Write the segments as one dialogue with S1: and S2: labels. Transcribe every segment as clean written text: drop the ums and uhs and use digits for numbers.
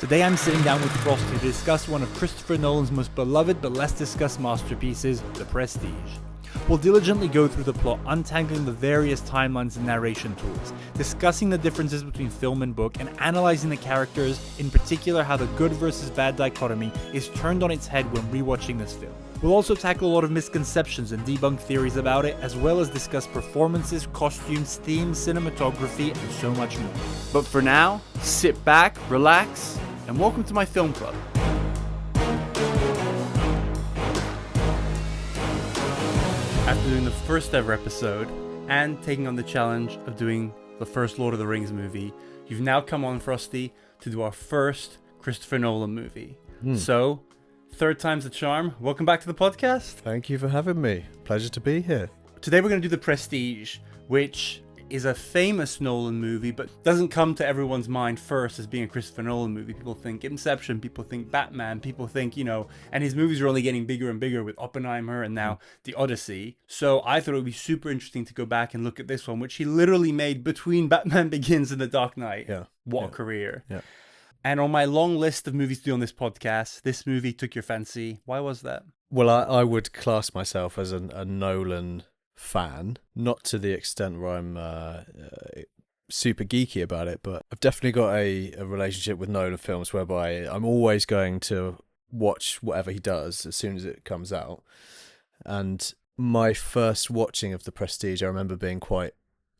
S1: Today I'm sitting down with Frosty to discuss one of Christopher Nolan's most beloved but less discussed masterpieces, The Prestige. We'll diligently go through the plot, untangling the various timelines and narration tools, discussing the differences between film and book, and analysing the characters, in particular how the good versus bad dichotomy is turned on its head when rewatching this film. We'll also tackle a lot of misconceptions and debunk theories about it, as well as discuss performances, costumes, themes, cinematography, and so much more. But for now, sit back, relax, and welcome to my film club. After doing the first ever episode and taking on the challenge of doing the first Lord of the Rings movie, you've now come on, Frosty, to do our first Christopher Nolan movie. So, third time's the charm. Welcome back to the podcast.
S2: Thank you for having me. Pleasure to be here.
S1: Today we're going to do The Prestige, which is a famous Nolan movie, but doesn't come to everyone's mind first as being a Christopher Nolan movie. People think Inception, people think Batman, people think, and his movies are only getting bigger and bigger with Oppenheimer and now The Odyssey. So I thought it would be super interesting to go back and look at this one, which he literally made between Batman Begins and The Dark Knight.
S2: Yeah.
S1: What a career.
S2: Yeah.
S1: And on my long list of movies to do on this podcast, this movie took your fancy. Why was that?
S2: Well, I would class myself as a Nolan fan, not to the extent where I'm super geeky about it, but I've definitely got a relationship with Nolan films whereby I'm always going to watch whatever he does as soon as it comes out. And my first watching of The Prestige, I remember being quite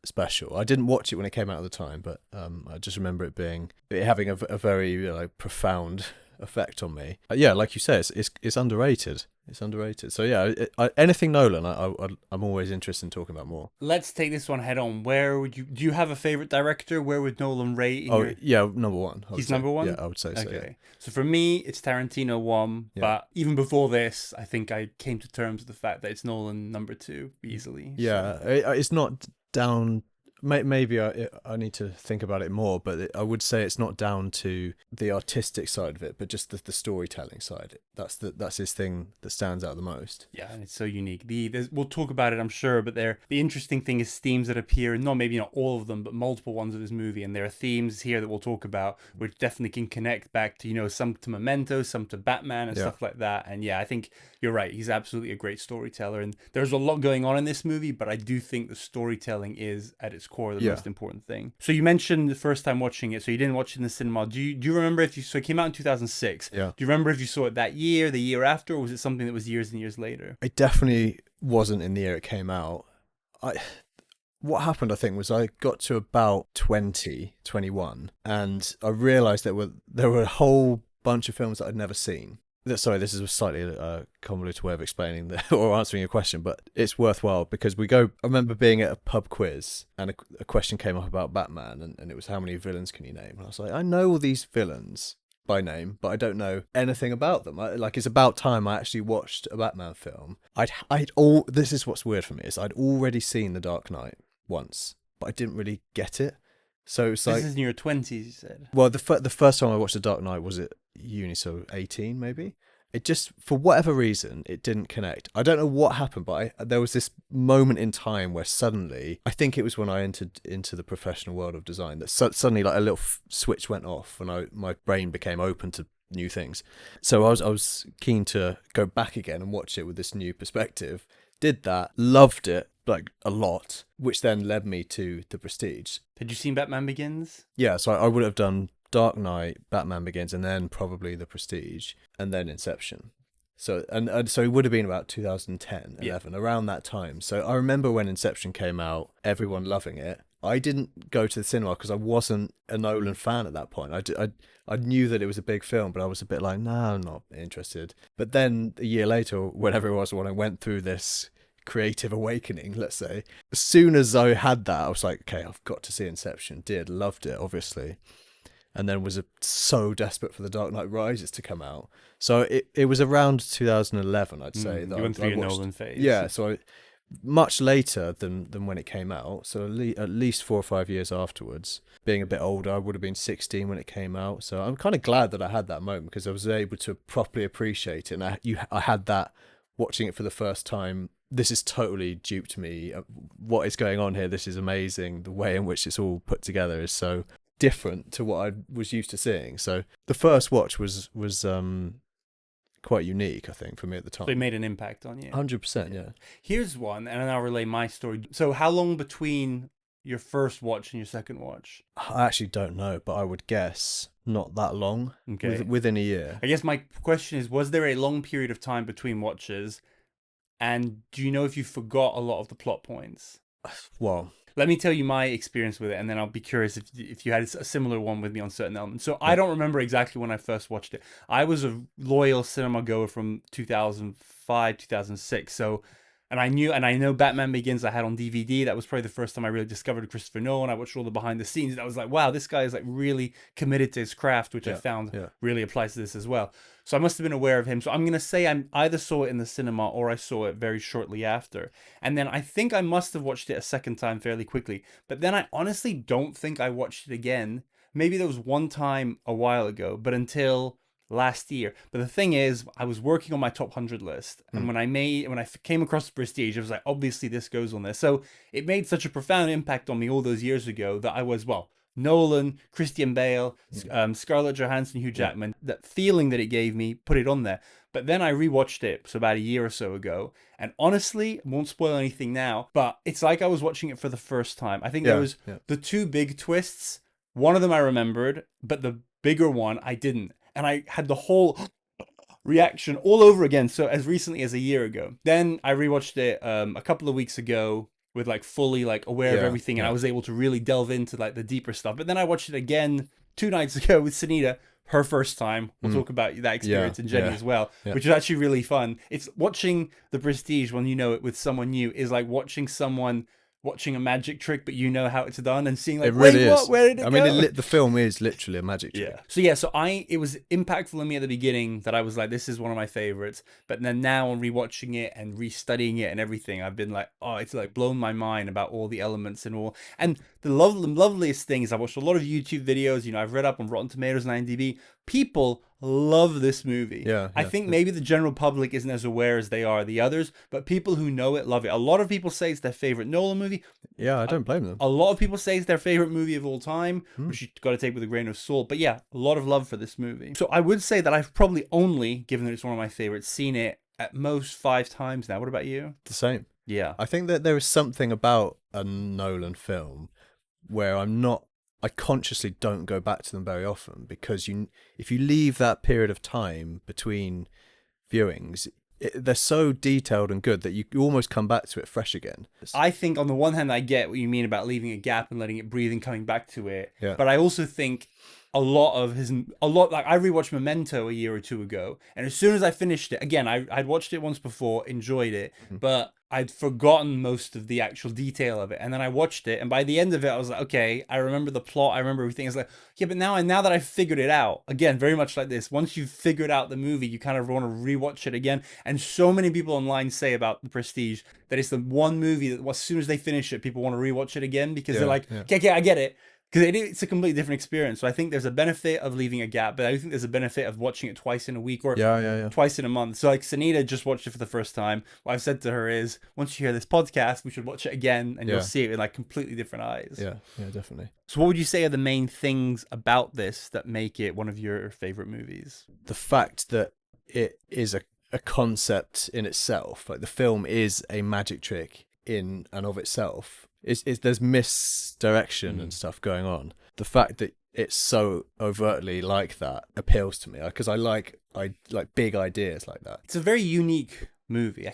S2: special. I didn't watch it when it came out at the time, but I just remember it having a very profound effect on me. Yeah, like you say, it's underrated. It's underrated. So yeah, anything Nolan, I'm always interested in talking about more.
S1: Let's take this one head on. Do you have a favorite director? Where would Nolan rate?
S2: Yeah, number one.
S1: He's number one?
S2: Yeah, I would say so.
S1: Okay.
S2: Yeah.
S1: So for me, it's Tarantino 1, but even before this, I think I came to terms with the fact that it's Nolan number 2 easily.
S2: Yeah, it's not down. Maybe I need to think about it more, but I would say it's not down to the artistic side of it, but just the storytelling side. That's his thing that stands out the most.
S1: Yeah, and it's so unique. We'll talk about it, I'm sure, but the interesting thing is themes that appear, maybe not all of them, but multiple ones of this movie, and there are themes here that we'll talk about, which definitely can connect back to, some to Memento, some to Batman and stuff like that. And yeah, I think you're right. He's absolutely a great storyteller, and there's a lot going on in this movie, but I do think the storytelling is at its core the most important thing. So you mentioned the first time watching it, so you didn't watch it in the cinema. Do you remember so it came out in 2006.
S2: Yeah.
S1: Do you remember if you saw it that year, the year after, or was it something that was years and years later?
S2: It definitely wasn't in the year it came out. What happened, I think, was I got to about 21, and I realised there were a whole bunch of films that I'd never seen. Sorry, this is a slightly convoluted way of explaining or answering your question, but it's worthwhile because I remember being at a pub quiz and a question came up about Batman and it was how many villains can you name? And I was like, I know all these villains by name, but I don't know anything about them. It's about time I actually watched a Batman film. This is what's weird for me, is I'd already seen The Dark Knight once, but I didn't really get it. So it's
S1: this is in your 20s, you said?
S2: Well, the first time I watched The Dark Knight was at uni, so 18 maybe. It just, for whatever reason, it didn't connect. I don't know what happened, but there was this moment in time where suddenly, I think it was when I entered into the professional world of design, that suddenly like a little switch went off and my brain became open to new things. So I was keen to go back again and watch it with this new perspective. Did that, loved it, like a lot, which then led me to The Prestige.
S1: Had you seen Batman Begins?
S2: Yeah, so I would have done Dark Knight, Batman Begins, and then probably The Prestige, and then Inception. So and so it would have been about 2010, 11, around that time. So I remember when Inception came out, everyone loving it. I didn't go to the cinema because I wasn't a Nolan fan at that point. I knew that it was a big film, but I was a bit like, nah, I'm not interested. But then a year later, whenever it was, when I went through this creative awakening, let's say, as soon as I had that, I was like, okay, I've got to see Inception. Loved it, obviously. And then was so desperate for The Dark Knight Rises to come out. So it was around 2011, I'd say.
S1: That you went through your Nolan phase.
S2: Yeah, so much later than when it came out. So at least 4 or 5 years afterwards. Being a bit older, I would have been 16 when it came out. So I'm kind of glad that I had that moment because I was able to properly appreciate it. And I had that watching it for the first time. This is totally duped me. What is going on here? This is amazing. The way in which it's all put together is so different to what I was used to seeing. So the first watch was quite unique, I think, for me at the time.
S1: So it made an impact on you.
S2: 100%, yeah.
S1: Here's one, and then I'll relay my story. So how long between your first watch and your second watch?
S2: I actually don't know, but I would guess not that long.
S1: Okay.
S2: Within a year.
S1: I guess my question is, was there a long period of time between watches? And do you know if you forgot a lot of the plot points?
S2: Well,
S1: let me tell you my experience with it, and then I'll be curious if you had a similar one with me on certain elements. So I don't remember exactly when I first watched it. I was a loyal cinema goer from 2005, 2006. So, and I know Batman Begins I had on DVD. That was probably the first time I really discovered Christopher Nolan. I watched all the behind the scenes. I was like, wow, this guy is like really committed to his craft, which I found really applies to this as well. So I must have been aware of him. So I'm going to say I either saw it in the cinema or I saw it very shortly after. And then I think I must have watched it a second time fairly quickly. But then I honestly don't think I watched it again. Maybe there was one time a while ago, but until last year. But the thing is, I was working on my top 100 list, and when I came across the Prestige, I was like, obviously this goes on there. So it made such a profound impact on me all those years ago that I was, well, Nolan, Christian Bale, Scarlett Johansson, Hugh Jackman, that feeling that it gave me, put it on there. But then I rewatched it so about a year or so ago, and honestly, won't spoil anything now, but it's like I was watching it for the first time. I think there was the two big twists. One of them I remembered, but the bigger one I didn't. And I had the whole reaction all over again. So as recently as a year ago. Then I rewatched it a couple of weeks ago with like fully like aware of everything, and I was able to really delve into like the deeper stuff. But then I watched it again 2 nights ago with Sunita, her first time. We'll talk about that experience and Jenny as well, which is actually really fun. It's watching The Prestige when you know it with someone new is like watching someone watching a magic trick, but you know how it's done, and seeing like,
S2: it really
S1: wait, what? Where did it go?
S2: I mean, the film is literally a magic trick.
S1: So it was impactful on me at the beginning that I was like, this is one of my favorites. But then now on rewatching it and restudying it and everything, I've been like, oh, it's like blown my mind about all the elements and all. And the loveliest thing is I watched a lot of YouTube videos. You know, I've read up on Rotten Tomatoes and IMDb. People love this movie. I think maybe the general public isn't as aware as they are the others, but people who know it love it. A lot of people say it's their favorite Nolan movie.
S2: Yeah, I don't blame them.
S1: A lot of people say it's their favorite movie of all time, which you got to take with a grain of salt. But yeah, a lot of love for this movie. So I would say that I've probably only, given that it's one of my favorites, seen it at most 5 times now. What about you?
S2: The same.
S1: Yeah.
S2: I think that there is something about a Nolan film where I consciously don't go back to them very often, because if you leave that period of time between viewings, they're so detailed and good that you almost come back to it fresh again.
S1: I think on the one hand, I get what you mean about leaving a gap and letting it breathe and coming back to it. But I also think like I rewatched Memento a year or 2 ago, and as soon as I finished it, again, I'd watched it once before, enjoyed it, but I'd forgotten most of the actual detail of it. And then I watched it, and by the end of it, I was like, okay, I remember the plot, I remember everything. It's like, yeah, but now that I've figured it out, again, very much like this, once you've figured out the movie, you kind of want to rewatch it again. And so many people online say about The Prestige that it's the one movie that as soon as they finish it, people want to rewatch it again, because they're like, okay, I get it. Because it's a completely different experience. So I think there's a benefit of leaving a gap, but I think there's a benefit of watching it twice in a week or twice in a month. So like Sunita just watched it for the first time. What I've said to her is, once you hear this podcast, we should watch it again, and you'll see it with like completely different eyes.
S2: Yeah, definitely.
S1: So what would you say are the main things about this that make it one of your favorite movies?
S2: The fact that it is a concept in itself. Like the film is a magic trick in and of itself. There's misdirection and stuff going on. The fact that it's so overtly like that appeals to me, because I like big ideas like that.
S1: It's a very unique movie.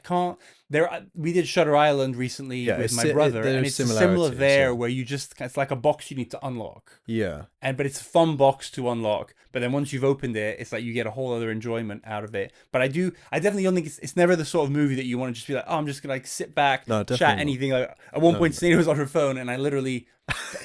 S1: We did Shutter Island recently with my brother, and it's similar there, where it's like a box you need to unlock. But it's a fun box to unlock. But then once you've opened it, it's like you get a whole other enjoyment out of it. But I definitely don't think it's never the sort of movie that you want to just be like, oh, I'm just gonna like sit back, chat anything. Like at one point, Sunita was on her phone, and I literally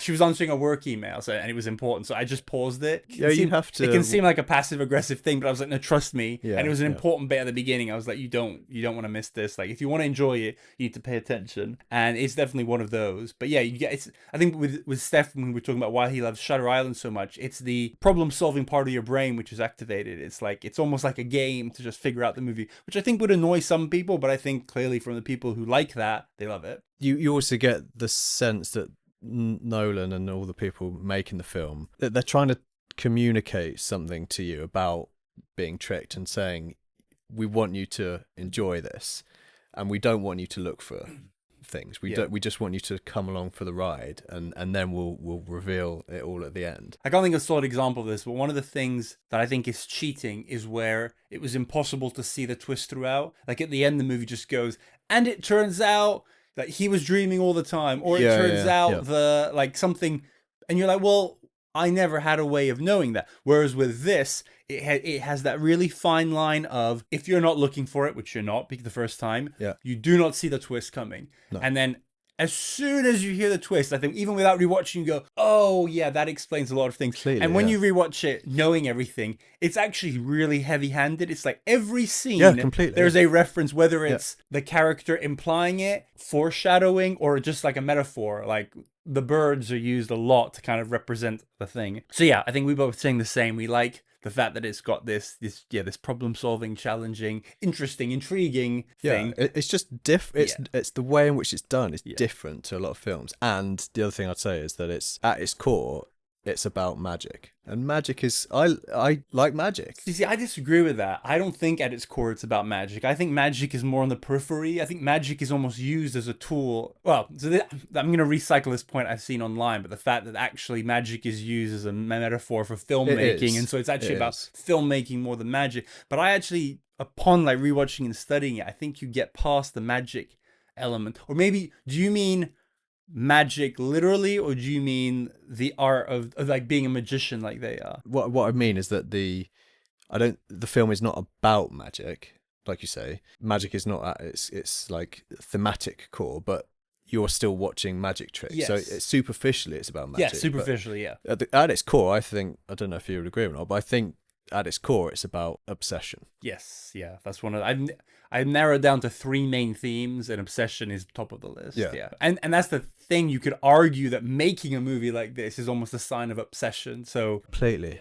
S1: she was answering a work email, and it was important, so I just paused it.
S2: You have to.
S1: It can seem like a passive aggressive thing, but I was like, no, trust me. And it was an important bit at the beginning. I was like, you don't want to miss this. Like if you want to enjoy it, you need to pay attention, and it's definitely one of those. But yeah, I think with Steph, when we're talking about why he loves Shutter Island so much, it's the problem-solving part of your brain which is activated. It's almost like a game to just figure out the movie, which I think would annoy some people, but I think clearly from the people who like that, they love it.
S2: You also get the sense that Nolan and all the people making the film, they're trying to communicate something to you about being tricked and saying, we want you to enjoy this, and we don't want you to look for things. We just want you to come along for the ride, and then we'll reveal it all at the end.
S1: I can't think of a solid example of this, but one of the things that I think is cheating is where it was impossible to see the twist throughout. Like at the end, the movie just goes, and it turns out that he was dreaming all the time, or it turns out the like something, and you're like, well, I never had a way of knowing that. Whereas with this, it has that really fine line of, if you're not looking for it, which you're not, because the first time, you do not see the twist coming. No. And then as soon as you hear the twist, I think even without rewatching, you go, oh yeah, that explains a lot of things. Clearly, and when you rewatch it, knowing everything, it's actually really heavy-handed. It's like every scene, there's a reference, whether it's the character implying it, foreshadowing, or just like a metaphor. Like the birds are used a lot to kind of represent the thing. So yeah, I think we both saying the same. We like the fact that it's got this problem-solving, challenging, interesting, intriguing thing.
S2: It's just different. It's the way in which it's done is different to a lot of films. And the other thing I'd say is that it's at its core, it's about magic. And magic is, I like magic.
S1: See, I disagree with that. I don't think at its core it's about magic. I think magic is more on the periphery. I think magic is almost used as a tool. Well, I'm going to recycle this point I've seen online, but the fact that actually magic is used as a metaphor for filmmaking. And so it's actually about filmmaking more than magic. But I actually, upon like rewatching and studying it, I think you get past the magic element. Or maybe, do you mean magic literally, or do you mean the art of like being a magician like they are?
S2: What I mean is that the film is not about magic, like you say. Magic is not at its like thematic core, but you're still watching magic tricks. So superficially it's about magic.
S1: Yeah, superficially,
S2: At its core, I think, I don't know if you would agree or not, but I think at its core it's about obsession.
S1: Yes, that's one of I've narrowed down to 3 main themes, and obsession is top of the list. And that's the thing. You could argue that making a movie like this is almost a sign of obsession. So
S2: completely.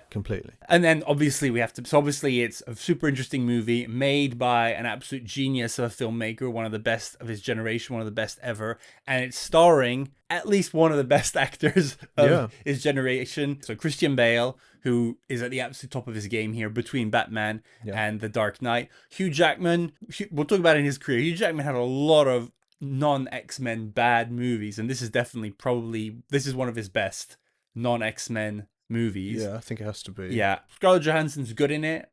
S1: And then obviously it's a super interesting movie made by an absolute genius of a filmmaker, one of the best of his generation, one of the best ever, and it's starring at least one of the best actors of his generation. So Christian Bale, who is at the absolute top of his game here between Batman and The Dark Knight. Hugh Jackman, we'll talk about in his career. Hugh Jackman had a lot of non-X-Men bad movies, and this is definitely this is one of his best non-X-Men movies.
S2: Yeah, I think it has to be.
S1: Yeah. Scarlett Johansson's good in it.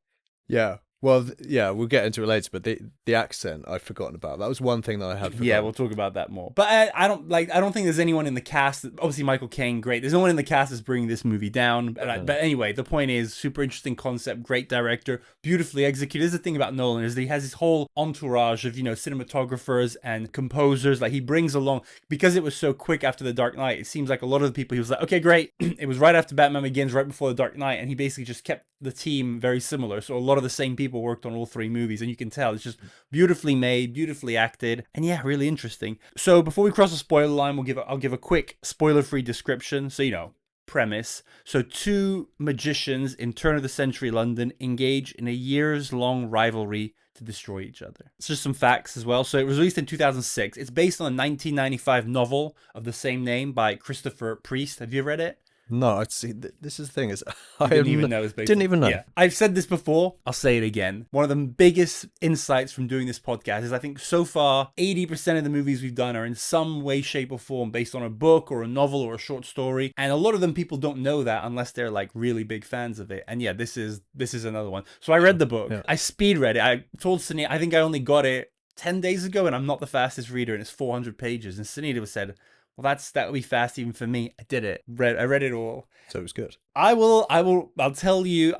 S2: Yeah. Well, we'll get into it later, but the accent I've forgotten about. That was one thing that I had forgotten.
S1: Yeah, we'll talk about that more. But I don't think there's anyone in the cast. Obviously, Michael Caine, great. There's no one in the cast that's bringing this movie down. But anyway, the point is, super interesting concept, great director, beautifully executed. This is the thing about Nolan, is that he has his whole entourage of, cinematographers and composers. Like, he brings along, because it was so quick after The Dark Knight, it seems like a lot of the people, he was like, okay, great. It was right after Batman Begins, right before The Dark Knight, and he basically just kept the team very similar. So a lot of the same people worked on all 3 movies, and you can tell it's just beautifully made, beautifully acted, and really interesting. So before we cross the spoiler line, I'll give a quick spoiler-free description. So, premise. So 2 magicians in turn of the century London engage in a years-long rivalry to destroy each other. It's just some facts as well. So it was released in 2006. It's based on a 1995 novel of the same name by Christopher Priest. Have you read it?
S2: No, I'd see. This is the thing is, I
S1: didn't even know.
S2: Didn't even know.
S1: Yeah. I've said this before. I'll say it again. One of the biggest insights from doing this podcast is I think so far 80% of the movies we've done are in some way, shape, or form based on a book or a novel or a short story, and a lot of them people don't know that unless they're like really big fans of it. And this is another one. So I read the book. I speed read it. I told Sunita, I think I only got it 10 days ago, and I'm not the fastest reader, and it's 400 pages. And Sunita said, well, that'll be fast even for me. I did it. I read it all.
S2: So it was good.
S1: I'll tell you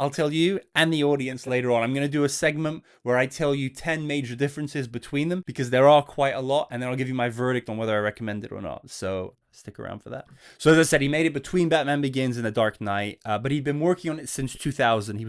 S1: and the audience later on. I'm going to do a segment where I tell you 10 major differences between them, because there are quite a lot, and then I'll give you my verdict on whether I recommend it or not. So stick around for that. So as I said, he made it between Batman Begins and The Dark Knight, but he'd been working on it since 2000. He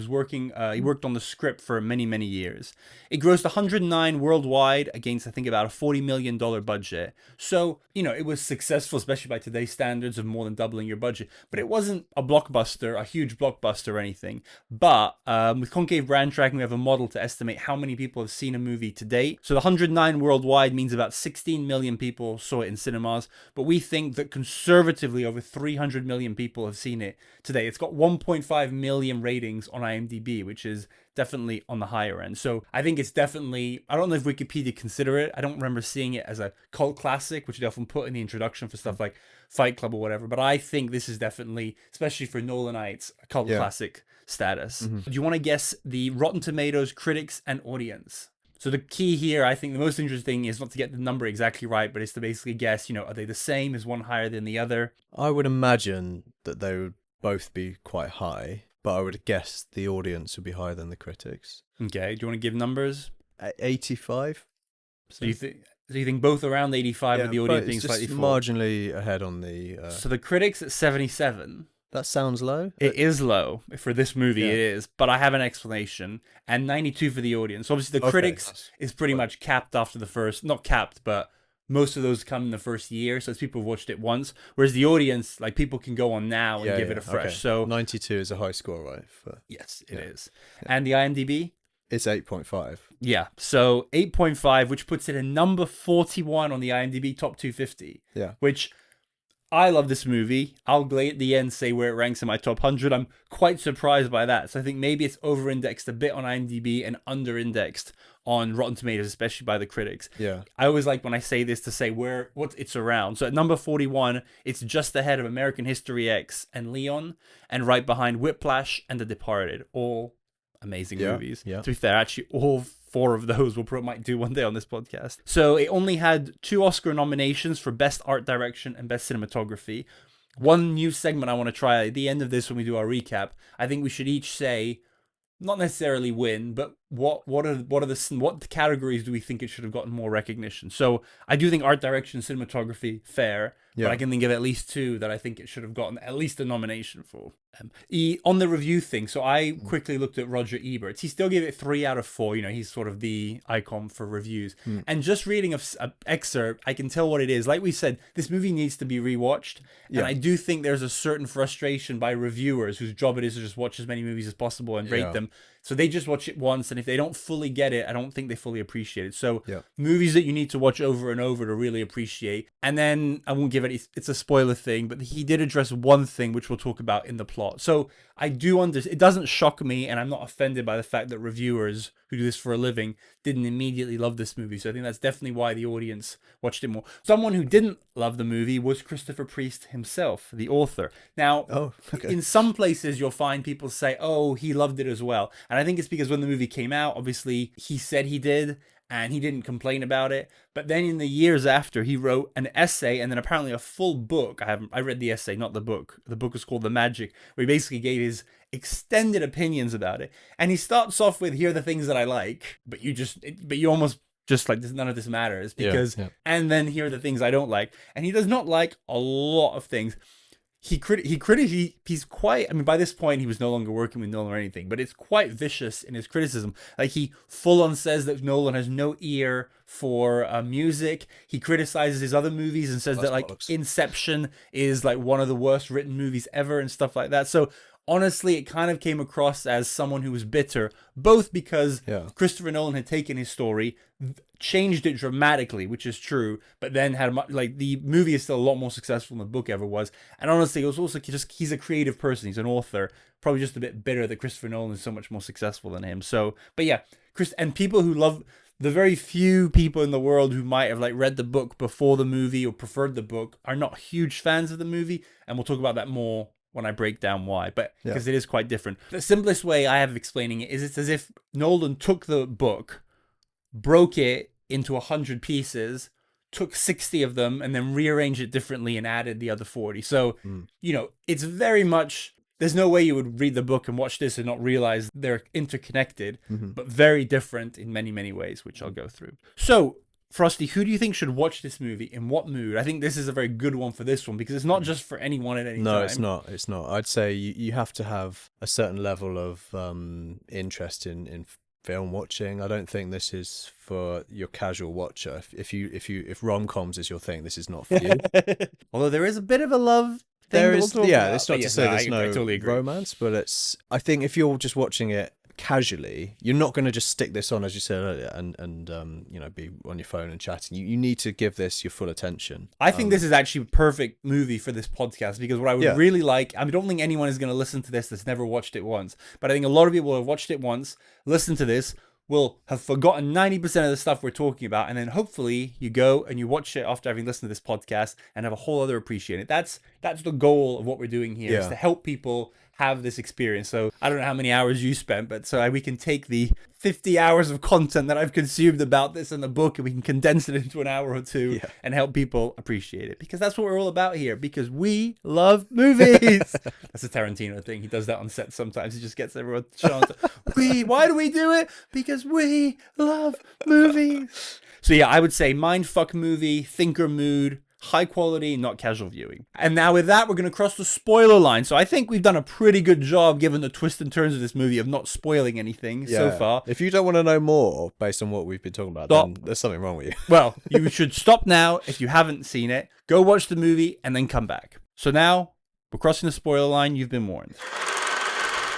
S1: worked on the script for many, many years. It grossed 109 worldwide against, I think, about a $40 million budget. So, it was successful, especially by today's standards of more than doubling your budget. But it wasn't a blockbuster, a huge blockbuster or anything. But with concave brand tracking, we have a model to estimate how many people have seen a movie to date. So the 109 worldwide means about 16 million people saw it in cinemas. But we think that conservatively over 300 million people have seen it today. It's got 1.5 million ratings on IMDb, which is definitely on the higher end. So I think it's definitely, I don't know if Wikipedia consider it. I don't remember seeing it as a cult classic, which they often put in the introduction for stuff like Fight Club or whatever. But I think this is definitely, especially for Nolanites, a cult classic status. Do you want to guess the Rotten Tomatoes critics and audience? So the key here, I think the most interesting is not to get the number exactly right, but it's to basically guess, are they the same? Is one higher than the other?
S2: I would imagine that they would both be quite high, but I would guess the audience would be higher than the critics.
S1: Okay, do you want to give numbers?
S2: 85?
S1: So you think both around 85 and the audience being slightly
S2: marginally ahead on the...
S1: So the critics at 77.
S2: That sounds low.
S1: It is low for this movie. It is, but I have an explanation. And 92 for the audience. Obviously, the critics is pretty much capped after the first. Not capped, but most of those come in the first year. So it's people who've watched it once. Whereas the audience, like people can go on now and give it a fresh.
S2: Okay.
S1: So
S2: 92 is a high score, right?
S1: Yes, it is. Yeah. And the IMDb.
S2: It's 8.5.
S1: Yeah, so 8.5, which puts it at number 41 on the IMDb top 250.
S2: Yeah,
S1: which. I love this movie. I'll at the end say where it ranks in my top 100. I'm quite surprised by that. So I think maybe it's over-indexed a bit on IMDb and under-indexed on Rotten Tomatoes, especially by the critics.
S2: Yeah.
S1: I always like when I say this to say what it's around. So at number 41, it's just ahead of American History X and Leon, and right behind Whiplash and The Departed. All amazing movies.
S2: Yeah.
S1: To be fair, actually all 4 of those might do one day on this podcast. So it only had 2 Oscar nominations for Best Art Direction and Best Cinematography. One new segment I want to try at the end of this when we do our recap. I think we should each say, not necessarily win, but what categories do we think it should have gotten more recognition? So I do think art direction, cinematography, fair. Yeah. But I can think of at least 2 that I think it should have gotten at least a nomination for. On the review thing, so I quickly looked at Roger Ebert. He still gave it 3 out of 4. He's sort of the icon for reviews. And just reading an excerpt, I can tell what it is. Like we said, this movie needs to be rewatched. And I do think there's a certain frustration by reviewers whose job it is to just watch as many movies as possible and rate them. So they just watch it once, and if they don't fully get it, I don't think they fully appreciate it. So movies that you need to watch over and over to really appreciate. And then I won't give it, it's a spoiler thing, but he did address one thing which we'll talk about in the plot. So I do understand, it doesn't shock me, and I'm not offended by the fact that reviewers who do this for a living didn't immediately love this movie. So I think that's definitely why the audience watched it more. Someone who didn't love the movie was Christopher Priest himself, the author. Now, in some places you'll find people say, oh, he loved it as well. And I think it's because when the movie came out, obviously he said he did, and he didn't complain about it. But then in the years after, he wrote an essay and then apparently a full book. I read the essay, not the book. The book is called The Magic, where he basically gave his extended opinions about it. And he starts off with, here are the things that I like, but you almost just like, none of this matters because, and then here are the things I don't like. And he does not like a lot of things. He's quite, I mean, by this point, he was no longer working with Nolan or anything, but it's quite vicious in his criticism. Like, he full on says that Nolan has no ear for music. He criticizes his other movies and says that, like, Inception is, like, one of the worst written movies ever and stuff like that. So, honestly, it kind of came across as someone who was bitter, both because Christopher Nolan had taken his story, changed it dramatically, which is true, but then had the movie is still a lot more successful than the book ever was. And honestly, it was also just, he's a creative person, he's an author, probably just a bit bitter that Christopher Nolan is so much more successful than him. So, but yeah, and people who love, the very few people in the world who might have read the book before the movie or preferred the book are not huge fans of the movie, and we'll talk about that more when I break down why, but because it is quite different. The simplest way I have of explaining it is it's as if Nolan took the book, broke it into 100 pieces, took 60 of them, and then rearranged it differently and added the other 40. So, it's very much, there's no way you would read the book and watch this and not realize they're interconnected, but very different in many, many ways, which I'll go through. So, Frosty, who do you think should watch this movie? In what mood? I think this is a very good one for this one because it's not just for anyone at any time.
S2: No, it's not. It's not. I'd say you have to have a certain level of interest in film watching. I don't think this is for your casual watcher. If rom-coms is your thing, this is not for you.
S1: Although there is a bit of a love thing.
S2: There is, it's not to say there's no totally romance, but I think if you're just watching it casually. You're not going to just stick this on, as you said earlier, and you know, be on your phone and chatting. You need to give this your full attention.
S1: I think this is actually a perfect movie for this podcast, because what I would really like, I don't think anyone is going to listen to this that's never watched it once, but I think a lot of people have watched it once, listen to this, will have forgotten 90% of the stuff we're talking about, and then hopefully you go and you watch it after having listened to this podcast and have a whole other appreciation. That's the goal of what we're doing here, is to help people have this experience. So I don't know how many hours you spent, but so we can take the 50 hours of content that I've consumed about this in the book, and we can condense it into an hour or two and help people appreciate it, because that's what we're all about here, because we love movies. That's a Tarantino thing. He does that on set sometimes. He just gets everyone to chant, why do we do it? Because we love movies. So yeah, I would say mindfuck movie, thinker mood, high quality, not casual viewing. And now with that, we're going to cross the spoiler line. So I think we've done a pretty good job, given the twists and turns of this movie, of not spoiling anything so far.
S2: If you don't want to know more based on what we've been talking about, then there's something wrong with you.
S1: Well, you should stop now if you haven't seen it. Go watch the movie and then come back. So now we're crossing the spoiler line. You've been warned.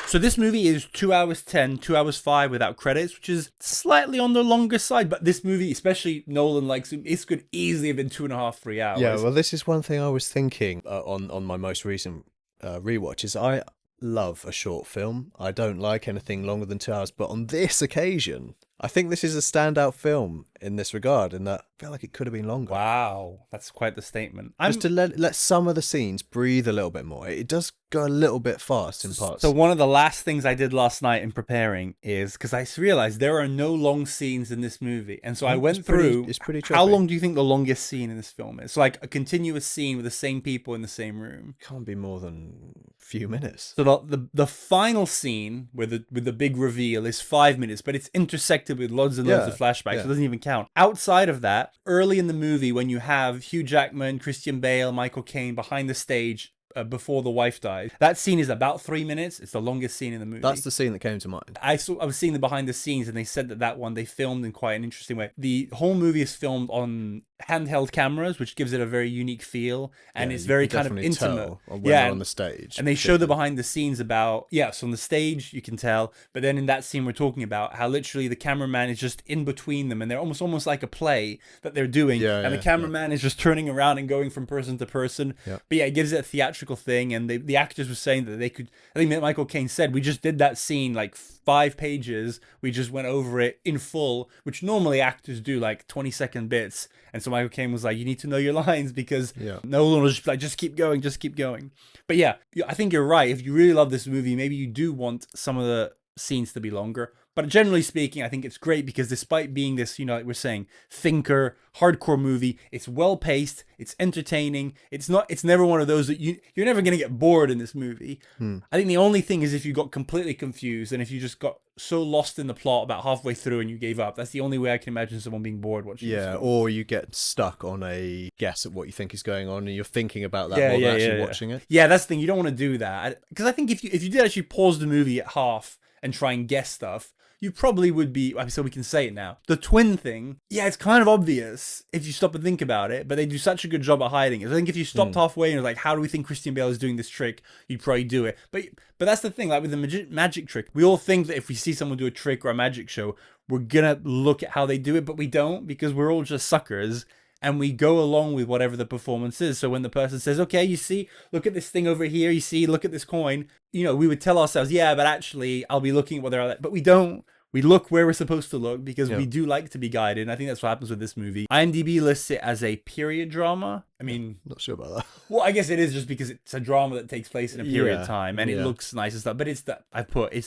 S1: So this movie is 2 hours 10, 2 hours 5 without credits, which is slightly on the longer side. But this movie, especially Nolan likes it, this could easily have been 2.5, 3 hours.
S2: Yeah, well, this is one thing I was thinking on my most recent rewatch, is I love a short film. I don't like anything longer than 2 hours. But on this occasion, I think this is a standout film in this regard, in that I feel like it could have been longer.
S1: Wow, that's quite the statement.
S2: Just to let some of the scenes breathe a little bit more. It does go a little bit fast in parts.
S1: So one of the last things I did last night in preparing is, because I realized there are no long scenes in this movie, and so I went through.
S2: It's pretty
S1: how
S2: trippy.
S1: long do you think the longest scene in this film is? So like a continuous scene with the same people in the same room.
S2: Can't be more than a few minutes.
S1: So the final scene with the big reveal is 5 minutes, but it's intersected with loads and loads of flashbacks. So it doesn't even count. Outside of that, early in the movie, when you have Hugh Jackman, Christian Bale, Michael Caine behind the stage before the wife died, that scene is about 3 minutes. It's the longest scene in the movie.
S2: That's the scene that came to mind.
S1: I was seeing the behind the scenes, and they said that one they filmed in quite an interesting way. The whole movie is filmed on handheld cameras, which gives it a very unique feel, and it's very kind of intimate.
S2: When they're on the stage,
S1: and they show the behind the scenes about so on the stage you can tell, but then in that scene we're talking about how literally the cameraman is just in between them, and they're almost like a play that they're doing, and the cameraman is just turning around and going from person to person. But it gives it a theatrical thing, and the actors were saying that they could. I think that Michael Caine said, we just did that scene like 5 pages. We just went over it in full, which normally actors do like 20-second bits. And so Michael Caine was like, you need to know your lines, because Nolan was just like, just keep going, just keep going. But yeah, I think you're right. If you really love this movie, maybe you do want some of the scenes to be longer. But generally speaking, I think it's great, because despite being this, like we're saying, thinker, hardcore movie, it's well paced, it's entertaining. It's never one of those that you're never going to get bored in this movie. I think the only thing is if you got completely confused, and if you just got so lost in the plot about halfway through and you gave up. That's the only way I can imagine someone being bored watching this film.
S2: Or you get stuck on a guess at what you think is going on, and you're thinking about that while you're actually watching it.
S1: Yeah, that's the thing. You don't want to do that, because I think if you did actually pause the movie at half and try and guess stuff, you probably would be, so we can say it now. The twin thing, it's kind of obvious if you stop and think about it, but they do such a good job at hiding it. I think if you stopped halfway and you're like, how do we think Christian Bale is doing this trick? You'd probably do it. But that's the thing, like with the magic trick, we all think that if we see someone do a trick or a magic show, we're gonna look at how they do it, but we don't, because we're all just suckers. And we go along with whatever the performance is. So when the person says, okay, you see, look at this thing over here, you see, look at this coin, we would tell ourselves, yeah, but actually I'll be looking at what they're like. But we don't. We look where we're supposed to look, because we do like to be guided. And I think that's what happens with this movie. IMDb lists it as a period drama. I mean,
S2: not sure about that.
S1: Well, I guess it is, just because it's a drama that takes place in a period of time, and it looks nice and stuff. But it's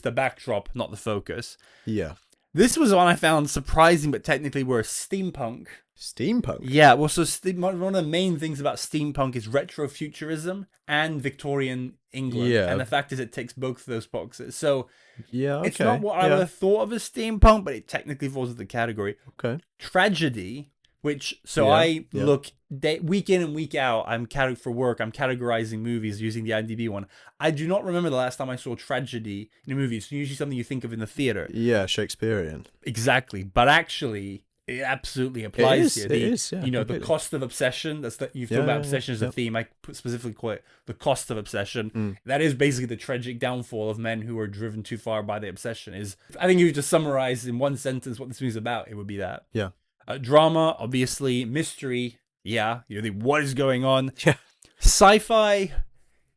S1: the backdrop, not the focus.
S2: Yeah.
S1: This was one I found surprising, but technically worse. Steampunk.
S2: Steampunk?
S1: Yeah, well, so one of the main things about steampunk is retrofuturism and Victorian England.
S2: Yeah.
S1: And the fact is it ticks both of those boxes. So it's not what I would have thought of as steampunk, but it technically falls into the category.
S2: Okay.
S1: Tragedy, which, I look week in and week out, I'm categorizing movies using the IMDb one. I do not remember the last time I saw tragedy in a movie. It's usually something you think of in the theater.
S2: Yeah, Shakespearean.
S1: Exactly. But actually, it absolutely applies here.
S2: It is, yeah,
S1: the
S2: completely.
S1: cost of obsession. That's that you've talked about obsession as a theme. I specifically call it the cost of obsession. That is basically the tragic downfall of men who are driven too far by their obsession. Is I think if you just summarize in one sentence what this movie's about, it would be that.
S2: Yeah.
S1: Drama, obviously, mystery. Yeah, what is going on?
S2: Yeah.
S1: Sci-fi.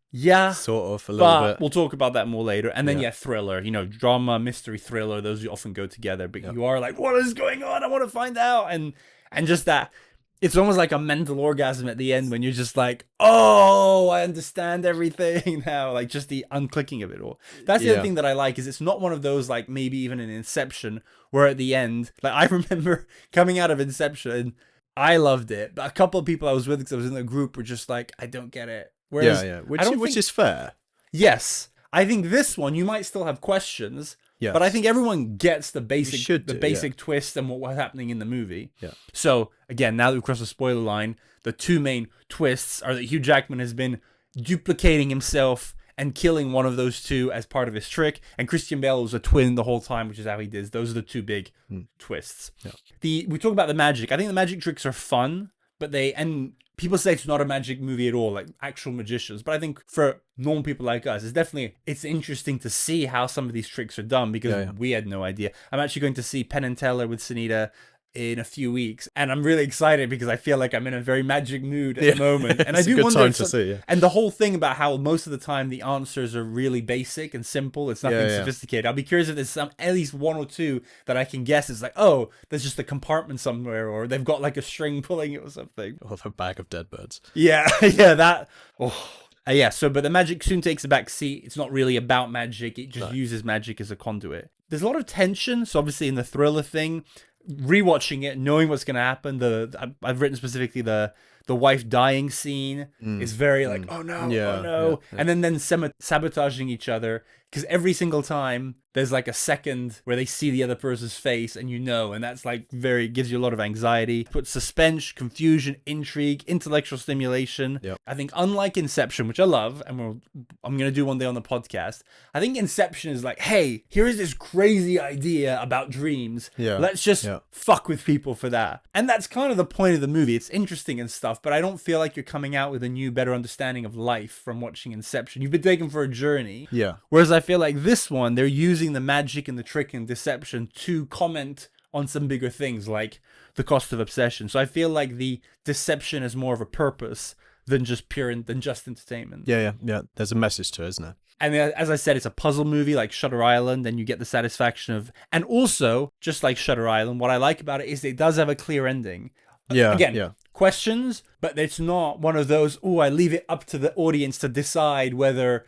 S1: Yeah,
S2: sort of a little bit.
S1: We'll talk about that more later. And then thriller. Drama, mystery, thriller. Those often go together. But you are like, what is going on? I want to find out. And just that, it's almost like a mental orgasm at the end when you're just like, oh, I understand everything now. Like just the unclicking of it all. That's the other thing that I like is it's not one of those like maybe even an Inception where at the end, like I remember coming out of Inception, I loved it, but a couple of people I was with because I was in the group were just like, I don't get it. Whereas,
S2: which is fair.
S1: Yes, I think this one you might still have questions, but I think everyone gets the basic twist and what's happening in the movie.
S2: Yeah.
S1: So again, now that we've crossed the spoiler line, the two main twists are that Hugh Jackman has been duplicating himself and killing one of those two as part of his trick, and Christian Bale was a twin the whole time, which is how he did. Those are the two big twists. Yeah. We talk about the magic. I think the magic tricks are fun, but people say it's not a magic movie at all, like actual magicians. But I think for normal people like us, it's interesting to see how some of these tricks are done because we had no idea. I'm actually going to see Penn and Teller with Sunita in a few weeks, and I'm really excited because I feel like I'm in a very magic mood at the moment. And I do wonder
S2: time to see,
S1: and the whole thing about how most of the time the answers are really basic and simple. It's nothing sophisticated. I'll be curious if there's at least one or two that I can guess. It's like, oh, there's just a compartment somewhere, or they've got like a string pulling it or something.
S2: Or a bag of dead birds.
S1: Yeah, that. Oh. But the magic soon takes a back seat. It's not really about magic. It just uses magic as a conduit. There's a lot of tension. So obviously in the thriller thing, rewatching it, knowing what's going to happen, I've written specifically the wife dying scene is very like, oh no. And then sabotaging each other. Because every single time there's like a second where they see the other person's face and and that's like gives you a lot of anxiety. Puts suspense, confusion, intrigue, intellectual stimulation.
S2: Yep.
S1: I think unlike Inception, which I love, and I'm going to do one day on the podcast, I think Inception is like, hey, here is this crazy idea about dreams.
S2: Yeah.
S1: Let's just fuck with people for that. And that's kind of the point of the movie. It's interesting and stuff, but I don't feel like you're coming out with a new, better understanding of life from watching Inception. You've been taken for a journey.
S2: Yeah.
S1: Whereas I feel like this one, they're using the magic and the trick and deception to comment on some bigger things like the cost of obsession. So I feel like the deception is more of a purpose than just entertainment.
S2: Yeah. There's a message to it, isn't there?
S1: And as I said, it's a puzzle movie like Shutter Island, and you get the satisfaction of... And also, just like Shutter Island, what I like about it is it does have a clear ending. Questions, but it's not one of those, I leave it up to the audience to decide whether,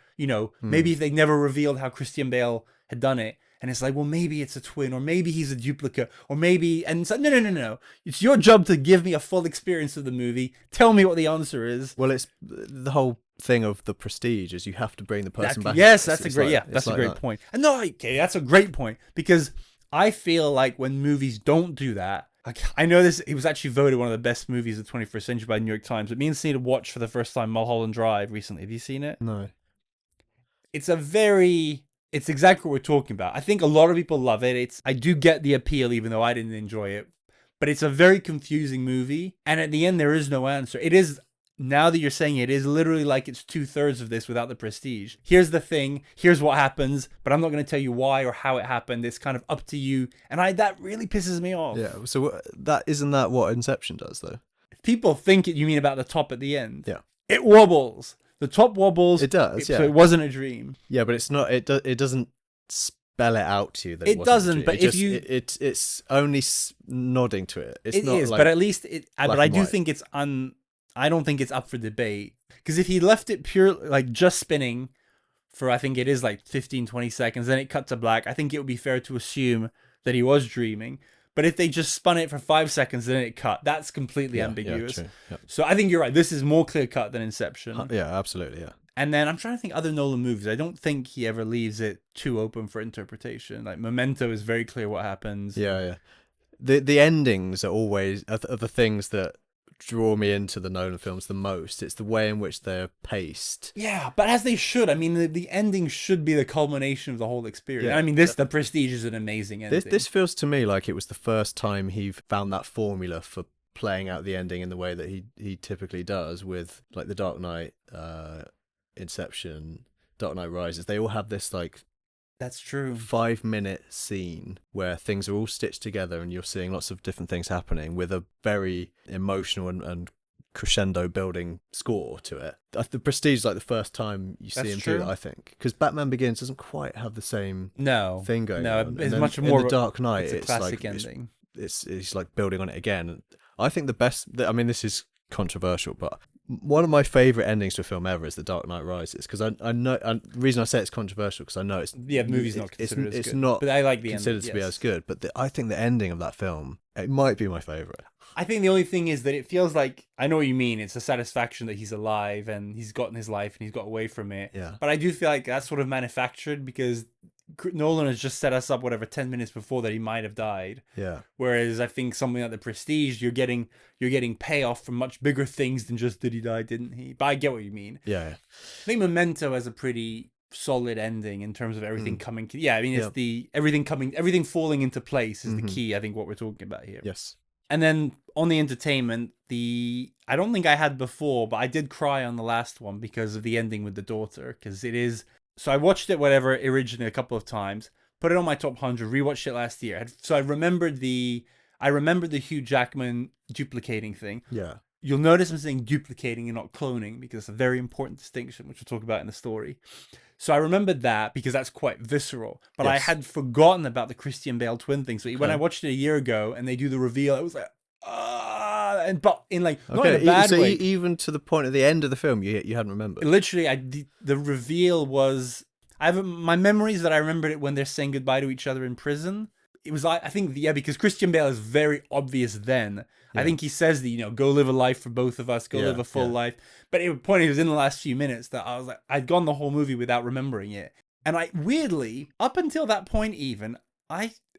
S1: maybe if they never revealed how Christian Bale had done it. And it's like, well, maybe it's a twin, or maybe he's a duplicate, or maybe... And it's like, no. It's your job to give me a full experience of the movie. Tell me what the answer is.
S2: Well, it's the whole thing of the prestige is you have to bring the person back.
S1: Yes, that's a great point. And that's a great point. Because I feel like when movies don't do that, like, I know this, it was actually voted one of the best movies of the 21st century by the New York Times, but me and Sunita watched for the first time Mulholland Drive recently. Have you seen it?
S2: No.
S1: It's exactly what we're talking about. I think a lot of people love it. I do get the appeal, even though I didn't enjoy it. But it's a very confusing movie. And at the end, there is no answer. It is, now that you're saying it, is literally like it's 2/3 of this without the prestige. Here's the thing. Here's what happens. But I'm not going to tell you why or how it happened. It's kind of up to you. And that really pisses me off.
S2: Yeah. So isn't that what Inception does, though?
S1: If people think you mean about the top at the end.
S2: Yeah.
S1: It wobbles. The top wobbles.
S2: It does,
S1: So it wasn't a dream.
S2: Yeah, but it's not. It doesn't spell it out to you. That
S1: it doesn't. But
S2: it's only nodding to it. It's not
S1: is,
S2: like,
S1: but at least it. But I do think it's I don't think it's up for debate, because if he left it pure, like just spinning for, I think it is like 15-20 seconds, then it cut to black, I think it would be fair to assume that he was dreaming. But if they just spun it for 5 seconds, then it cut. That's completely ambiguous.
S2: Yeah, true. Yeah.
S1: So I think you're right. This is more clear cut than Inception.
S2: Yeah, absolutely. Yeah.
S1: And then I'm trying to think other Nolan movies. I don't think he ever leaves it too open for interpretation. Like Memento is very clear what happens.
S2: Yeah. The endings are always are the things that draw me into the Nolan films the most. It's the way in which they're paced.
S1: Yeah, but as they should. I mean, the ending should be the culmination of the whole experience.
S2: Yeah.
S1: I mean, The Prestige is an amazing ending.
S2: This feels to me like it was the first time he found that formula for playing out the ending in the way that he typically does with like The Dark Knight, Inception, Dark Knight Rises. They all have this like
S1: That's true.
S2: 5-minute scene where things are all stitched together and you're seeing lots of different things happening with a very emotional and crescendo building score to it. The Prestige is like the first time you see him do that, I think, because Batman Begins doesn't quite have the same thing going on.
S1: It's much more
S2: in The Dark Knight.
S1: It's a classic
S2: like,
S1: ending.
S2: It's like building on it again. I think the best. I mean, this is controversial, but one of my favorite endings to a film ever is The Dark Knight Rises, because I know, and the reason I say it's controversial because I know it's
S1: the movie's not considered as good.
S2: It's not,
S1: but I like the
S2: considered
S1: ending,
S2: to be as good. But I think the ending of that film, it might be my favorite.
S1: I think the only thing is that it feels like, I know what you mean, it's a satisfaction that he's alive and he's gotten his life and he's got away from it.
S2: Yeah.
S1: But I do feel like that's sort of manufactured because Nolan has just set us up 10 minutes before that he might have died.
S2: Yeah.
S1: Whereas I think something like The Prestige, you're getting payoff from much bigger things than just did he die, didn't he? But I get what you mean.
S2: Yeah.
S1: I think Memento has a pretty solid ending in terms of everything coming. I mean, it's everything falling into place is the key. I think what we're talking about here.
S2: Yes.
S1: And then on the entertainment, I don't think I had before, but I did cry on the last one because of the ending with the daughter, because it is. So I watched it originally a couple of times, put it on my top 100, rewatched it last year. So I remembered the Hugh Jackman duplicating thing.
S2: Yeah.
S1: You'll notice I'm saying duplicating and not cloning because it's a very important distinction, which we'll talk about in the story. So I remembered that because that's quite visceral. But I had forgotten about the Christian Bale twin thing. So when I watched it a year ago and they do the reveal, it was like, but in like, not in a bad way.
S2: So even to the point at the end of the film, you hadn't remembered?
S1: Literally, the reveal was... my memories that I remembered it when they're saying goodbye to each other in prison. It was, I think, because Christian Bale is very obvious then. Yeah. I think he says that, go live a life for both of us, live a full life. But the point is, in the last few minutes, that I was like, I'd gone the whole movie without remembering it. And weirdly, up until that point even,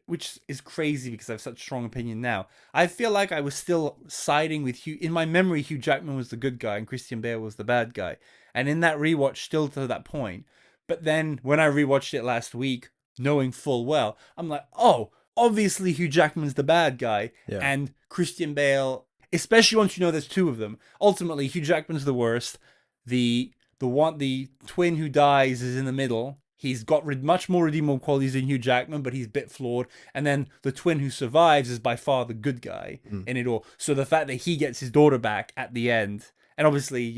S1: which is crazy because I have such a strong opinion now, I feel like I was still siding with Hugh. In my memory, Hugh Jackman was the good guy and Christian Bale was the bad guy. And in that rewatch, still to that point. But then when I rewatched it last week, knowing full well, I'm like, oh, obviously Hugh Jackman's the bad guy. Yeah. And Christian Bale, especially once you know there's two of them. Ultimately, Hugh Jackman's the worst. The twin who dies is in the middle. He's got much more redeemable qualities than Hugh Jackman, but he's a bit flawed. And then the twin who survives is by far the good guy in it all. So the fact that he gets his daughter back at the end, and obviously,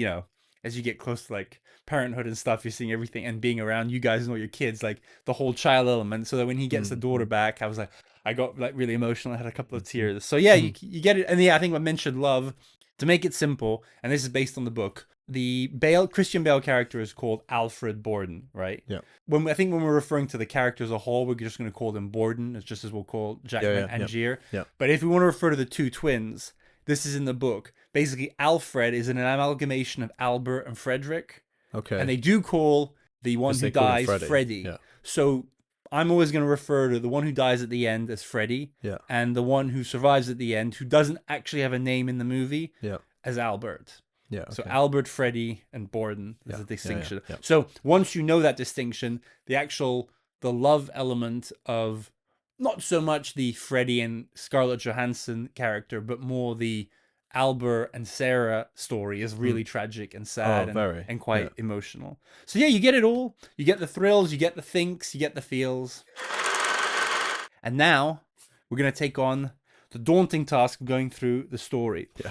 S1: as you get close to like parenthood and stuff, you're seeing everything and being around you guys and all your kids, like the whole child element. So that when he gets the daughter back, I was like, I got like really emotional. I had a couple of tears. So yeah, you get it. And yeah, I think I mentioned love. To make it simple, and this is based on the book, the Christian Bale character is called Alfred Borden, right?
S2: Yeah.
S1: When we're referring to the character as a whole, we're just going to call them Borden, it's just as we'll call Jackman Angier.
S2: Yeah.
S1: But if we want to refer to the two twins, this is in the book. Basically, Alfred is an amalgamation of Albert and Frederick.
S2: Okay.
S1: And they do call the one who dies Freddy.
S2: Yeah.
S1: So I'm always going to refer to the one who dies at the end as Freddy, and the one who survives at the end, who doesn't actually have a name in the movie, as Albert.
S2: Yeah. Okay.
S1: So Albert, Freddy, and Borden is a distinction.
S2: Yeah.
S1: So once you know that distinction, the love element of not so much the Freddy and Scarlett Johansson character, but more the Albert and Sarah story is really tragic and sad and quite emotional. So yeah, you get it all. You get the thrills, you get the thinks, you get the feels. And now we're going to take on the daunting task of going through the story.
S2: Yeah.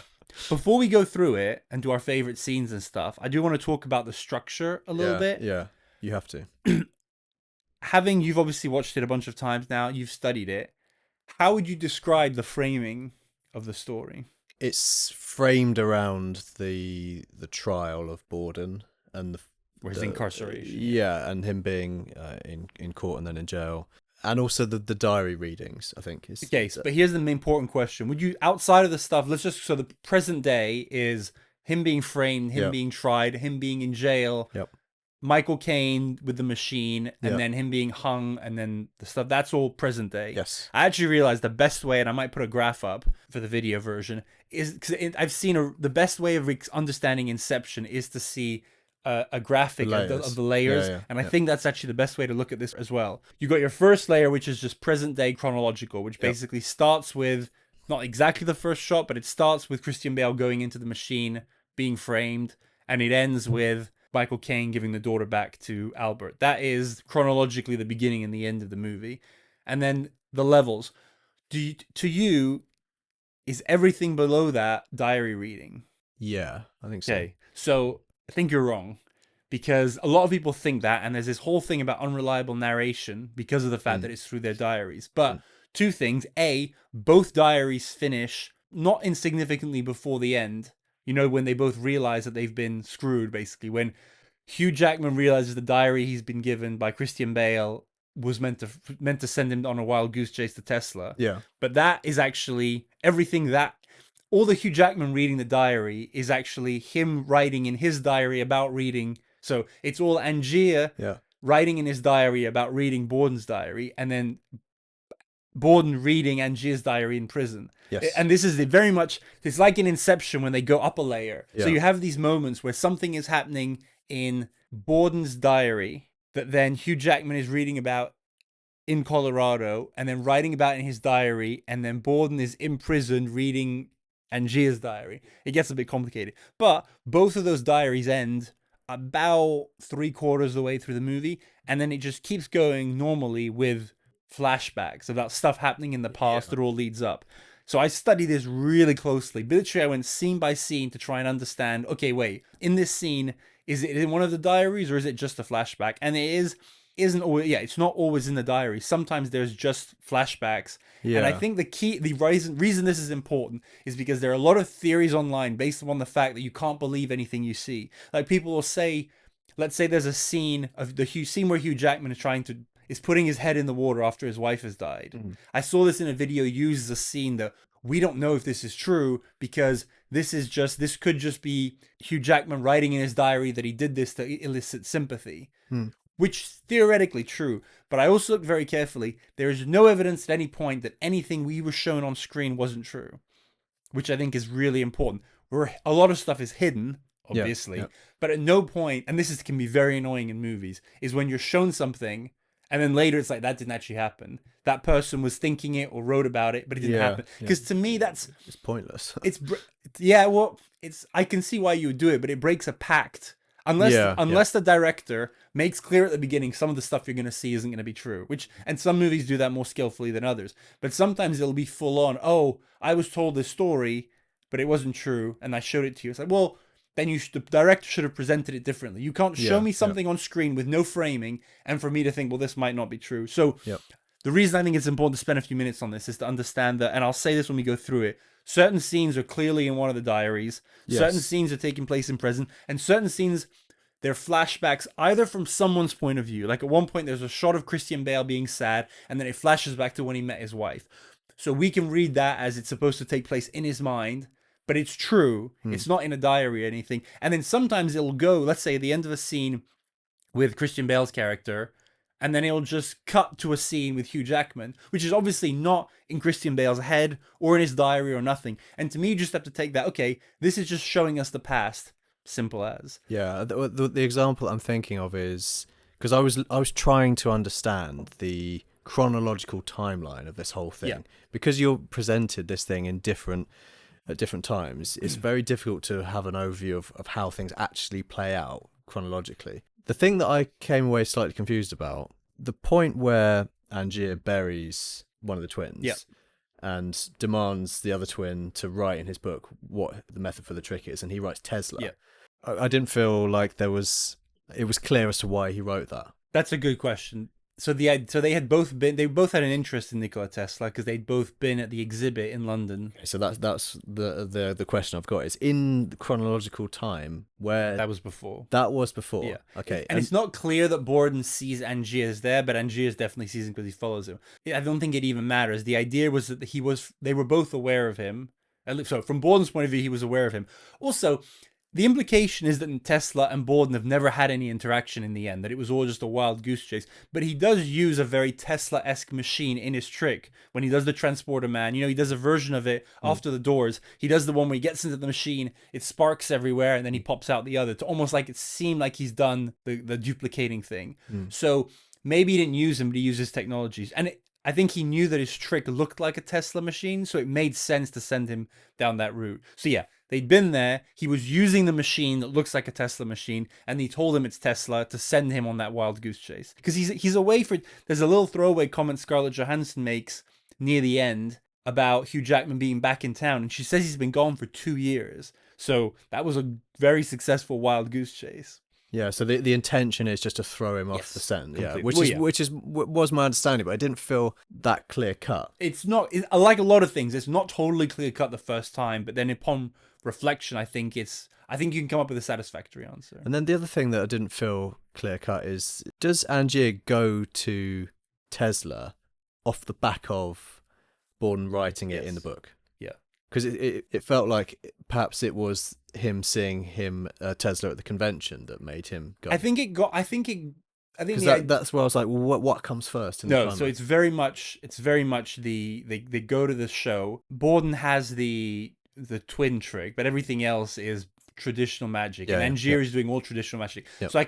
S1: Before we go through it and do our favorite scenes and stuff, I do want to talk about the structure a little bit.
S2: Yeah, you have to.
S1: You've obviously watched it a bunch of times now, you've studied it. How would you describe the framing of the story?
S2: It's framed around the trial of Borden and
S1: his incarceration.
S2: Yeah, and him being in court and then in jail. And also the diary readings, I think.
S1: Okay, but here's the important question. Would you, outside of the stuff, so the present day is him being framed, him being tried, him being in jail.
S2: Yep.
S1: Michael Caine with the machine, and
S2: Yeah.
S1: then him being hung, and then the stuff, that's all present day.
S2: Yes.
S1: I actually realized the best way, and I might put a graph up for the video version, is because I've seen the best way of understanding Inception is to see a graphic of the layers, and I think that's actually the best way to look at this as well. You got your first layer, which is just present day chronological, which basically starts with not exactly the first shot, but it starts with Christian Bale going into the machine, being framed, and it ends with Michael Caine giving the daughter back to Albert. That is chronologically the beginning and the end of the movie. And then the levels. To you, is everything below that diary reading?
S2: Yeah, I think so.
S1: Okay, so I think you're wrong, because a lot of people think that, and there's this whole thing about unreliable narration because of the fact that it's through their diaries. But two things. A, both diaries finish not insignificantly before the end. You know, when they both realize that they've been screwed, basically. When Hugh Jackman realizes the diary he's been given by Christian Bale was meant to send him on a wild goose chase to Tesla.
S2: Yeah.
S1: But that is actually everything that... All the Hugh Jackman reading the diary is actually him writing in his diary about reading. So it's all Angier writing in his diary about reading Borden's diary, and then Borden reading Angier's diary in prison.
S2: Yes.
S1: And this is very much, it's like in Inception when they go up a layer.
S2: Yeah.
S1: So you have these moments where something is happening in Borden's diary that then Hugh Jackman is reading about in Colorado, and then writing about in his diary, and then Borden is in prison reading Angier's diary. It gets a bit complicated. But both of those diaries end about 3/4 of the way through the movie, and then it just keeps going normally with flashbacks about stuff happening in the past that all leads up. So I studied this really closely. Literally, I went scene by scene to try and understand, okay, wait, in this scene, is it in one of the diaries or is it just a flashback? And isn't always, it's not always in the diary. Sometimes there's just flashbacks.
S2: Yeah.
S1: And I think the reason this is important is because there are a lot of theories online based upon the fact that you can't believe anything you see. Like, people will say, let's say there's a scene of the scene where Hugh Jackman is putting his head in the water after his wife has died. I saw this in a video used as a scene that we don't know if this is true, because this could just be Hugh Jackman writing in his diary that he did this to elicit sympathy. Which is theoretically true, but I also looked very carefully. There is no evidence at any point that anything we were shown on screen wasn't true, which I think is really important. A lot of stuff is hidden, obviously, but at no point, and can be very annoying in movies, is when you're shown something and then later it's like, that didn't actually happen. That person was thinking it or wrote about it, but it didn't happen. Because to me, it's
S2: pointless.
S1: I can see why you would do it, but it breaks a pact. Unless the director makes clear at the beginning some of the stuff you're going to see isn't going to be true, and some movies do that more skillfully than others. But sometimes it'll be full on, oh, I was told this story, but it wasn't true, and I showed it to you. It's like, well, then the director should have presented it differently. You can't show me something on screen with no framing, and for me to think, well, this might not be true. So the reason I think it's important to spend a few minutes on this is to understand that, and I'll say this when we go through it, certain scenes are clearly in one of the diaries, certain scenes are taking place in prison, and certain scenes, they're flashbacks either from someone's point of view. Like at one point, there's a shot of Christian Bale being sad, and then it flashes back to when he met his wife. So we can read that as it's supposed to take place in his mind, but it's true. It's not in a diary or anything. And then sometimes it'll go, let's say at the end of a scene with Christian Bale's character, and then it'll just cut to a scene with Hugh Jackman, which is obviously not in Christian Bale's head or in his diary or nothing. And to me, you just have to take that, okay, this is just showing us the past. Simple as.
S2: Yeah, the example I'm thinking of is, because I was trying to understand the chronological timeline of this whole thing, because you're presented this thing at different times. It's very difficult to have an overview of how things actually play out chronologically. The thing that I came away slightly confused about, the point where Angier buries one of the twins and demands the other twin to write in his book what the method for the trick is, and he writes Tesla. I didn't feel like it was clear as to why he wrote that.
S1: That's a good question. So they both had an interest in Nikola Tesla because they'd both been at the exhibit in London.
S2: So that's the question I've got is, in the chronological time where
S1: that was before.
S2: Yeah. Okay.
S1: And it's not clear that Borden sees Angiers there, but Angiers definitely sees him because he follows him. I don't think it even matters. The idea was that they were both aware of him. So from Borden's point of view, he was aware of him. Also, the implication is that Tesla and Borden have never had any interaction in the end, that it was all just a wild goose chase. But he does use a very Tesla-esque machine in his trick when he does the transporter man. You know, he does a version of it after the doors. He does the one where he gets into the machine, it sparks everywhere, and then he pops out the other to almost like it seemed like he's done the duplicating thing. So maybe he didn't use him, but he used his technologies. And I think he knew that his trick looked like a Tesla machine, so it made sense to send him down that route. So yeah, they'd been there. He was using the machine that looks like a Tesla machine, and he told him it's Tesla to send him on that wild goose chase. Because he's away for... There's a little throwaway comment Scarlett Johansson makes near the end about Hugh Jackman being back in town, and she says he's been gone for 2 years. So that was a very successful wild goose chase.
S2: Yeah, so the intention is just to throw him off the scent. Yeah,
S1: completely.
S2: which was my understanding, but I didn't feel that clear cut.
S1: It's not, like a lot of things, it's not totally clear cut the first time, but then upon reflection, I think you can come up with a satisfactory answer.
S2: And then the other thing that I didn't feel clear cut is, does Angier go to Tesla off the back of Borden writing it in the book?
S1: Yeah.
S2: Because it felt like perhaps it was him seeing Tesla at the convention that made him go.
S1: I think
S2: that's where I was like, well, what comes first?
S1: No, so it's very much they go to the show. Borden has the twin trick, but everything else is traditional magic, and Angier is doing all traditional magic. So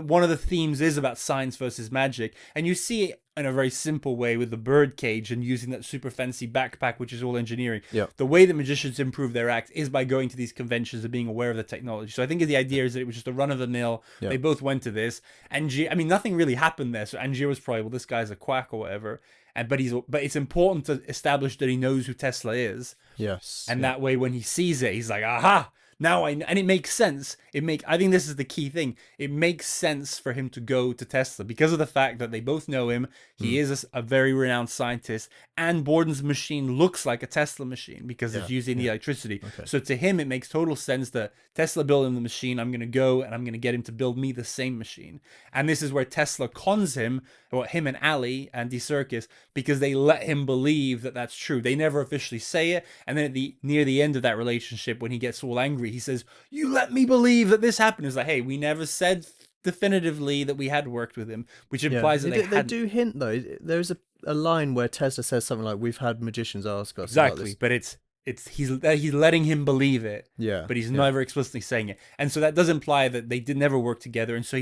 S1: one of the themes is about science versus magic, and you see it in a very simple way with the bird cage and using that super fancy backpack, which is all engineering. The way that magicians improve their act is by going to these conventions and being aware of the technology. So I think the idea is that it was just a run of the mill. They both went to this. Angier, I mean, nothing really happened there. So Angier was probably, well, this guy's a quack or whatever. But it's important to establish that he knows who Tesla is.
S2: Yes.
S1: And that way, when he sees it, he's like, aha. Now and it makes sense. I think this is the key thing. It makes sense for him to go to Tesla because of the fact that they both know him. He is a very renowned scientist, and Borden's machine looks like a Tesla machine because it's using the electricity. So to him, it makes total sense that Tesla built him the machine. I'm going to go and I'm going to get him to build me the same machine. And this is where Tesla cons him, or him and Ali and D Circus, because they let him believe that that's true. They never officially say it. And then near the end of that relationship, when he gets all angry, he says, "You let me believe that this happened." It's like, hey, we never said definitively that we had worked with him, which implies that they
S2: do hint, though. There's a line where Tesla says something like, "We've had magicians ask us
S1: exactly
S2: about this."
S1: But he's letting him believe it, but he's never explicitly saying it, and so that does imply that they did never work together, and so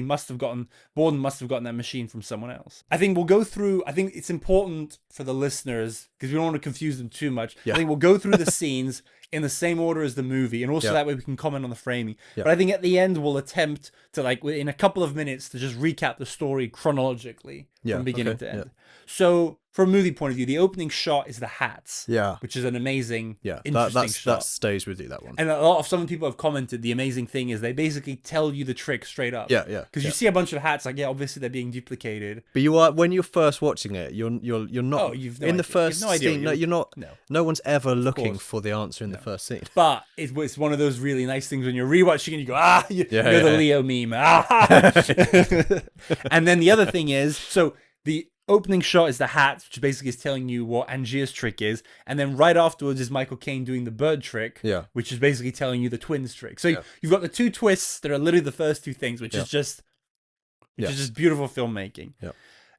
S1: Borden must have gotten that machine from someone else. I think we'll go through. I think it's important for the listeners because we don't want to confuse them too much. I think we'll go through the scenes in the same order as the movie, and also that way we can comment on the framing. But I think at the end we'll attempt to, like, in a couple of minutes, to just recap the story chronologically from beginning to end. So from a movie point of view, the opening shot is the hats, which is an amazing, interesting shot.
S2: That stays with you, that one.
S1: And a lot of some people have commented the amazing thing is they basically tell you the trick straight up. Because you see a bunch of hats, like, obviously they're being duplicated.
S2: But when you're first watching it, you're not.
S1: Oh, you've no
S2: in
S1: idea.
S2: the first scene. No, you're not. No one's ever looking for the answer in the first scene.
S1: But it's one of those really nice things when you're rewatching and you go, you're the Leo meme. And then the other thing is, so the opening shot is the hat, which basically is telling you what Angier's trick is, and then right afterwards is Michael Caine doing the bird trick, which is basically telling you the twins trick. So you've got the two twists that are literally the first two things, which is just beautiful filmmaking.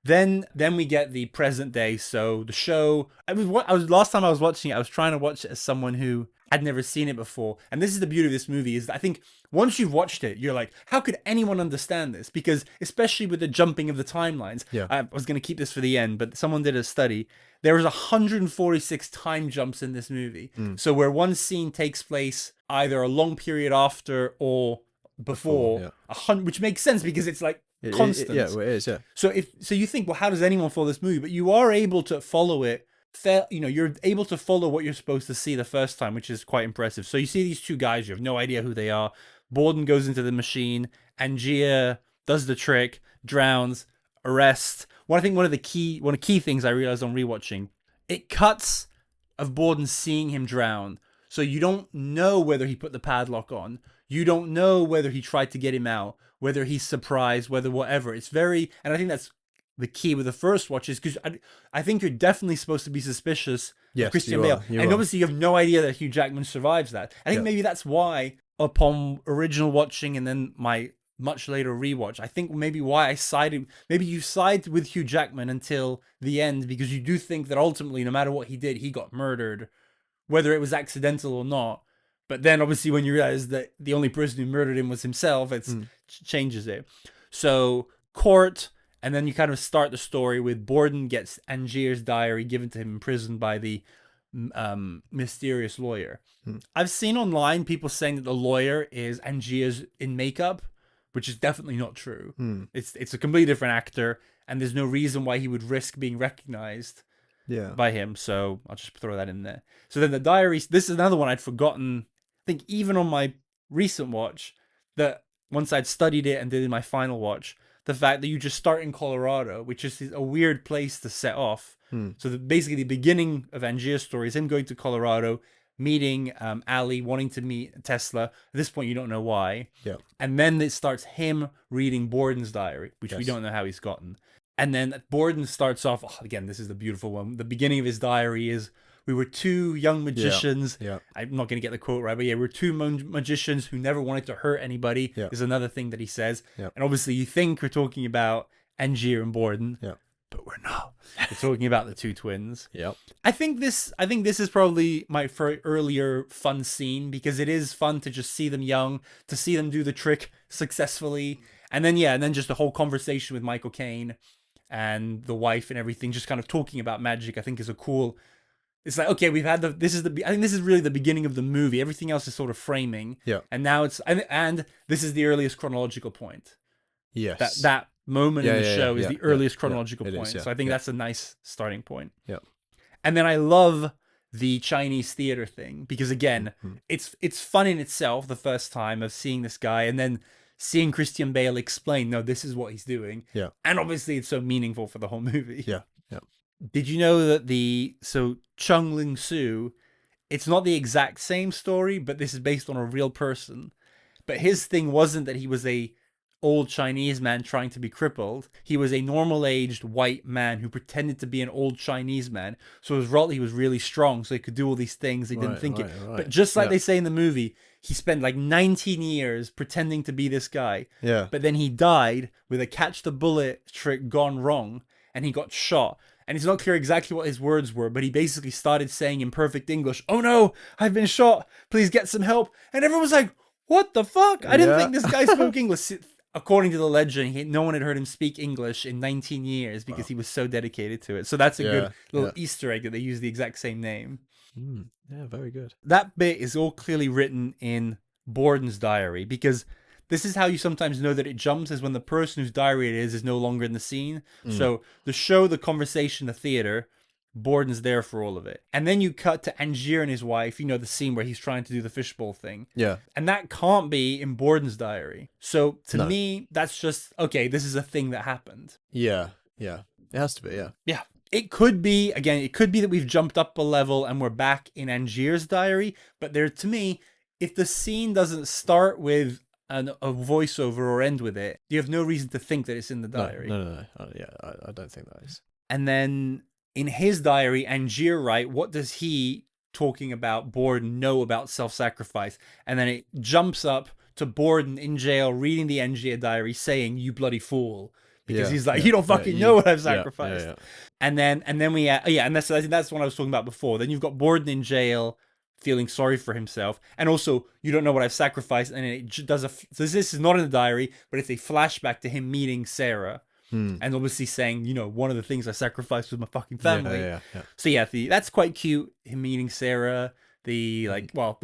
S1: Then we get the present day. So the show. Last time I was watching it, I was trying to watch it as someone who had never seen it before. And this is the beauty of this movie, is that I think once you've watched it, you're like, how could anyone understand this? Because especially with the jumping of the timelines, I was going to keep this for the end, but someone did a study. There was 146 time jumps in this movie. So where one scene takes place either a long period after or before, which makes sense because it's like constant.
S2: It is.
S1: So you think, well, how does anyone follow this movie? But you are able to follow it. You're able to follow what you're supposed to see the first time, which is quite impressive. So you see these two guys, you have no idea who they are. Borden goes into the machine. Angier does the trick, drowns, arrests. One of the key things I realized on rewatching, it cuts of Borden seeing him drown. So you don't know whether he put the padlock on. You don't know whether he tried to get him out, whether he's surprised, whether whatever. It's and I think that's the key with the first watch, is because I think you're definitely supposed to be suspicious of Christian Bale. And obviously you have no idea that Hugh Jackman survives that. I think maybe that's why upon original watching and then my much later rewatch, I think maybe why I sided, maybe you side with Hugh Jackman until the end because you do think that ultimately, no matter what he did, he got murdered, whether it was accidental or not. But then obviously when you realize that the only person who murdered him was himself, it changes it. So court, and then you kind of start the story with Borden gets Angier's diary given to him in prison by the mysterious lawyer. I've seen online people saying that the lawyer is Angier's in makeup, which is definitely not true. It's a completely different actor, and there's no reason why he would risk being recognized by him. So I'll just throw that in there. So then the diaries, this is another one I'd forgotten. I think even on my recent watch, that once I'd studied it and did my final watch, the fact that you just start in Colorado, which is a weird place to set off. So basically the beginning of Angier's story is him going to Colorado, meeting Ali, wanting to meet Tesla. At this point, you don't know why.
S2: Yeah.
S1: And then it starts him reading Borden's diary, which we don't know how he's gotten. And then Borden starts off, again, this is the beautiful one. The beginning of his diary is, we were two young magicians.
S2: Yeah.
S1: I'm not going to get the quote right, but yeah, we're two magicians who never wanted to hurt anybody.
S2: Yeah.
S1: Is another thing that he says.
S2: Yeah.
S1: And obviously you think we're talking about Angier and Borden.
S2: Yeah.
S1: But we're not. We're talking about the two twins.
S2: Yep.
S1: I think this is probably my earlier fun scene because it is fun to just see them young, to see them do the trick successfully. And then just the whole conversation with Michael Caine and the wife and everything, just kind of talking about magic, I think is a cool. It's like, okay, we've had I think this is really the beginning of the movie. Everything else is sort of framing.
S2: Yeah.
S1: And now and this is the earliest chronological point.
S2: Yes.
S1: That moment in the show is the earliest chronological point.
S2: Is,
S1: so I think that's a nice starting point.
S2: Yeah.
S1: And then I love the Chinese theater thing because again, it's fun in itself the first time of seeing this guy and then seeing Christian Bale explain, no, this is what he's doing.
S2: Yeah.
S1: And obviously it's so meaningful for the whole movie.
S2: Yeah. Yeah.
S1: Did you know that Chung Ling Soo, it's not the exact same story, but this is based on a real person. But his thing wasn't that he was a old Chinese man trying to be crippled. He was a normal-aged white man who pretended to be an old Chinese man. So he was really strong, so he could do all these things. He didn't think it. But just like they say in the movie, he spent like 19 years pretending to be this guy.
S2: Yeah.
S1: But then he died with a catch-the-bullet trick gone wrong, and he got shot. And it's not clear exactly what his words were, but he basically started saying in perfect English, "Oh no, I've been shot. Please get some help." And everyone was like, "What the fuck? I didn't think this guy spoke English." According to the legend, no one had heard him speak English in 19 years because he was so dedicated to it. So that's a good little Easter egg that they use the exact same name.
S2: Yeah, very good.
S1: That bit is all clearly written in Borden's diary because this is how you sometimes know that it jumps is when the person whose diary it is no longer in the scene. So the show, the conversation, the theater, Borden's there for all of it. And then you cut to Angier and his wife, the scene where he's trying to do the fishbowl thing.
S2: Yeah.
S1: And that can't be in Borden's diary. So to me, that's just, okay, this is a thing that happened.
S2: Yeah. Yeah. It has to be, yeah.
S1: Yeah. It could be that we've jumped up a level and we're back in Angier's diary. But to me, if the scene doesn't start with a voiceover or end with it, you have no reason to think that it's in the diary.
S2: No. I don't think that is.
S1: And then in his diary, Angier, right, what does he, talking about Borden, know about self-sacrifice? And then it jumps up to Borden in jail reading the Angier diary saying, "You bloody fool." Because he's like, "You don't fucking know what I've sacrificed." And then we, and that's what I was talking about before. Then you've got Borden in jail feeling sorry for himself. And also, you don't know what I've sacrificed. And it does so this is not in the diary, but it's a flashback to him meeting Sarah. And obviously saying, one of the things I sacrificed was my fucking family.
S2: Yeah.
S1: So that's quite cute. Him meeting Sarah, the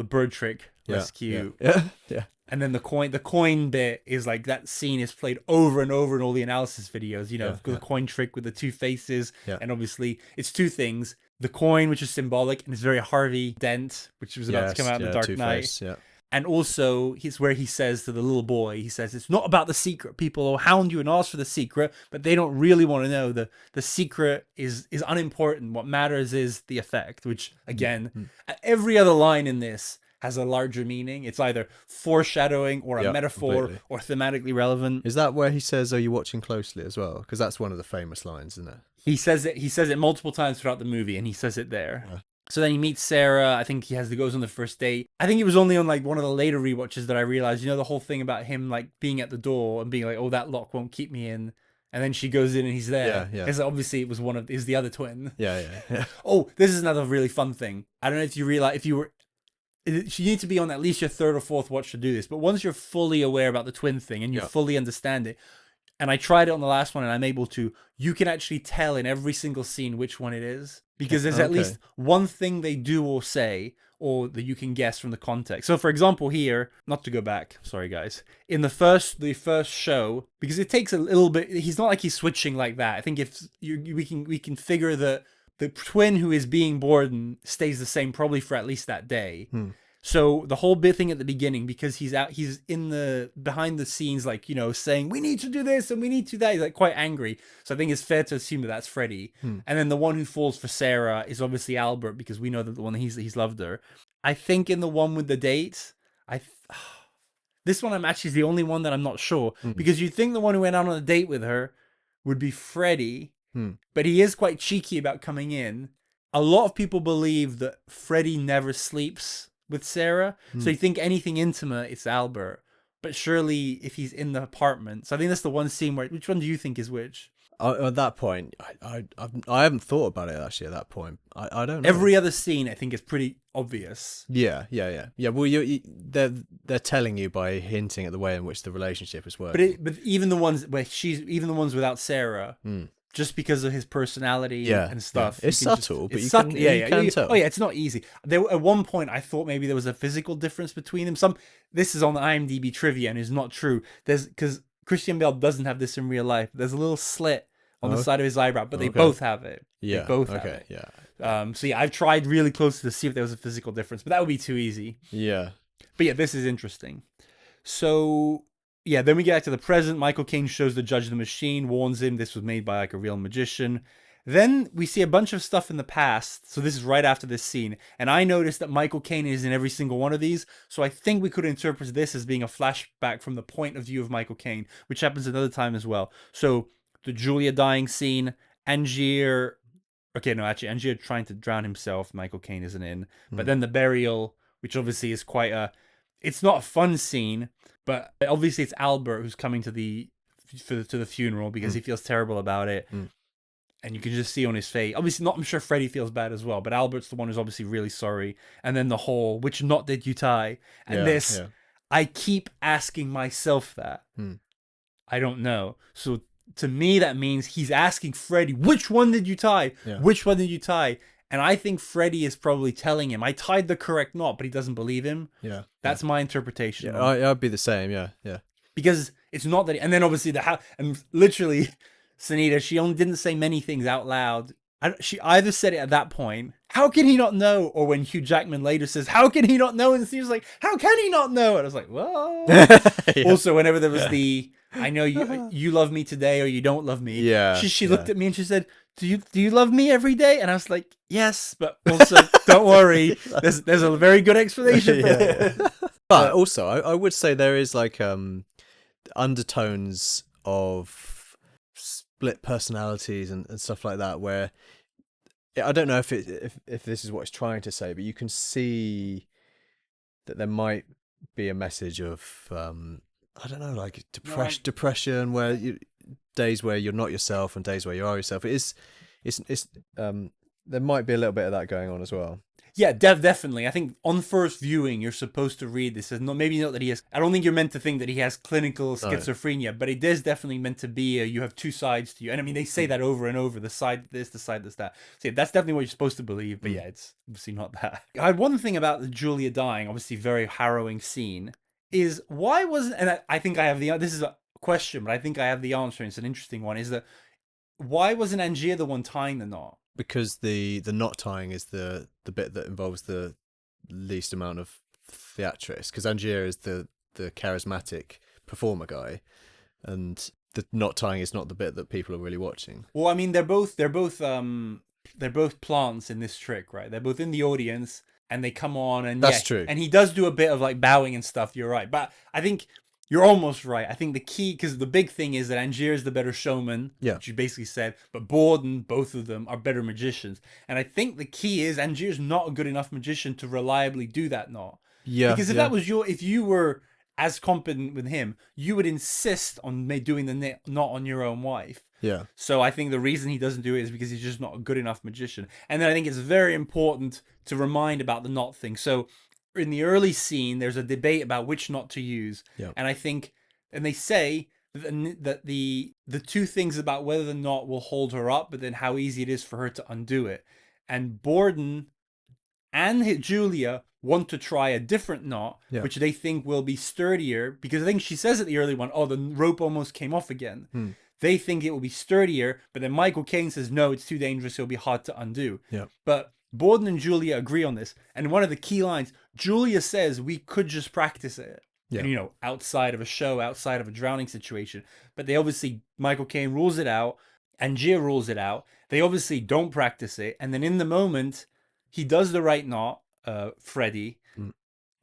S1: bird trick. That's cute.
S2: Yeah.
S1: And then the coin bit is like that scene is played over and over in all the analysis videos. The coin trick with the two faces. Yeah. And obviously it's two things. The coin, which is symbolic, and it's very Harvey Dent, which was about to come out in The Dark Knight. Yeah. And also, it's where he says to the little boy, he says, "It's not about the secret. People will hound you and ask for the secret, but they don't really want to know. The secret is unimportant. What matters is the effect," which, again, every other line in this has a larger meaning. It's either foreshadowing or a metaphor completely. Or thematically relevant.
S2: Is that where he says, "Are you watching closely?" as well? Because that's one of the famous lines, isn't it?
S1: He says it multiple times throughout the movie, and he says it there. Yeah. So then he meets Sarah. I think he goes on the first date. I think it was only on like one of the later rewatches that I realized, the whole thing about him like being at the door and being like, oh, that lock won't keep me in. And then she goes in and he's there.
S2: Yeah.
S1: Because obviously it was is the other twin.
S2: Yeah.
S1: Oh, this is another really fun thing. I don't know if you realize, you need to be on at least your third or fourth watch to do this. But once you're fully aware about the twin thing and you fully understand it, and I tried it on the last one and I'm able to, you can actually tell in every single scene which one it is. Because there's at least one thing they do or say, or that you can guess from the context. So for example here, not to go back, sorry guys, in the first show, because it takes a little bit, he's not like he's switching like that. I think if we can figure that the twin who is being Borden stays the same probably for at least that day. So the whole bit thing at the beginning, because he's in the behind the scenes, like, saying we need to do this and we need to do that. He's like quite angry. So I think it's fair to assume that that's Freddie. And then the one who falls for Sarah is obviously Albert, because we know that the one he's loved her. I think in the one with the date, this one I'm actually the only one that I'm not sure, because you'd think the one who went out on a date with her would be Freddie, but he is quite cheeky about coming in. A lot of people believe that Freddie never sleeps with Sarah, so you think anything intimate, it's Albert. But surely if he's in the apartment, so I think that's the one scene where, which one do you think is which?
S2: At that point, I haven't thought about it actually. At that point, I don't know.
S1: Every other scene, I think, is pretty obvious.
S2: Yeah. Well, they're telling you by hinting at the way in which the relationship is working.
S1: But even the ones without Sarah. Just because of his personality and stuff.
S2: It's subtle, but you can tell.
S1: Oh yeah, it's not easy. At one point, I thought maybe there was a physical difference between them. This is on the IMDb trivia and is not true. Because Christian Bale doesn't have this in real life. There's a little slit on the side of his eyebrow, but they both have it.
S2: Yeah,
S1: they both have it. Yeah. So yeah, I've tried really close to see if there was a physical difference, but that would be too easy.
S2: Yeah.
S1: But yeah, this is interesting. So yeah, then we get back to the present. Michael Caine shows the judge the machine, warns him this was made by like a real magician. Then we see a bunch of stuff in the past. So this is right after this scene. And I noticed that Michael Caine is in every single one of these. So I think we could interpret this as being a flashback from the point of view of Michael Caine, which happens another time as well. So the Julia dying scene, Angier. Okay, no, actually, Angier trying to drown himself. Michael Caine isn't in. But then the burial, which obviously is quite it's not a fun scene. But obviously it's Albert who's coming to the funeral because he feels terrible about it. And you can just see on his face. Obviously not, I'm sure Freddie feels bad as well, but Albert's the one who's obviously really sorry. And then the whole, which knot did you tie? And I keep asking myself that. I don't know. So to me, that means he's asking Freddie, which one did you tie?
S2: Yeah.
S1: Which one did you tie? And I think Freddie is probably telling him, I tied the correct knot, but he doesn't believe him.
S2: Yeah.
S1: That's my interpretation.
S2: Yeah, I'd be the same, yeah.
S1: Because it's not that... And then obviously, and literally, Sunita, she only didn't say many things out loud. She either said it at that point, how can he not know? Or when Hugh Jackman later says, how can he not know? And she was like, how can he not know? And I was like, whoa. Also, whenever there was I know you love me today or you don't love me.
S2: Yeah.
S1: She looked at me and she said, do you love me every day? And I was like, yes, but also don't worry. There's a very good explanation for it.
S2: But also, I would say there is like undertones of split personalities and stuff like that, where I don't know if this is what it's trying to say, but you can see that there might be a message of I don't know, like depression, where days where you're not yourself and days where you are yourself. It's there might be a little bit of that going on as well.
S1: Yeah, definitely. I think on first viewing, you're supposed to read this as maybe not that he has. I don't think you're meant to think that he has clinical schizophrenia, but it is definitely meant to be you have two sides to you. And I mean, they say that over and over: the side this, the side this, that. So yeah, that's definitely what you're supposed to believe. But yeah, it's obviously not that. I had one thing about the Julia dying, obviously very harrowing scene, is why wasn't? And I think I have this is a question, but I think I have the answer. And it's an interesting one. Is that why wasn't Angier the one tying the knot?
S2: Because the knot tying is the bit that involves the least amount of theatrics. Because Angier is the charismatic performer guy, and the knot tying is not the bit that people are really watching.
S1: Well, I mean, they're both plants in this trick, right? They're both in the audience, and they come on, and
S2: that's true.
S1: And he does do a bit of like bowing and stuff. You're right, but I think You're almost right. I think the key, because the big thing is that Angier is the better showman,
S2: Yeah.
S1: which you basically said, but Borden, both of them, are better magicians. And I think the key is Angier's not a good enough magician to reliably do that knot.
S2: Yeah,
S1: Because if
S2: yeah,
S1: that was if you were as competent with him, you would insist on doing the knot on your own wife.
S2: yeah,
S1: So I think the reason he doesn't do it is because he's just not a good enough magician. And then I think it's very important to remind about the knot thing. So in the early scene, there's a debate about which knot to use.
S2: yeah,
S1: And I think, and they say that the two things about whether the knot will hold her up, but then how easy it is for her to undo it. And Borden and Julia want to try a different knot,
S2: yeah.
S1: which they think will be sturdier, because I think she says at the early one, oh, the rope almost came off again. They think it will be sturdier, but then Michael Caine says, no, it's too dangerous, it'll be hard to undo.
S2: Yeah.
S1: But Borden and Julia agree on this. And one of the key lines, Julia says, we could just practice it.
S2: Yeah.
S1: And, you know, outside of a show, outside of a drowning situation. But they obviously, Michael Caine rules it out, Angier rules it out. They obviously don't practice it. And then in the moment, he does the right knot, Freddie,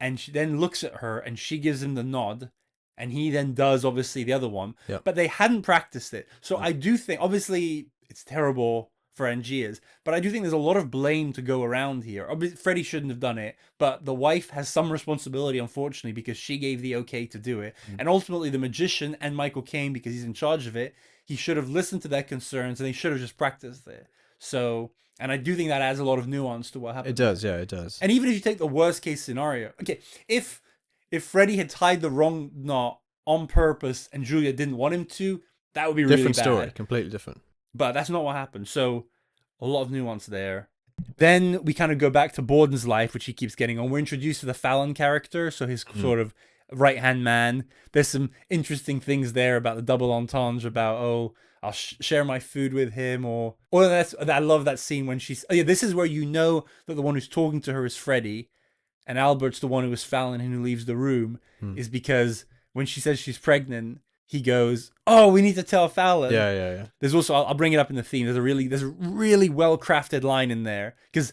S1: and she then looks at her and she gives him the nod. And he then does, obviously, the other one.
S2: Yeah.
S1: But they hadn't practiced it. So I do think, obviously, it's terrible for Angier's, but I do think there's a lot of blame to go around here. Obviously, Freddie shouldn't have done it, but the wife has some responsibility, unfortunately, because she gave the okay to do it. And ultimately, the magician and Michael Caine, because he's in charge of it, he should have listened to their concerns and they should have just practiced it. So, and I do think that adds a lot of nuance to what happened.
S2: It does, yeah, it does.
S1: And even if you take the worst case scenario, okay, if Freddie had tied the wrong knot on purpose and Julia didn't want him to, that would be really
S2: Different
S1: bad.
S2: story, completely different.
S1: But that's not what happened. So a lot of nuance there. Then we kind of go back to Borden's life, which he keeps getting on. We're introduced to the Fallon character, so his sort of right-hand man. There's some interesting things there about the double entendre about, oh, I'll share my food with him, or I love that scene when she's, oh yeah, this is where you know that the one who's talking to her is Freddie, and Albert's the one who is Fallon and who leaves the room, is because when she says she's pregnant, he goes, oh, we need to tell Fallon.
S2: Yeah.
S1: There's also, I'll bring it up in the theme, there's a really well-crafted line in there, because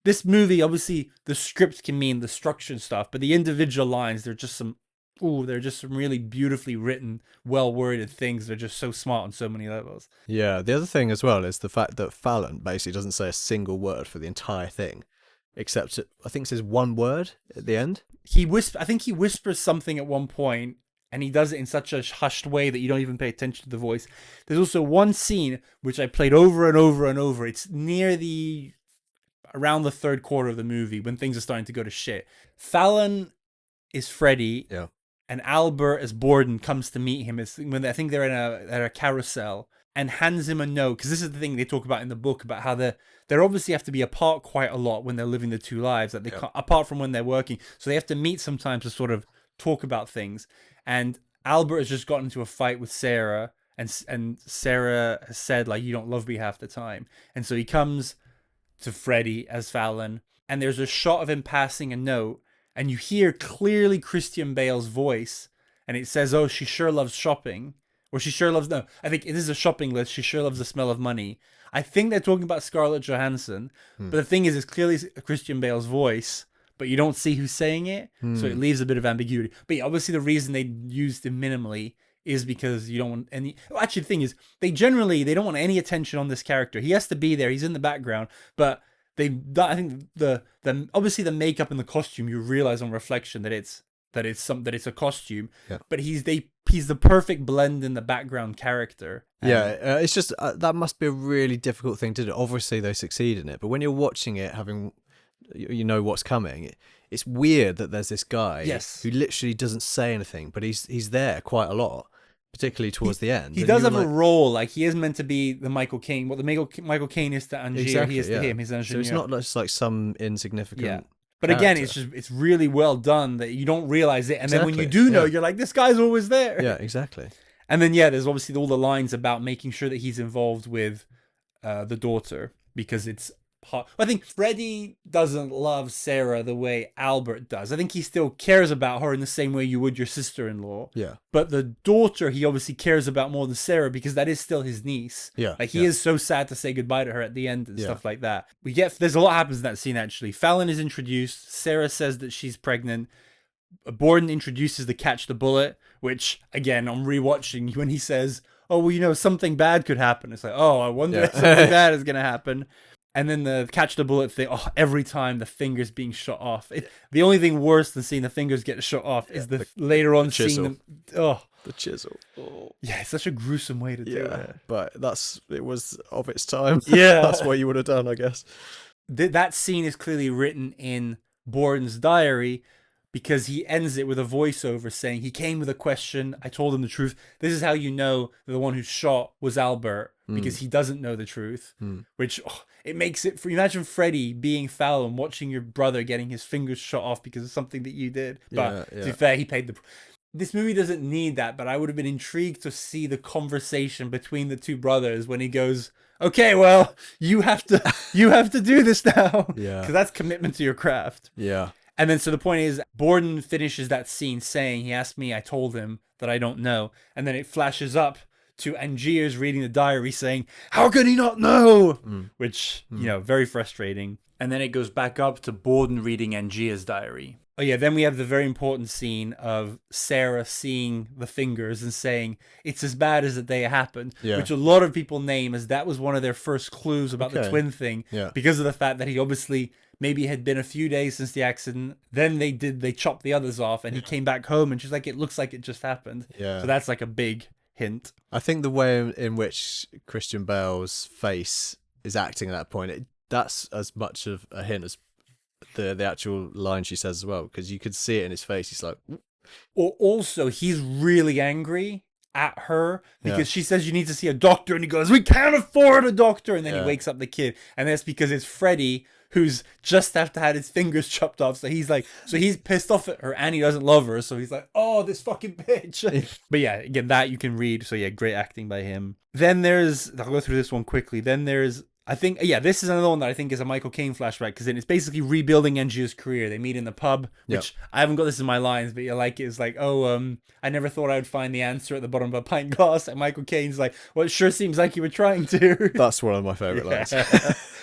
S1: this movie, obviously, the script can mean the structure and stuff, but the individual lines, they're just some really beautifully written, well-worded things. They're just so smart on so many levels.
S2: Yeah, the other thing as well is the fact that Fallon basically doesn't say a single word for the entire thing, except I think it says one word at the end.
S1: I think he whispers something at one point, and he does it in such a hushed way that you don't even pay attention to the voice. There's also one scene which I played over and over and over. It's around the third quarter of the movie when things are starting to go to shit. Fallon is Freddie.
S2: Yeah.
S1: And Albert, as Borden, comes to meet him. When I think they're at a carousel, and hands him a note, because this is the thing they talk about in the book about how they obviously have to be apart quite a lot when they're living the two lives, that they can't, apart from when they're working, so they have to meet sometimes to sort of talk about things. And Albert has just gotten into a fight with Sarah, and Sarah has said, like, you don't love me half the time, and so he comes to Freddie as Fallon, and there's a shot of him passing a note. And you hear clearly Christian Bale's voice, and it says, oh, she sure loves shopping. Or she sure loves, no, I think it is a shopping list. She sure loves the smell of money. I think they're talking about Scarlett Johansson. But the thing is, it's clearly Christian Bale's voice, but you don't see who's saying it. So it leaves a bit of ambiguity. But yeah, obviously the reason they used him minimally is because you don't want any... Well, actually, the thing is, they don't want any attention on this character. He has to be there. He's in the background. But... I think the obviously the makeup and the costume, you realize on reflection that it's a costume, but he's the perfect blend in the background character.
S2: It's just that must be a really difficult thing to do. Obviously they succeed in it, but when you're watching it, having you know what's coming, it's weird that there's this guy who literally doesn't say anything, but he's there quite a lot. Particularly towards the end.
S1: He does have a role, like he is meant to be the Michael Caine. What the Michael Caine is to Angier, he is to him, his engineer.
S2: So it's not just like some insignificant
S1: But again, it's really well done that you don't realize it. And then when you do know, you're like, this guy's always there.
S2: Yeah, exactly.
S1: And then, there's obviously all the lines about making sure that he's involved with the daughter, because it's hot. I think Freddie doesn't love Sarah the way Albert does. I think he still cares about her in the same way you would your sister-in-law.
S2: Yeah.
S1: But the daughter, he obviously cares about more than Sarah, because that is still his niece.
S2: Yeah.
S1: Like, he is so sad to say goodbye to her at the end and stuff like that. There's a lot happens in that scene, actually. Fallon is introduced. Sarah says that she's pregnant. Borden introduces the catch the bullet, which again I'm rewatching when he says, "Oh well, you know something bad could happen." It's like, "Oh, I wonder if something bad is gonna happen." And then the catch the bullet thing. Oh, every time the fingers being shot off. The only thing worse than seeing the fingers get shot off is the later on seeing them. Oh,
S2: the chisel. Oh.
S1: Yeah, it's such a gruesome way to do it.
S2: But it was of its time.
S1: Yeah,
S2: that's what you would have done, I guess.
S1: That scene is clearly written in Borden's diary because he ends it with a voiceover saying he came with a question. I told him the truth. This is how you know that the one who shot was Albert because he doesn't know the truth, which it makes it for imagine Freddy being foul and watching your brother getting his fingers shot off because of something that you did. But to be fair, he paid the. This movie doesn't need that, but I would have been intrigued to see the conversation between the two brothers when he goes, "Okay, well, you have to do this now."
S2: Yeah.
S1: Because that's commitment to your craft.
S2: Yeah.
S1: And then so the point is, Borden finishes that scene saying, he asked me, I told him that I don't know. And then it flashes up to Angier's reading the diary saying, how could he not know? Which, you know, very frustrating. And then it goes back up to Borden reading Angier's diary. Oh yeah, then we have the very important scene of Sarah seeing the fingers and saying, it's as bad as the day it happened, which a lot of people name as that was one of their first clues about the twin thing, because of the fact that he obviously maybe had been a few days since the accident, then they chopped the others off, and he came back home, and she's like, it looks like it just happened. So that's like a big hint.
S2: I think the way in which Christian Bale's face is acting at that point, that's as much of a hint as the actual line she says as well, because you could see it in his face. He's like,
S1: or also he's really angry at her because she says you need to see a doctor, and he goes, we can't afford a doctor, and then he wakes up the kid, and that's because it's Freddy who's just after had his fingers chopped off, so he's pissed off at her and he doesn't love her, so he's like, oh, this fucking bitch. But yeah, again, that you can read, so yeah, great acting by him. Then there's, I'll go through this one quickly, then there's, I think, this is another one that I think is a Michael Caine flashback, because then it's basically rebuilding Angier's career. They meet in the pub, which I haven't got this in my lines, but it's like, I never thought I would find the answer at the bottom of a pint glass. And Michael Caine's like, well, it sure seems like you were trying to.
S2: That's one of my favourite lines.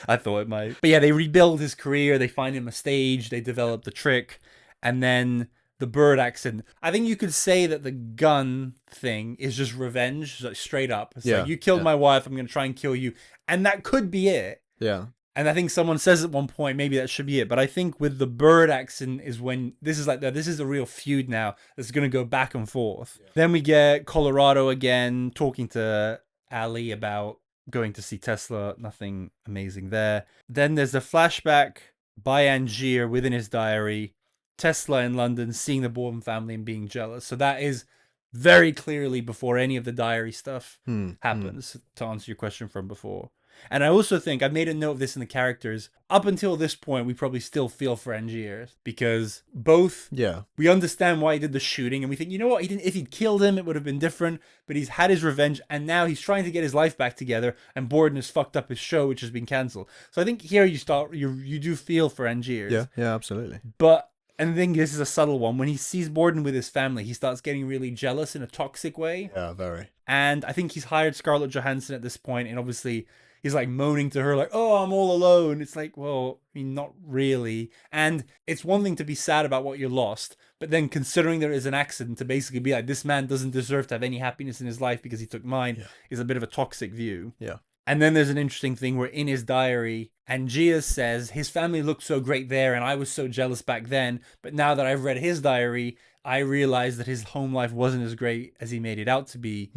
S1: I thought it might. But yeah, they rebuild his career. They find him a stage. They develop the trick. And then the bird accident. I think you could say that the gun thing is just revenge, like straight up. It's like, you killed my wife, I'm going to try and kill you. And that could be it.
S2: Yeah.
S1: And I think someone says at one point, maybe that should be it. But I think with the bird accident is when this is a real feud now that's going to go back and forth. Yeah. Then we get Colorado again talking to Ali about going to see Tesla. Nothing amazing there. Then there's a flashback by Angier within his diary. Tesla in London, seeing the Borden family and being jealous. So that is very clearly before any of the diary stuff happens, to answer your question from before. And I also think, I've made a note of this in the characters, up until this point, we probably still feel for Angier, because both, we understand why he did the shooting, and we think, you know what, if he'd killed him, it would have been different, but he's had his revenge, and now he's trying to get his life back together, and Borden has fucked up his show, which has been cancelled. So I think here you do feel for Angier.
S2: Yeah, absolutely.
S1: But and I think this is a subtle one. When he sees Borden with his family, he starts getting really jealous in a toxic way.
S2: Yeah, very.
S1: And I think he's hired Scarlett Johansson at this point, and obviously he's like moaning to her like, oh, I'm all alone. It's like, well, I mean, not really. And it's one thing to be sad about what you lost, but then considering there is an accident, to basically be like, this man doesn't deserve to have any happiness in his life because he took mine, is a bit of a toxic view.
S2: Yeah.
S1: And then there's an interesting thing where in his diary, Angier says his family looked so great there and I was so jealous back then. But now that I've read his diary, I realized that his home life wasn't as great as he made it out to be,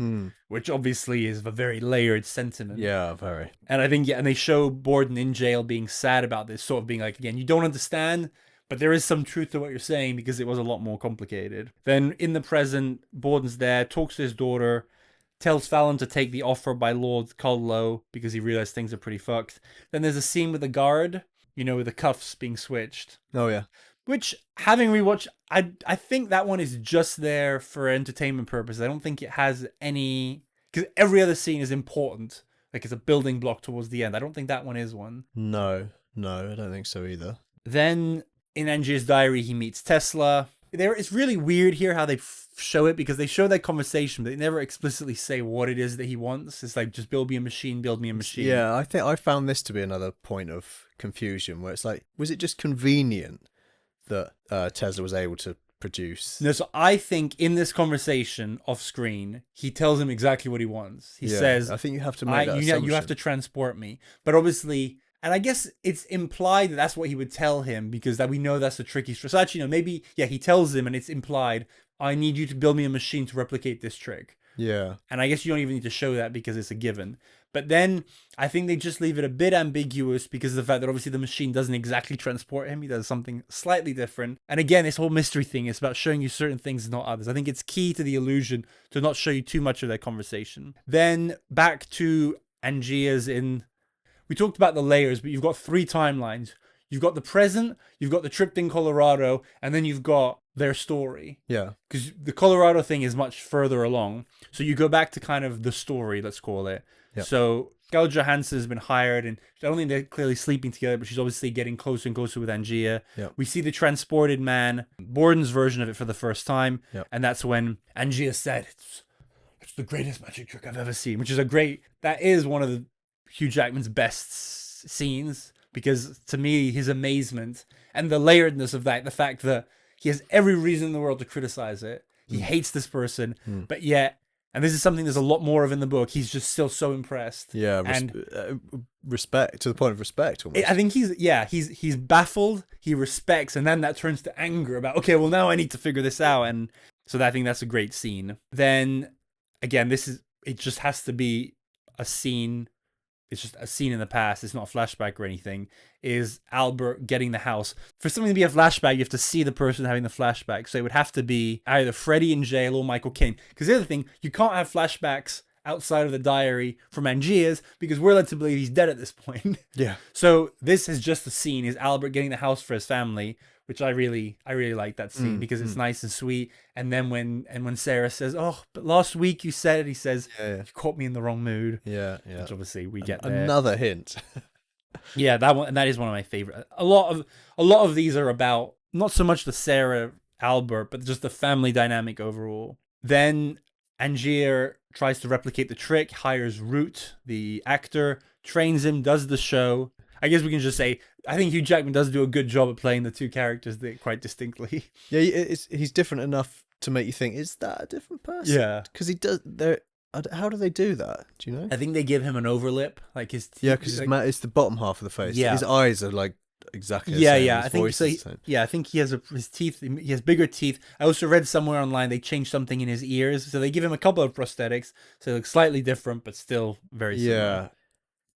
S1: which obviously is a very layered sentiment.
S2: Yeah, very.
S1: And I think, and they show Borden in jail being sad about this, sort of being like, again, you don't understand, but there is some truth to what you're saying because it was a lot more complicated. Then in the present, Borden's there, talks to his daughter, tells Fallon to take the offer by Lord Caldlow because he realized things are pretty fucked. Then there's a scene with the guard, with the cuffs being switched.
S2: Oh, yeah.
S1: Which, having rewatched, I think that one is just there for entertainment purposes. I don't think it has any... Because every other scene is important. Like, it's a building block towards the end. I don't think that one is one.
S2: No, I don't think so either.
S1: Then, in Angier's diary, he meets Tesla. It's really weird here how they show it, because they show that conversation, but they never explicitly say what it is that he wants. It's like, just build me a machine.
S2: Yeah, I think I found this to be another point of confusion, where it's like, was it just convenient that Tesla was able to produce.
S1: No, so I think in this conversation off screen, he tells him exactly what he wants. He says,
S2: I think you have to make that
S1: you
S2: assumption.
S1: have to transport me. But obviously, and I guess it's implied that that's what he would tell him, because that we know that's the tricky. So actually, no, maybe, yeah, he tells him and it's implied, I need you to build me a machine to replicate this trick.
S2: Yeah.
S1: And I guess you don't even need to show that because it's a given. But then I think they just leave it a bit ambiguous because of the fact that obviously the machine doesn't exactly transport him. He does something slightly different. And again, this whole mystery thing is about showing you certain things and not others. I think it's key to the illusion to not show you too much of their conversation. Then back to Angier's in... We talked about the layers, but you've got 3 timelines. You've got the present, you've got the trip in Colorado, and then you've got their story.
S2: Yeah.
S1: Because the Colorado thing is much further along. So you go back to kind of the story, let's call it.
S2: Yep.
S1: So Scarlett Johansson has been hired, and I don't think they're clearly sleeping together, but she's obviously getting closer and closer with Angier.
S2: Yep.
S1: We see the transported man, Borden's version of it for the first time.
S2: Yep.
S1: And that's when Angier said, it's the greatest magic trick I've ever seen, which is that is one of the Hugh Jackman's best scenes, because to me, his amazement and the layeredness of that, the fact that he has every reason in the world to criticize it. He hates this person, but yet, and this is something there's a lot more of in the book, he's just still so impressed.
S2: Yeah, respect, to the point of respect almost.
S1: I think he's baffled, he respects, and then that turns to anger about, okay, well now I need to figure this out. And so I think that's a great scene. Then again, it just has to be a scene. It's just a scene in the past. It's not a flashback or anything. Is Albert getting the house. For something to be a flashback, you have to see the person having the flashback. So it would have to be either Freddy in jail or Michael Caine. Because the other thing, you can't have flashbacks outside of the diary from Angier's, because we're led to believe he's dead at this point.
S2: Yeah.
S1: So this is just the scene, is Albert getting the house for his family, which I really like that scene because it's nice and sweet. And then when Sarah says, "Oh, but last week you said," he says, "You caught me in the wrong mood."
S2: Yeah.
S1: Which obviously we get there.
S2: Another hint.
S1: Yeah, that is one of my favorite. A lot of these are about not so much the Sarah Albert, but just the family dynamic overall. Then Angier tries to replicate the trick, hires Root, the actor, trains him, does the show. I guess we can just say, I think Hugh Jackman does do a good job at playing the 2 characters quite distinctly.
S2: Yeah, he's different enough to make you think, is that a different person?
S1: Yeah.
S2: Because he does... How do they do that? Do you know?
S1: I think they give him an overlip, like his teeth.
S2: Yeah, because it's the bottom half of the face.
S1: Yeah.
S2: His eyes are like exactly the same.
S1: Yeah.
S2: His
S1: I think
S2: voice
S1: so.
S2: is the same.
S1: Yeah, I think he has his teeth. He has bigger teeth. I also read somewhere online they changed something in his ears, so they give him a couple of prosthetics, so it looks slightly different, but still very similar.
S2: Yeah,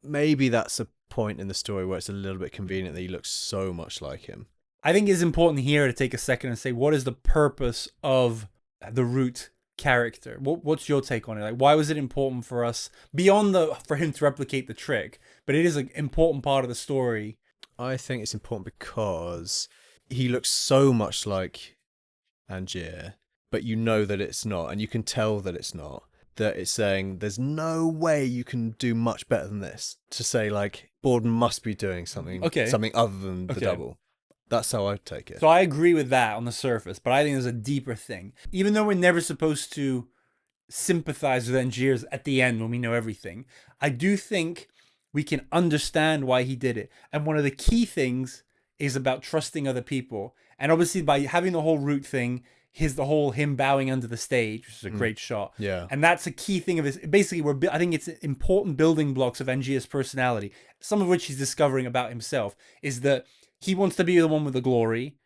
S2: maybe that's a point in the story where it's a little bit convenient that he looks so much like him. I
S1: think it's important here to take a second and say, what is the purpose of the Root character? What's your take on it? Like, why was it important for us beyond for him to replicate the trick? But it is an important part of the story.
S2: I think it's important because he looks so much like Angier, but you know that it's not, and you can tell that it's not. That it's saying there's no way you can do much better than this. To say like Borden must be doing something other than the double. That's how I take it.
S1: So I agree with that on the surface, but I think there's a deeper thing. Even though we're never supposed to sympathize with Angier's at the end when we know everything, I do think we can understand why he did it. And one of the key things is about trusting other people. And obviously by having the whole Root thing, him bowing under the stage, which is a great shot.
S2: Yeah.
S1: And that's a key thing of his. Basically, I think it's important building blocks of Angier's personality, some of which he's discovering about himself, is that he wants to be the one with the glory.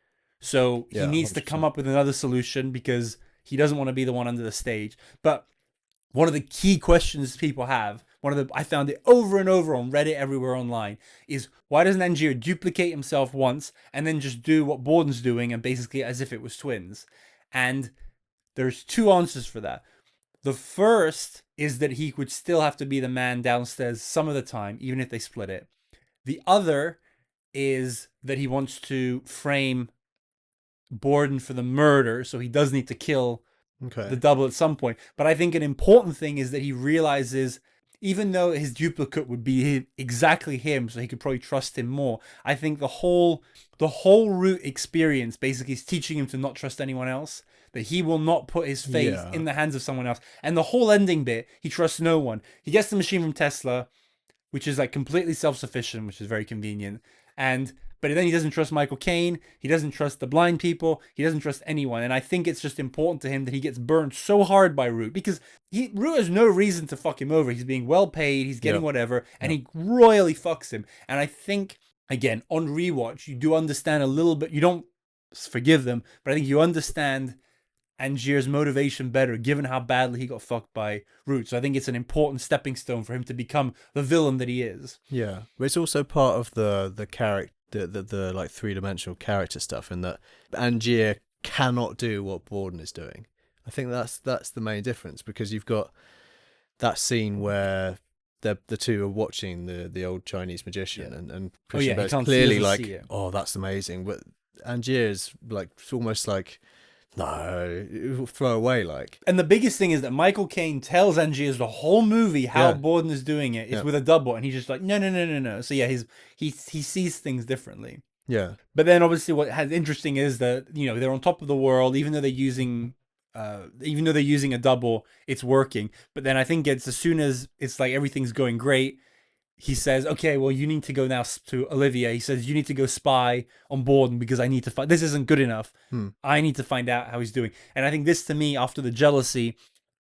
S1: So he needs 100%. To come up with another solution because he doesn't want to be the one under the stage. But one of the key questions people have, I found it over and over on Reddit, everywhere online, is why doesn't Angier duplicate himself once and then just do what Borden's doing and basically as if it was twins? And there's 2 answers for that. The first is that he would still have to be the man downstairs some of the time, even if they split it. The other is that he wants to frame Borden for the murder, so he does need to kill the double at some point. But I think an important thing is that he realizes, even though his duplicate would be exactly him, so he could probably trust him more, I think the whole Root experience basically is teaching him to not trust anyone else, that he will not put his faith in the hands of someone else. And the whole ending bit, he trusts no one. He gets the machine from Tesla, which is like completely self-sufficient, which is very convenient. But then he doesn't trust Michael Caine. He doesn't trust the blind people. He doesn't trust anyone. And I think it's just important to him that he gets burned so hard by Root, because Root has no reason to fuck him over. He's being well paid. He's getting whatever. And he royally fucks him. And I think, again, on rewatch, you do understand a little bit. You don't forgive them, but I think you understand Angier's motivation better, given how badly he got fucked by Root. So I think it's an important stepping stone for him to become the villain that he is.
S2: Yeah, but it's also part of the character, the like three-dimensional character stuff, in that Angier cannot do what Borden is doing. I think that's the main difference, because you've got that scene where the two are watching the old Chinese magician, and Christian Bale's clearly like, oh, that's amazing, but Angier's like, it's almost like, no, throw away, like.
S1: And the biggest thing is that Michael Caine tells Angier the whole movie how Borden is doing it is with a double, and he's just like, no. So yeah, he sees things differently.
S2: Yeah.
S1: But then obviously what has interesting is that, you know, they're on top of the world, even though they're using a double, it's working. But then I think it's as soon as it's like everything's going great, he says, okay, well, you need to go now to Olivia. He says, you need to go spy on Borden, because I need to find, this isn't good enough. I need to find out how he's doing. And I think this, to me, after the jealousy,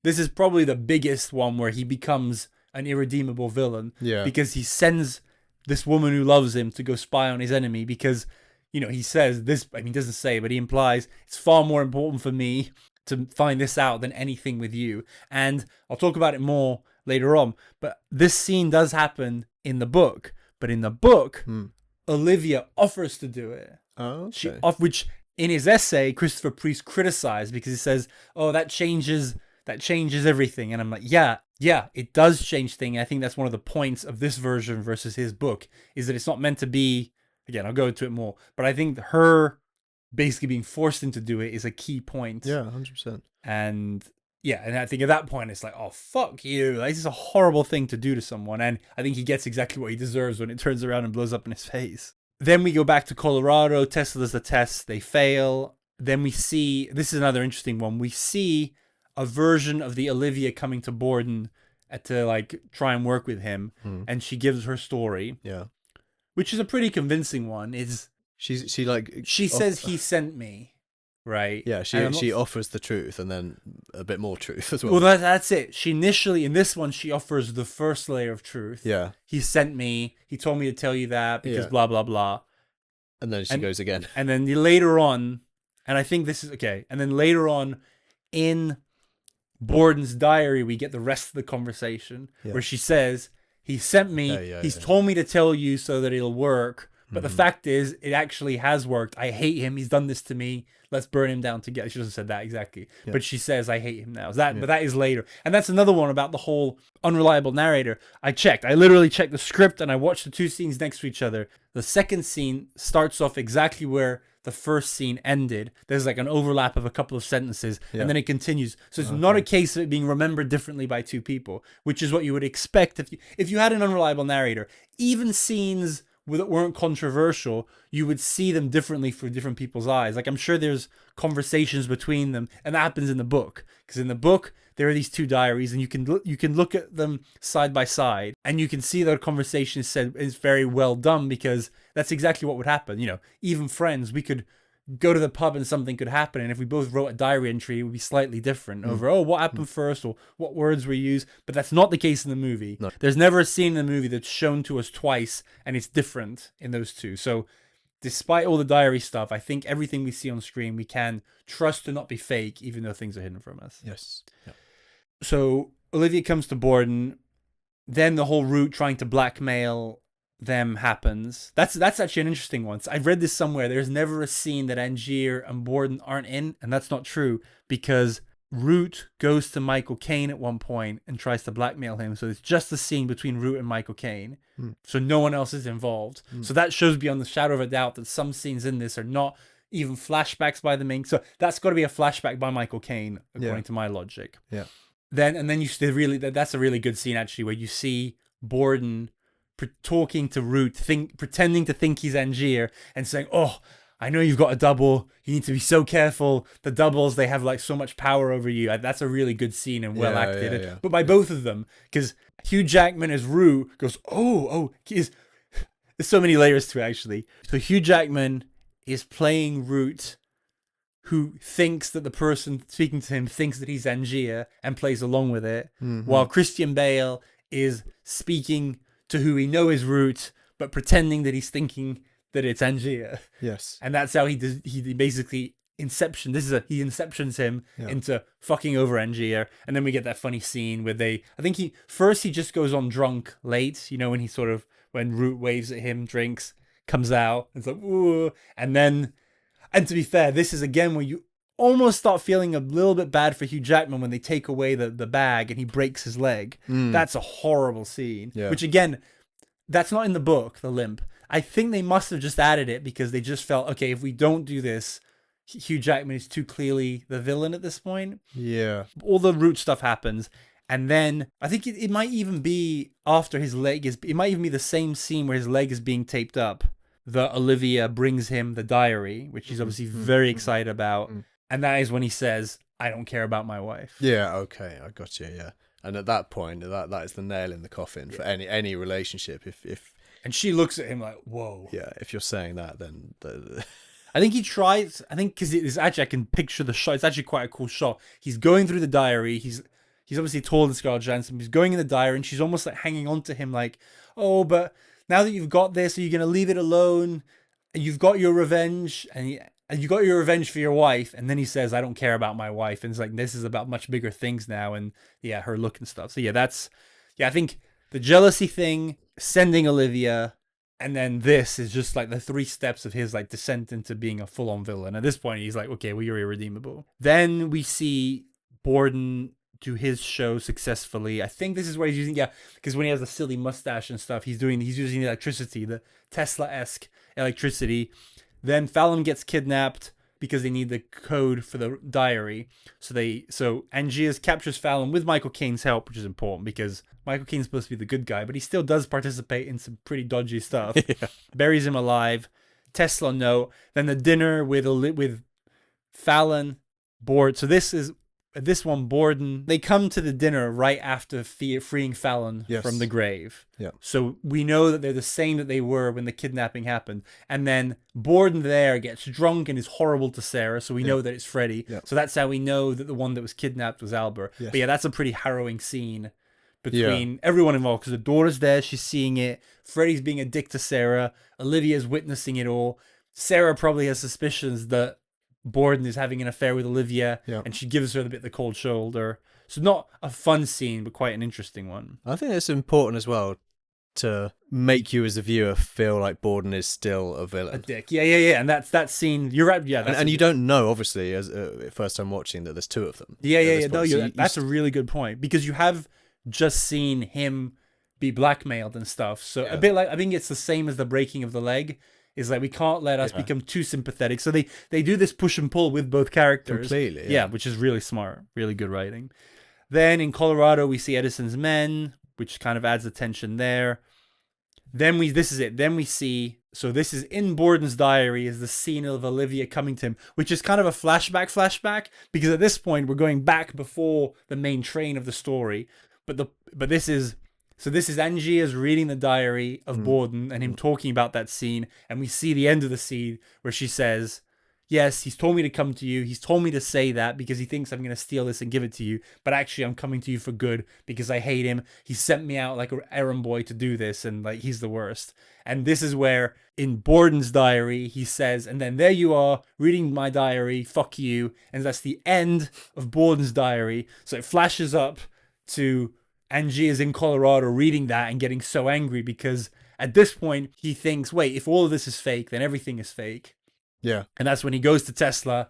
S1: this is probably the biggest one where he becomes an irredeemable villain.
S2: Yeah.
S1: Because he sends this woman who loves him to go spy on his enemy, because, you know, he says this, I mean, he doesn't say, but he implies it's far more important for me to find this out than anything with you. And I'll talk about it more later on, but this scene does happen in the book. But in the book, Olivia offers to do it.
S2: Oh, okay.
S1: Which in his essay, Christopher Priest criticized, because he says, "Oh, that changes everything." And I'm like, yeah, it does change things. I think that's one of the points of this version versus his book, is that it's not meant to be. Again, I'll go into it more, but I think her basically being forced into do it is a key point.
S2: Yeah, 100%.
S1: And yeah, and I think at that point it's like, oh, fuck you. Like, this is a horrible thing to do to someone. And I think he gets exactly what he deserves when it turns around and blows up in his face. Then we go back to Colorado. Tesla does the test. They fail. Then we see, this is another interesting one. We see a version of the Olivia coming to Borden to like try and work with him. And she gives her story.
S2: Yeah.
S1: Which is a pretty convincing one. She says he sent me. Right.
S2: Yeah, she offers the truth and then a bit more truth as well.
S1: Well, that's it. She initially, in this one, she offers the first layer of truth.
S2: Yeah.
S1: He sent me. He told me to tell you that because blah, blah, blah.
S2: And then she goes again.
S1: And then later on, and I think this is okay. And then later on in Borden's diary, we get the rest of the conversation where she says, he sent me. He's told me to tell you so that it'll work. But the fact is, it actually has worked. I hate him. He's done this to me. Let's burn him down together. She doesn't say that exactly. Yeah. But she says, I hate him now. But that is later. And that's another one about the whole unreliable narrator. I literally checked the script and I watched the two scenes next to each other. The second scene starts off exactly where the first scene ended. There's like an overlap of a couple of sentences and then it continues. So it's not a case of it being remembered differently by two people, which is what you would expect if you had an unreliable narrator. Even scenes that weren't controversial, you would see them differently through different people's eyes. Like, I'm sure there's conversations between them, and that happens in the book, because in the book there are these two diaries, and you can look at them side by side, and you can see that a conversation is very well done, because that's exactly what would happen. You know, even friends, we could go to the pub and something could happen, and if we both wrote a diary entry, it would be slightly different over what happened first or what words were used. But that's not the case in the movie. No. There's never a scene in the movie that's shown to us twice and it's different in those two. So despite all the diary stuff, I think everything we see on screen we can trust to not be fake, even though things are hidden from us.
S2: Yes. Yep.
S1: So Olivia comes to Borden, then the whole route trying to blackmail them happens. That's actually an interesting one. I read this somewhere. There's never a scene that Angier and Borden aren't in, and that's not true, because Root goes to Michael Caine at one point and tries to blackmail him. So it's just the scene between Root and Michael Caine. So no one else is involved. So that shows beyond the shadow of a doubt that some scenes in this are not even flashbacks by the main. So that's got to be a flashback by Michael Caine, according to my logic.
S2: Yeah.
S1: Then you see that's a really good scene actually, where you see Borden talking to Root, pretending to think he's Angier and saying, "Oh, I know you've got a double. You need to be so careful. The doubles, they have like so much power over you." That's a really good scene and well acted. But by both of them, because Hugh Jackman as Root goes, "Oh, this There's so many layers to it, actually. So Hugh Jackman is playing Root, who thinks that the person speaking to him thinks that he's Angier and plays along with it, while Christian Bale is speaking to who we know is Root, but pretending that he's thinking that it's Angier.
S2: Yes.
S1: And that's how he basically he inceptions him into fucking over Angier. And then we get that funny scene where I think he just goes on drunk late, when Root waves at him, drinks, comes out, it's like, ooh. And to be fair, this is again where you almost start feeling a little bit bad for Hugh Jackman when they take away the bag and he breaks his leg. That's a horrible scene.
S2: Yeah.
S1: Which again, that's not in the book, the limp. I think they must have just added it because they just felt, okay, if we don't do this, Hugh Jackman is too clearly the villain at this point.
S2: Yeah.
S1: All the Root stuff happens. And then I think it might even be after his leg it might even be the same scene where his leg is being taped up that Olivia brings him the diary, which he's obviously very excited about. And that is when he says, I don't care about my wife.
S2: Yeah, okay, I got you, yeah. And at that point, that is the nail in the coffin for any relationship. If
S1: And she looks at him like, whoa.
S2: Yeah, if you're saying that, then...
S1: I think he tries, because it is actually, I can picture the shot. It's actually quite a cool shot. He's going through the diary. He's obviously taller than Scarlett Johansson. He's going in the diary, and she's almost like hanging on to him like, oh, but now that you've got this, are you going to leave it alone? And you've got your revenge, and you got your revenge for your wife. And then he says, I don't care about my wife. And it's like, this is about much bigger things now. And yeah, her look and stuff. So I think the jealousy thing, sending Olivia, and then this is just like the 3 steps of his like descent into being a full-on villain. At this point, he's like, okay, well, you're irredeemable. Then we see Borden do his show successfully. I think this is where he's using, because when he has the silly mustache and stuff, he's using the electricity, the Tesla-esque electricity. Then Fallon gets kidnapped because they need the code for the diary. So Angiers captures Fallon with Michael Caine's help, which is important because Michael Caine's supposed to be the good guy, but he still does participate in some pretty dodgy stuff. Buries him alive. Tesla note. Then the dinner with Fallon, Borden. So this one, Borden, they come to the dinner right after freeing Fallon from the grave.
S2: Yeah.
S1: So we know that they're the same that they were when the kidnapping happened. And then Borden there gets drunk and is horrible to Sarah. So we know that it's Freddy. Yeah. So that's how we know that the one that was kidnapped was Albert. Yes. But yeah, that's a pretty harrowing scene between everyone involved. Because the daughter's there, she's seeing it. Freddy's being a dick to Sarah. Olivia's witnessing it all. Sarah probably has suspicions that Borden is having an affair with Olivia, and she gives her the cold shoulder. So not a fun scene, but quite an interesting one.
S2: I think it's important as well to make you as a viewer feel like Borden is still a villain.
S1: A dick. Yeah. And that's that scene. You're right. Yeah.
S2: And you don't know, obviously, as first time watching, that there's 2 of them.
S1: Yeah. No, that's a really good point. Because you have just seen him be blackmailed and stuff. So a bit like, I think it's the same as the breaking of the leg. Is like, we can't let us become too sympathetic. So they do this push and pull with both characters.
S2: Completely.
S1: Yeah, which is really smart. Really good writing. Then in Colorado, we see Edison's men, which kind of adds the tension there. Then this is it. Then we see, so this is in Borden's diary, is the scene of Olivia coming to him, which is kind of a flashback, because at this point, we're going back before the main train of the story. But this is... So this is Angier's reading the diary of Borden and him talking about that scene. And we see the end of the scene where she says, yes, he's told me to come to you. He's told me to say that because he thinks I'm going to steal this and give it to you. But actually, I'm coming to you for good because I hate him. He sent me out like an errand boy to do this. And like, he's the worst. And this is where in Borden's diary, he says, and then there you are reading my diary. Fuck you. And that's the end of Borden's diary. So it flashes up to Angier is in Colorado reading that and getting so angry because at this point he thinks, wait, if all of this is fake, then everything is fake.
S2: Yeah.
S1: And that's when he goes to Tesla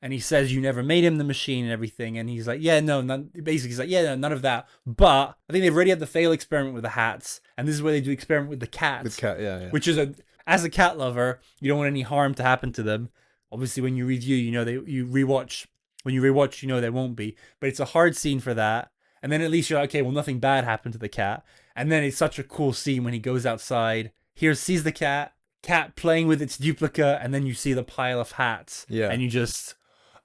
S1: and he says, you never made him the machine and everything. And he's like, yeah, no, basically he's like, yeah, no, none of that. But I think they've already had the fail experiment with the hats. And this is where they do experiment with the cats.
S2: With cat, yeah.
S1: Which is as a cat lover, you don't want any harm to happen to them. Obviously when you review, you rewatch. When you rewatch, there won't be. But it's a hard scene for that. And then at least you're like, okay, well, nothing bad happened to the cat. And then it's such a cool scene when he goes outside, sees the cat playing with its duplicate, and then you see the pile of hats. Yeah. And you just,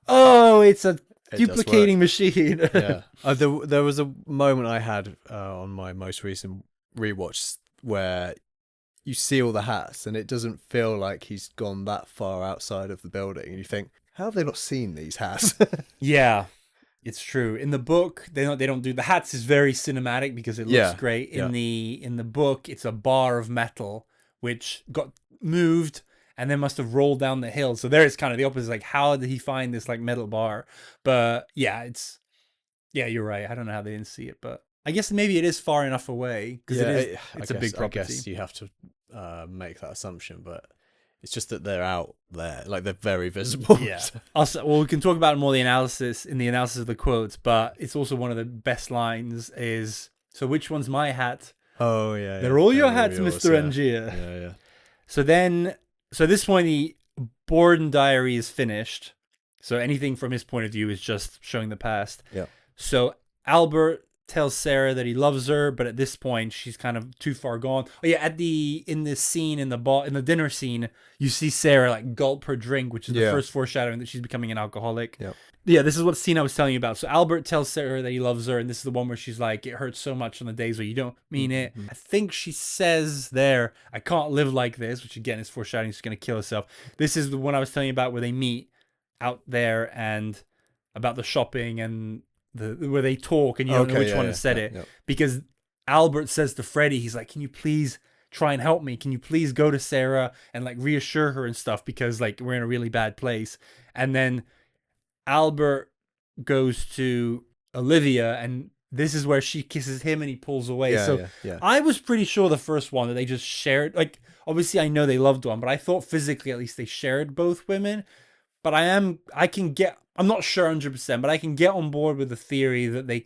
S1: it's a duplicating machine.
S2: Yeah. There was a moment I had on my most recent rewatch where you see all the hats, and it doesn't feel like he's gone that far outside of the building. And you think, how have they not seen these hats?
S1: Yeah, it's true. In the book, they don't do the hats is very cinematic because it looks great. In the book, it's a bar of metal which got moved and then must have rolled down the hill. So there it's kind of the opposite. Like, how did he find this like metal bar? But yeah, you're right. I don't know how they didn't see it, but I guess maybe it is far enough away because it's a big property.
S2: I guess you have to make that assumption, but it's just that they're out there, like they're very visible.
S1: Yeah. Also, well, we can talk about more the analysis of the quotes, but it's also one of the best lines is, so which one's my hat?
S2: Oh yeah,
S1: they're all your hats, Mr. Angier.
S2: Yeah.
S1: So at this point, the Borden diary is finished. So anything from his point of view is just showing the past.
S2: Yeah.
S1: So Albert tells Sarah that he loves her, but at this point she's kind of too far gone. Oh yeah, in this scene in the dinner scene, you see Sarah like gulp her drink, which is the first foreshadowing that she's becoming an alcoholic. Yeah, this is what scene I was telling you about. So Albert tells Sarah that he loves her, and this is the one where she's like, it hurts so much on the days where you don't mean it. I think she says there, I can't live like this, which again is foreshadowing she's going to kill herself. This is the one I was telling you about where they meet out there and about the shopping and where they talk and you don't know which one said it. Because Albert says to Freddie, he's like, can you please try and help me? Can you please go to Sarah and like reassure her and stuff, because like we're in a really bad place. And then Albert goes to Olivia, and this is where she kisses him and he pulls away. I was pretty sure the first one that they just shared, like obviously I know they loved one, but I thought physically at least they shared both women. But I'm not sure 100%, but I can get on board with the theory that they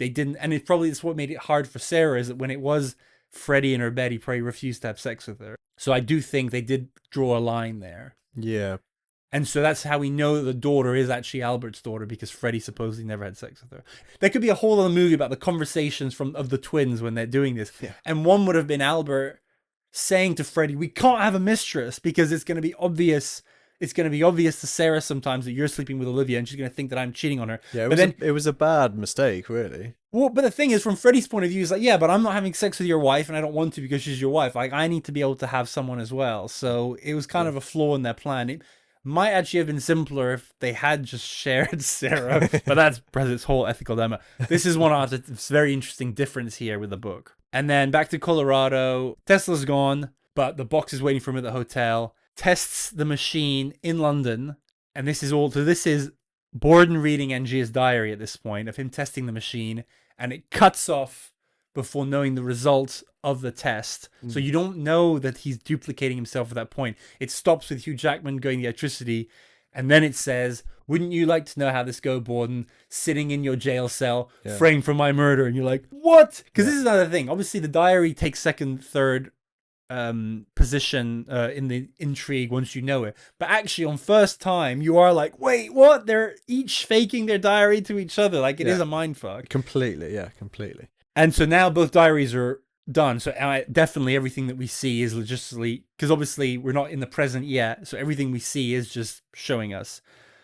S1: didn't, and it's what made it hard for Sarah, is that when it was Freddie in her bed, he probably refused to have sex with her. So I do think they did draw a line there.
S2: Yeah.
S1: And so that's how we know that the daughter is actually Albert's daughter, because Freddie supposedly never had sex with her. There could be a whole other movie about the conversations of the twins when they're doing this.
S2: Yeah.
S1: And one would have been Albert saying to Freddie, we can't have a mistress because it's going to be obvious. It's going to be obvious to Sarah sometimes that you're sleeping with Olivia, and she's going to think that I'm cheating on her.
S2: Yeah, it was a bad mistake, really.
S1: Well, but the thing is, from Freddie's point of view, he's like, yeah, but I'm not having sex with your wife, and I don't want to because she's your wife. Like, I need to be able to have someone as well. So it was kind of a flaw in their plan. It might actually have been simpler if they had just shared Sarah, but that's President's whole ethical dilemma. This is one of the very interesting difference here with the book. And then back to Colorado, Tesla's gone, but the box is waiting for him at the hotel. Tests the machine in London, and this is Borden reading Angier's diary at this point of him testing the machine, and it cuts off before knowing the results of the test. So you don't know that he's duplicating himself at that point. It stops with Hugh Jackman going the electricity, and then it says, wouldn't you like to know how this go, Borden? Sitting in your jail cell, framed for my murder. And you're like, what? Because this is another thing. Obviously, the diary takes second, third position in the intrigue once you know it, but actually on first time you are like, wait, what? They're each faking their diary to each other. Like, it is a mindfuck.
S2: Completely.
S1: And so now both diaries are done. So definitely everything that we see is logistically, because obviously we're not in the present yet, so everything we see is just showing us.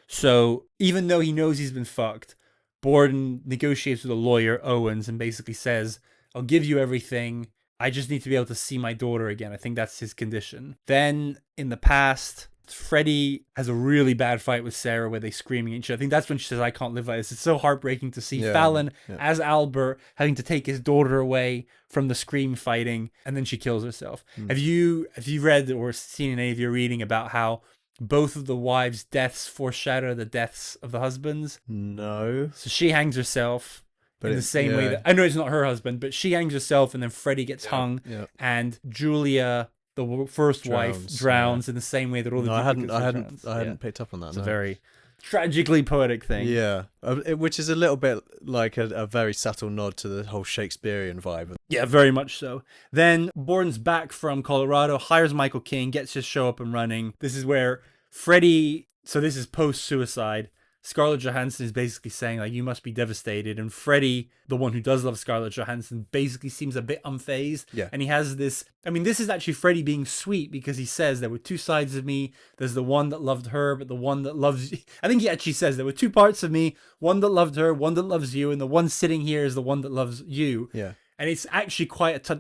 S1: So even though he knows he's been fucked, Borden negotiates with a lawyer, Owens, and basically says, I'll give you everything, I just need to be able to see my daughter again. I think that's his condition. Then in the past, Freddie has a really bad fight with Sarah where they screaming at each other. I think that's when she says, I can't live like this. It's so heartbreaking to see Fallon as Albert having to take his daughter away from the scream fighting, and then she kills herself. Have you read or seen in any of your reading about how both of the wives' deaths foreshadow the deaths of the husbands?
S2: No.
S1: So she hangs herself. But in the same way that, I know it's not her husband, but she hangs herself, and then Freddie gets hung, and Julia, the first wife, drowns in the same way that all the
S2: I hadn't picked up on that.
S1: It's a very tragically poetic thing.
S2: Yeah, which is a little bit like a very subtle nod to the whole Shakespearean vibe.
S1: Yeah, very much so. Then Borden's back from Colorado, hires Michael King, gets his show up and running. This is where Freddie, so this is post-suicide. Scarlett Johansson is basically saying, like, you must be devastated. And Freddie, the one who does love Scarlett Johansson, basically seems a bit unfazed.
S2: Yeah.
S1: And he has this, I mean, this is actually Freddie being sweet, because he says there were two sides of me. There's the one that loved her, but the one that loves you. I think he actually says there were two parts of me, one that loved her, one that loves you, and the one sitting here is the one that loves you.
S2: Yeah.
S1: And it's actually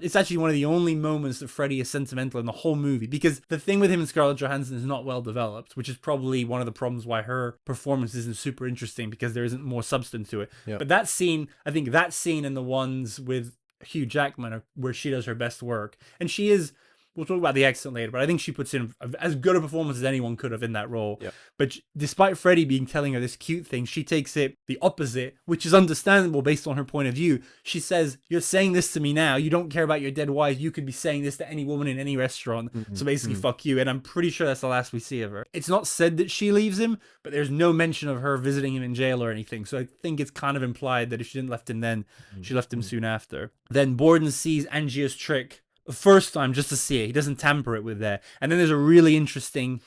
S1: it's actually one of the only moments that Freddy is sentimental in the whole movie, because the thing with him and Scarlett Johansson is not well developed, which is probably one of the problems why her performance isn't super interesting, because there isn't more substance to it.
S2: Yep.
S1: But that scene, I think that scene and the ones with Hugh Jackman are where she does her best work. And she is, we'll talk about the accent later, but I think she puts in as good a performance as anyone could have in that role.
S2: Yep.
S1: But despite Freddy telling her this cute thing, she takes it the opposite, which is understandable based on her point of view. She says, "You're saying this to me now. You don't care about your dead wife. You could be saying this to any woman in any restaurant. So basically, fuck you." And I'm pretty sure that's the last we see of her. It's not said that she leaves him, but there's no mention of her visiting him in jail or anything. So I think it's kind of implied that if she didn't left him then, she left him soon after. Then Borden sees Angier's trick the first time just to see it. He doesn't tamper it with there. And then there's a really interesting...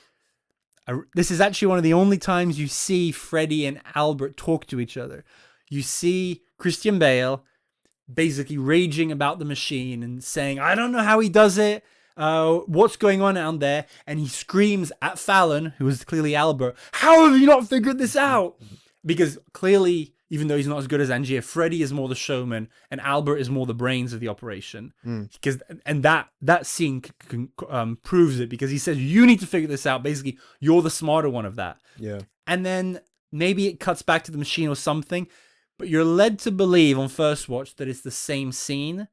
S1: this is actually one of the only times you see Freddy and Albert talk to each other. You see Christian Bale basically raging about the machine and saying, "I don't know how he does it. What's going on out there?" And he screams at Fallon, who is clearly Albert, "How have you not figured this out?" Because clearly, even though he's not as good as Angier, Freddy is more the showman and Albert is more the brains of the operation. And that scene proves it, because he says, "You need to figure this out. Basically, you're the smarter one of that."
S2: Yeah.
S1: And then maybe it cuts back to the machine or something, but you're led to believe on first watch that it's the same scene,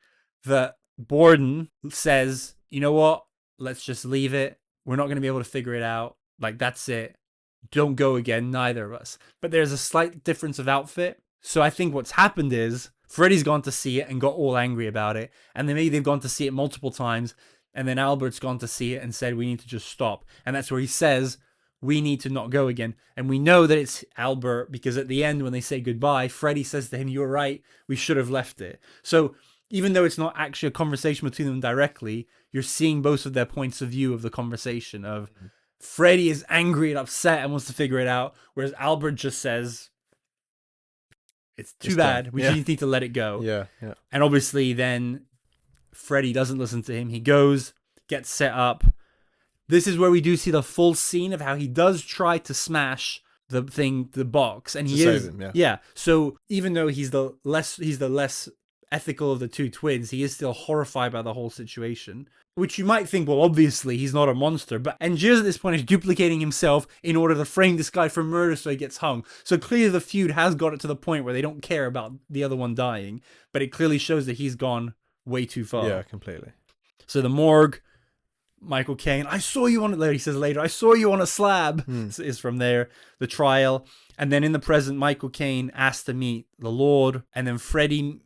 S1: that Borden says, "You know what? Let's just leave it. We're not going to be able to figure it out. Like, that's it. Don't go again, neither of us." But there's a slight difference of outfit. So I think what's happened is Freddy's gone to see it and got all angry about it. And then maybe they've gone to see it multiple times. And then Albert's gone to see it and said, "We need to just stop." And that's where he says, "We need to not go again." And we know that it's Albert, because at the end when they say goodbye, Freddy says to him, "You're right. We should have left it." So even though it's not actually a conversation between them directly, you're seeing both of their points of view of the conversation of... Freddy is angry and upset and wants to figure it out, whereas Albert just says, "It's too bad. We just need to let it go."
S2: Yeah.
S1: And obviously then Freddy doesn't listen to him. He goes, gets set up. This is where we do see the full scene of how he does try to smash the box, and he is
S2: save him,
S1: yeah. So even though he's the less ethical of the two twins, he is still horrified by the whole situation. Which you might think, well, obviously he's not a monster, but Angier at this point is duplicating himself in order to frame this guy for murder so he gets hung. So clearly the feud has got it to the point where they don't care about the other one dying, but it clearly shows that he's gone way too far.
S2: Yeah, completely.
S1: So the morgue, Michael Caine, he says later, "I saw you on a slab," is from there. The trial. And then in the present, Michael Caine asked to meet the Lord, and then Freddy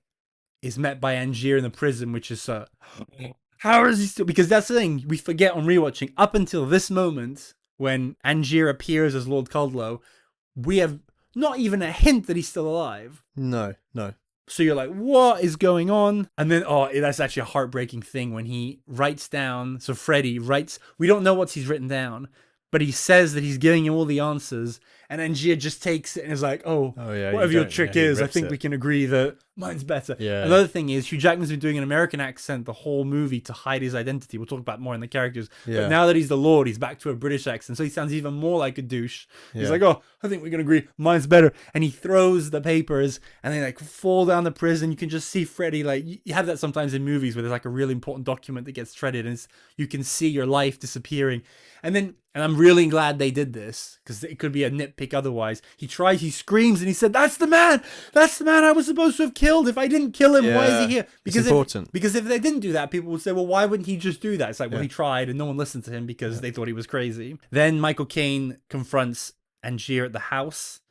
S1: is met by Angier in the prison, which is... how is he still... Because that's the thing we forget on rewatching. Up until this moment, when Angier appears as Lord Kudlow, we have not even a hint that he's still alive.
S2: No.
S1: So you're like, what is going on? And then, that's actually a heartbreaking thing when he writes down... So Freddy writes... We don't know what he's written down, but he says that he's giving him all the answers. And Angier just takes it and is like, whatever your trick is, I think we can agree that mine's better.
S2: Yeah.
S1: Another thing is, Hugh Jackman's been doing an American accent the whole movie to hide his identity. We'll talk about more in the characters.
S2: Yeah.
S1: But now that he's the Lord, he's back to a British accent. So he sounds even more like a douche. He's
S2: Yeah.
S1: like, I think we can agree mine's better. And he throws the papers and they fall down the prison. You can just see Freddy, you have that sometimes in movies where there's a really important document that gets shredded and you can see your life disappearing. And I'm really glad they did this, because it could be a nitpick otherwise. He screams and he said, that's the man I was supposed to have killed. If I didn't kill him, why is he here?" Because
S2: it's important.
S1: Because if they didn't do that, people would say, well, why wouldn't he just do that? It's like, well,
S2: Yeah.
S1: he tried and no one listened to him because they thought he was crazy. Then Michael Caine confronts Angier at the house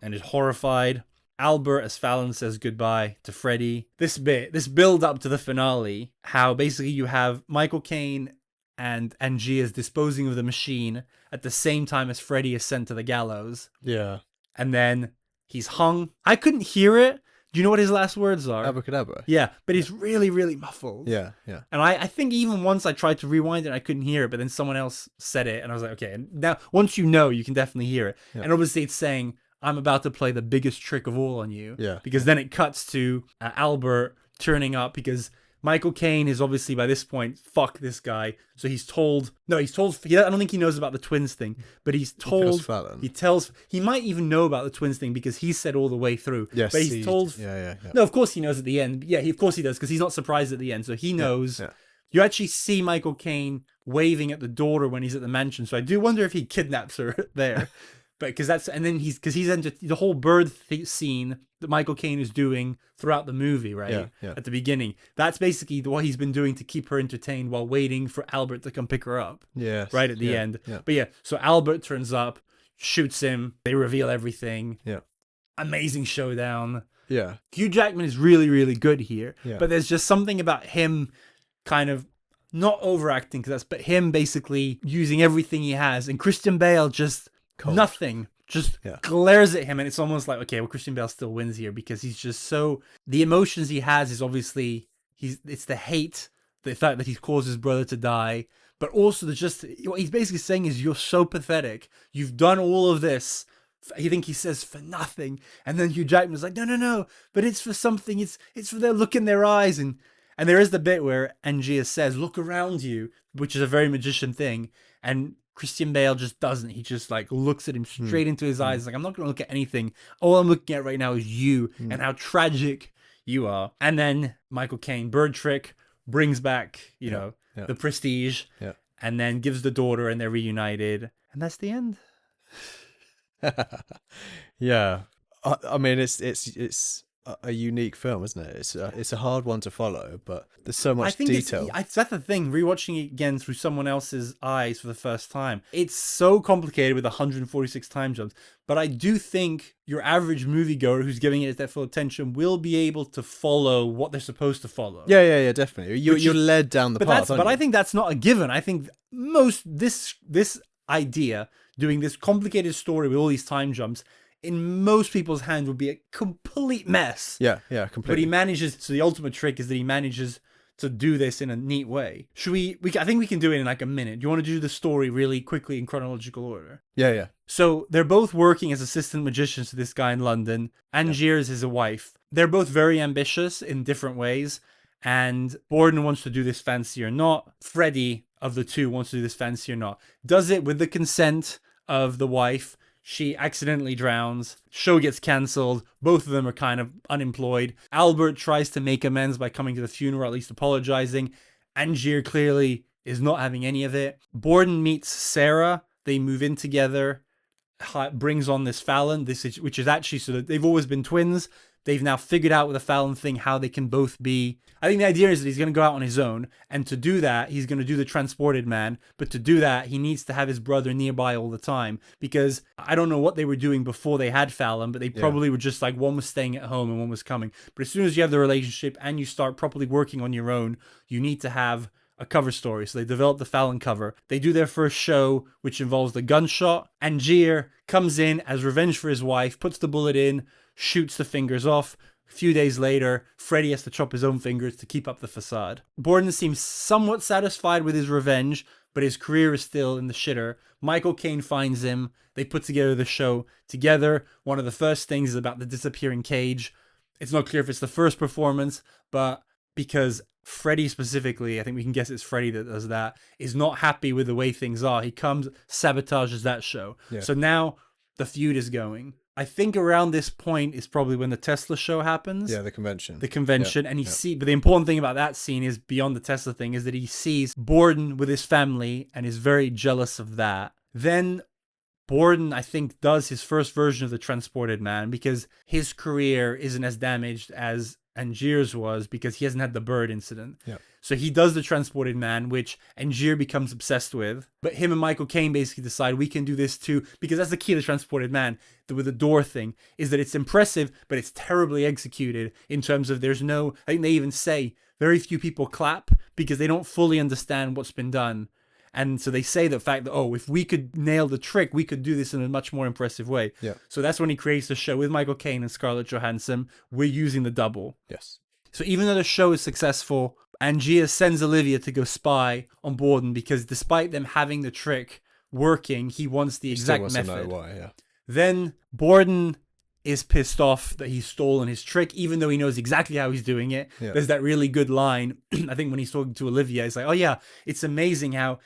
S1: and is horrified. Albert, as Fallon, says goodbye to Freddy. This build up to the finale, how basically you have Michael Caine and Angier is disposing of the machine at the same time as Freddy is sent to the gallows.
S2: Yeah.
S1: And then he's hung. I couldn't hear it. Do you know what his last words are?
S2: Abracadabra.
S1: Yeah, but he's really, really muffled.
S2: Yeah.
S1: And I think even once I tried to rewind it, I couldn't hear it, but then someone else said it, and I was like, okay. And now, once you know, you can definitely hear it.
S2: Yeah.
S1: And obviously it's saying, I'm about to play the biggest trick of all on you.
S2: Yeah.
S1: Because then it cuts to Albert turning up, because Michael Caine is obviously by this point, fuck this guy. So he's told, I don't think he knows about the twins thing, but he's told, he might even know about the twins thing because he said all the way through.
S2: Yes,
S1: but he's told, no, of course he knows at the end. Yeah, of course he does, because he's not surprised at the end. So he knows. Yeah. You actually see Michael Caine waving at the daughter when he's at the mansion. So I do wonder if he kidnaps her there. But because he's entered the whole bird scene that Michael Caine is doing throughout the movie, right? Yeah. At the beginning. That's basically what he's been doing to keep her entertained while waiting for Albert to come pick her up. Yeah. Right at the end. Yeah. But yeah, so Albert turns up, shoots him, they reveal everything. Yeah. Amazing showdown. Yeah. Hugh Jackman is really, really good here. Yeah. But there's just something about him kind of not overacting, but him basically using everything he has, and Christian Bale just nothing, just glares at him, and it's almost like, okay, well, Christian Bale still wins here because he's just so, the emotions he has is obviously it's the hate, the fact that he's caused his brother to die, but also what he's basically saying is, you're so pathetic, you've done all of this. I think he says for nothing, and then Hugh Jackman's like, no, but it's for something. It's for their look in their eyes, and there is the bit where Angier says, "Look around you," which is a very magician thing, and Christian Bale just doesn't. He just like looks at him straight into his eyes, like, I'm not going to look at anything. All I'm looking at right now is you and how tragic you are. And then Michael Caine, bird trick, brings back, the prestige, and then gives the daughter, and they're reunited, and that's the end.
S2: Yeah, I mean, it's a unique film, isn't it? It's a hard one to follow, but there's so much detail.
S1: That's the thing, rewatching it again through someone else's eyes for the first time, it's so complicated with 146 time jumps, but I do think your average moviegoer who's giving it their full attention will be able to follow what they're supposed to follow.
S2: Yeah, definitely. You're led down the path.
S1: But I think that's not a given. I think this idea, doing this complicated story with all these time jumps, in most people's hands would be a complete mess.
S2: Yeah, completely.
S1: But he manages, so the ultimate trick is that he manages to do this in a neat way. I think we can do it in like a minute. Do you want to do the story really quickly in chronological order?
S2: Yeah.
S1: So they're both working as assistant magicians to this guy in London. Angier is his wife. They're both very ambitious in different ways. And Borden wants to do this fancy or not. Freddie, of the two, wants to do this fancy or not. Does it with the consent of the wife. She accidentally drowns. Show gets cancelled. Both of them are kind of unemployed. Albert tries to make amends by coming to the funeral, at least apologizing. Angier clearly is not having any of it. Borden meets Sarah. They move in together. Brings on this Fallon, which is actually, so that they've always been twins. They've now figured out with the Fallon thing how they can both be. I think the idea is that he's going to go out on his own, and to do that, he's going to do the transported man. But to do that, he needs to have his brother nearby all the time, because I don't know what they were doing before they had Fallon, but they probably were just like, one was staying at home and one was coming. But as soon as you have the relationship and you start properly working on your own, you need to have a cover story. So they develop the Fallon cover. They do their first show, which involves the gunshot. Angier comes in as revenge for his wife, puts the bullet in, shoots the fingers off. A few days later, Freddie has to chop his own fingers to keep up the facade. Borden seems somewhat satisfied with his revenge, but his career is still in the shitter. Michael Caine finds him. They put together the show together. One of the first things is about the disappearing cage. It's not clear if it's the first performance, but because Freddie specifically, I think we can guess it's Freddie that does that, is not happy with the way things are. He comes, sabotages that show. Yeah. So now the feud is going. I think around this point is probably when the Tesla show happens.
S2: Yeah, the convention.
S1: And but the important thing about that scene is, beyond the Tesla thing, is that he sees Borden with his family and is very jealous of that. Then Borden, I think, does his first version of the transported man, because his career isn't as damaged as Angier's was, because he hasn't had the bird incident. Yeah. So he does the transported man, which Angier becomes obsessed with. But him and Michael Caine basically decide, we can do this too, because that's the key to the transported man, with the door thing, is that it's impressive, but it's terribly executed in terms of I think they even say very few people clap because they don't fully understand what's been done. And so they say the fact that, if we could nail the trick, we could do this in a much more impressive way. Yeah. So that's when he creates the show with Michael Caine and Scarlett Johansson. We're using the double.
S2: Yes.
S1: So even though the show is successful, Angier sends Olivia to go spy on Borden, because despite them having the trick working, he wants the exact method.
S2: To know why, yeah.
S1: Then Borden is pissed off that he's stolen his trick, even though he knows exactly how he's doing it.
S2: Yeah.
S1: There's that really good line, I think, when he's talking to Olivia. He's like, oh yeah, it's amazing how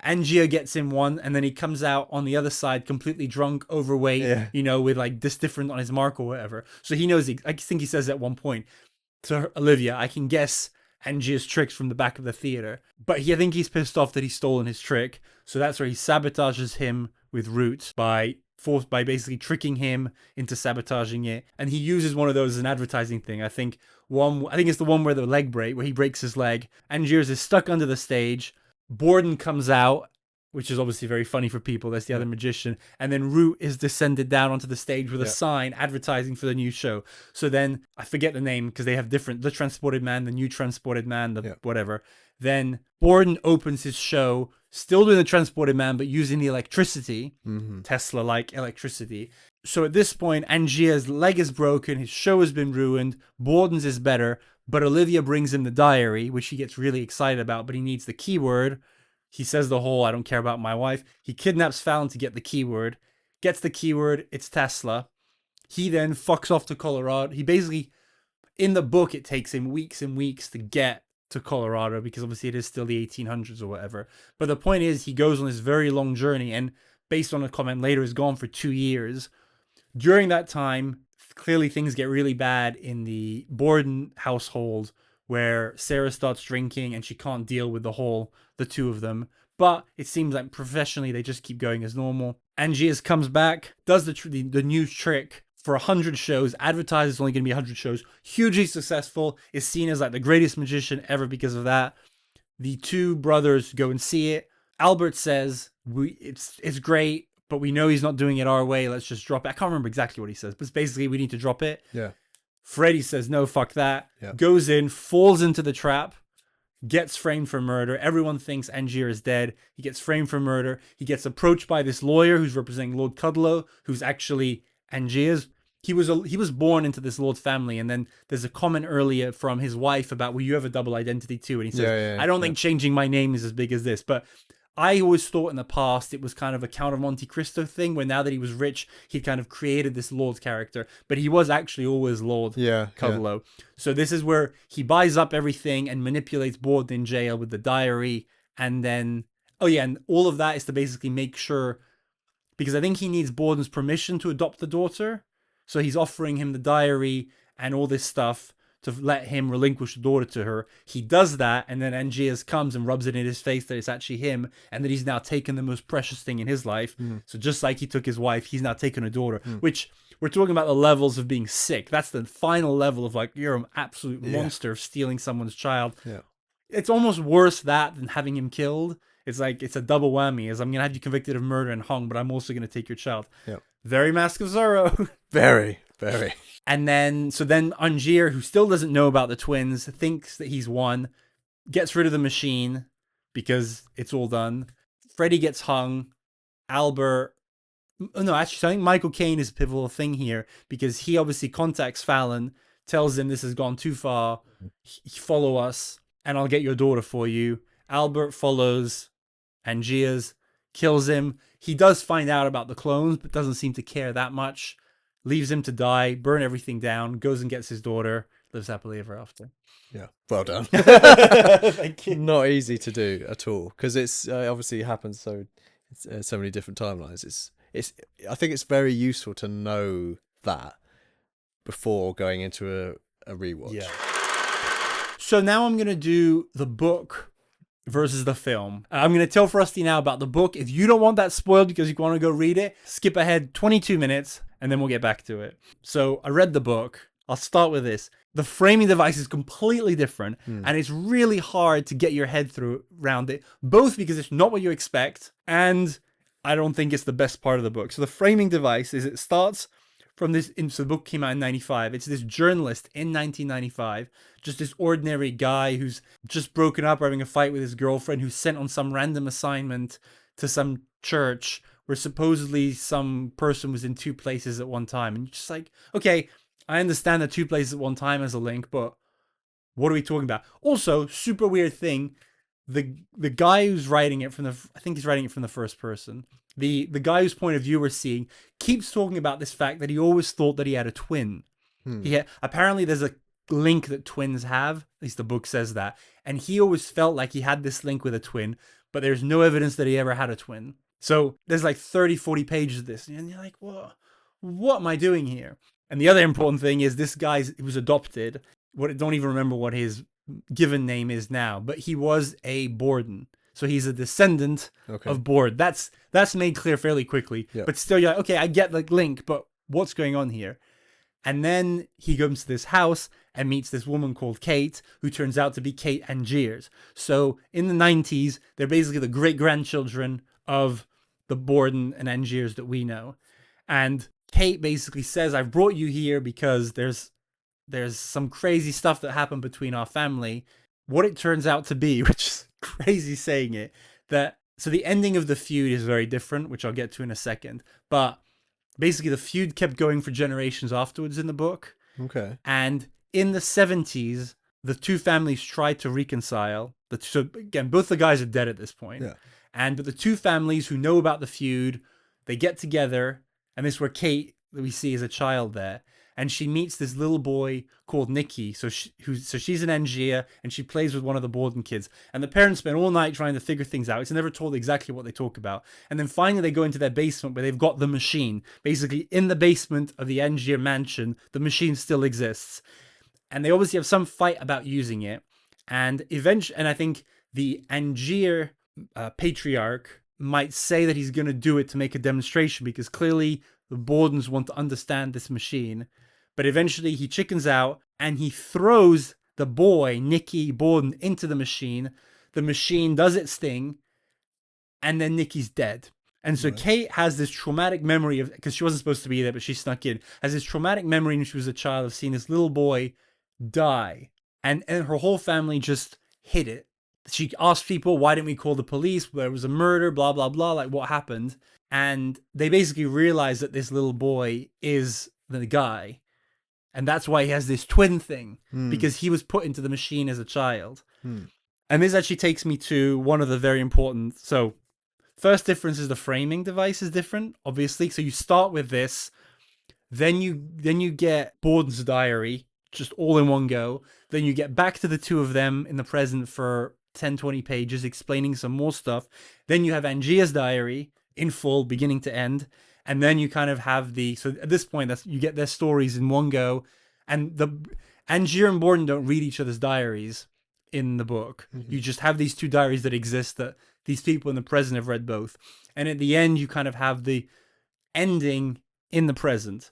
S1: Angier gets in one, and then he comes out on the other side completely drunk, overweight, you know, with like this different on his mark or whatever. So he knows, I think he says at one point to Olivia, I can guess Angier's tricks from the back of the theater. But I think he's pissed off that he's stolen his trick. So that's where he sabotages him with Root by basically tricking him into sabotaging it. And he uses one of those as an advertising thing. I think it's the one where the leg break, where he breaks his leg. Angier's is stuck under the stage. Borden comes out, which is obviously very funny for people. That's the other magician. And then Root is descended down onto the stage with a sign advertising for the new show. So then, I forget the name because they have different, the Transported Man, the New Transported Man, the whatever. Then Borden opens his show, still doing the Transported Man, but using the electricity, Tesla-like electricity. So at this point, Angier's leg is broken, his show has been ruined, Borden's is better, but Olivia brings him the diary, which he gets really excited about, but he needs the keyword. He says the whole, I don't care about my wife. He kidnaps Fallon to get the keyword, gets the keyword, it's Tesla. He then fucks off to Colorado. He basically, in the book, it takes him weeks and weeks to get to Colorado because obviously it is still the 1800s or whatever. But the point is, he goes on this very long journey and based on a comment later, is gone for 2 years. During that time, clearly things get really bad in the Borden household where Sarah starts drinking and she can't deal with the two of them. But it seems like professionally they just keep going as normal. Angier comes back, does the new trick for 100 shows, advertises only going to be 100 shows, hugely successful, is seen as like the greatest magician ever because of that. The two brothers go and see it. Albert says, it's great, but we know he's not doing it our way, let's just drop it. I can't remember exactly what he says, but it's basically we need to drop it.
S2: Yeah.
S1: Freddie says, no, fuck that. Yeah. Goes in, falls into the trap, gets framed for murder. Everyone thinks Angier is dead. He gets framed for murder. He gets approached by this lawyer who's representing Lord Cudlow, who's actually Angier's. He was born into this Lord's family, and then there's a comment earlier from his wife about, will you have a double identity too? And he says, I don't think changing my name is as big as this. But I always thought in the past it was kind of a Count of Monte Cristo thing, where now that he was rich, he kind of created this Lord character. But he was actually always Lord Cudlow. So this is where he buys up everything and manipulates Borden in jail with the diary. And then, and all of that is to basically make sure, because I think he needs Borden's permission to adopt the daughter. So he's offering him the diary and all this stuff to let him relinquish the daughter to her. He does that, and then Angier comes and rubs it in his face that it's actually him, and that he's now taken the most precious thing in his life. So just like he took his wife, he's now taken a daughter, which we're talking about the levels of being sick. That's the final level of like, you're an absolute monster of stealing someone's child. Yeah. It's almost worse that than having him killed. It's like, it's a double whammy, as I'm going to have you convicted of murder and hung, but I'm also going to take your child. Yeah. Very Mask of Zorro.
S2: Very, very.
S1: And then Angier, who still doesn't know about the twins, thinks that he's won, gets rid of the machine because it's all done. Freddy gets hung. Albert, no, actually, I think Michael Caine is a pivotal thing here because he obviously contacts Fallon, tells him this has gone too far. Follow us and I'll get your daughter for you. Albert follows Angier's, kills him. He does find out about the clones, but doesn't seem to care that much. Leaves him to die, burn everything down, goes and gets his daughter, lives happily ever after.
S2: Yeah, well done.
S1: Thank you.
S2: Not easy to do at all, because it's obviously happens so many different timelines. I think it's very useful to know that before going into a rewatch.
S1: Yeah. So now I'm gonna do the book versus the film. I'm going to tell Frosty now about the book. If you don't want that spoiled because you want to go read it, skip ahead 22 minutes and then we'll get back to it. So I read the book. I'll start with this. The framing device is completely different and it's really hard to get your head around it, both because it's not what you expect and I don't think it's the best part of the book. So the framing device is, it starts from this, so the book came out in 95. It's this journalist in 1995, just this ordinary guy who's just broken up or having a fight with his girlfriend, who's sent on some random assignment to some church where supposedly some person was in two places at one time. And you're just like, okay, I understand that two places at one time as a link, but what are we talking about? Also, super weird thing, the guy who's writing it I think he's writing it from the first person. The guy whose point of view we're seeing keeps talking about this fact that he always thought that he had a twin. Apparently there's a link that twins have, at least the book says that, and he always felt like he had this link with a twin, but there's no evidence that he ever had a twin. So there's like 30-40 pages of this, and you're like, what am I doing here? And the other important thing is this guy was adopted. Don't even remember what his given name is now, but he was a Borden. So he's a descendant of Borden. That's made clear fairly quickly.
S2: Yeah.
S1: But still, you're like, okay, I get the link, but what's going on here? And then he comes to this house and meets this woman called Kate, who turns out to be Kate Angiers. So in the 90s, they're basically the great-grandchildren of the Borden and Angiers that we know. And Kate basically says, I've brought you here because there's some crazy stuff that happened between our family. What it turns out to be, which is crazy saying it, so the ending of the feud is very different, which I'll get to in a second. But basically the feud kept going for generations afterwards in the book.
S2: Okay.
S1: And in the 70s, the two families tried to reconcile. So again, both the guys are dead at this point.
S2: Yeah.
S1: But the two families who know about the feud, they get together, and this is where Kate, that we see as a child there, and she meets this little boy called Nicky. So she's an Angier, and she plays with one of the Borden kids. And the parents spend all night trying to figure things out. It's never told exactly what they talk about. And then finally they go into their basement where they've got the machine. Basically, in the basement of the Angier mansion, the machine still exists. And they obviously have some fight about using it. And I think the Angier patriarch might say that he's going to do it to make a demonstration, because clearly the Bordens want to understand this machine. But eventually he chickens out and he throws the boy, Nicky Borden, into the machine. The machine does its thing, and then Nicky's dead. And so Kate has this traumatic memory of, because she wasn't supposed to be there, but she snuck in, has this traumatic memory when she was a child of seeing this little boy die. And her whole family just hid it. She asked people, why didn't we call the police? There was a murder, blah, blah, blah, like what happened? And they basically realized that this little boy is the guy. And that's why he has this twin thing, because he was put into the machine as a child. And this actually takes me to one of the very important. So first difference is the framing device is different, obviously. So you start with this, then you get Borden's diary, just all in one go. Then you get back to the two of them in the present for 10-20 pages explaining some more stuff. Then you have Angier's diary in full, beginning to end. And then you kind of have so at this point, you get their stories in one go. And the Angier and Borden don't read each other's diaries in the book. You just have these two diaries that exist that these people in the present have read both. And at the end, you kind of have the ending in the present.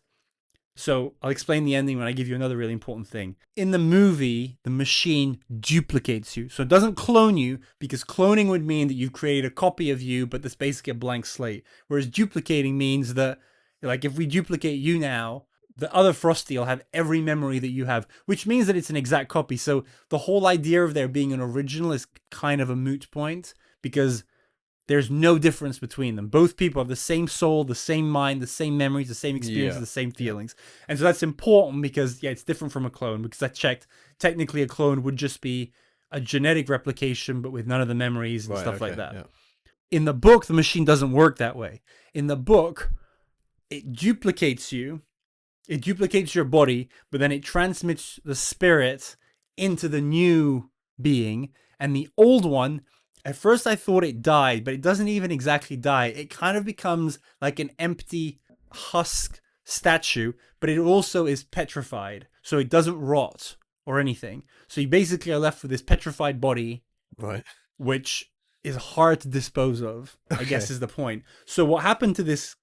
S1: So I'll explain the ending when I give you another really important thing. In the movie, the machine duplicates you. So it doesn't clone you, because cloning would mean that you've created a copy of you, but that's basically a blank slate. Whereas duplicating means that, like, if we duplicate you now, the other Frosty will have every memory that you have, which means that it's an exact copy. So the whole idea of there being an original is kind of a moot point, because there's no difference between them. Both people have the same soul, the same mind, the same memories, the same experiences, the same feelings. And so that's important because, it's different from a clone. Because I checked, technically a clone would just be a genetic replication, but with none of the memories and stuff like that. Yeah. In the book, the machine doesn't work that way. In the book, it duplicates you. It duplicates your body, but then it transmits the spirit into the new being. And the old one, at first I thought it died, but it doesn't even exactly die. It kind of becomes like an empty husk statue, but it also is petrified. So it doesn't rot or anything. So you basically are left with this petrified body,
S2: right?
S1: Which is hard to dispose of, I guess is the point. So what happened to this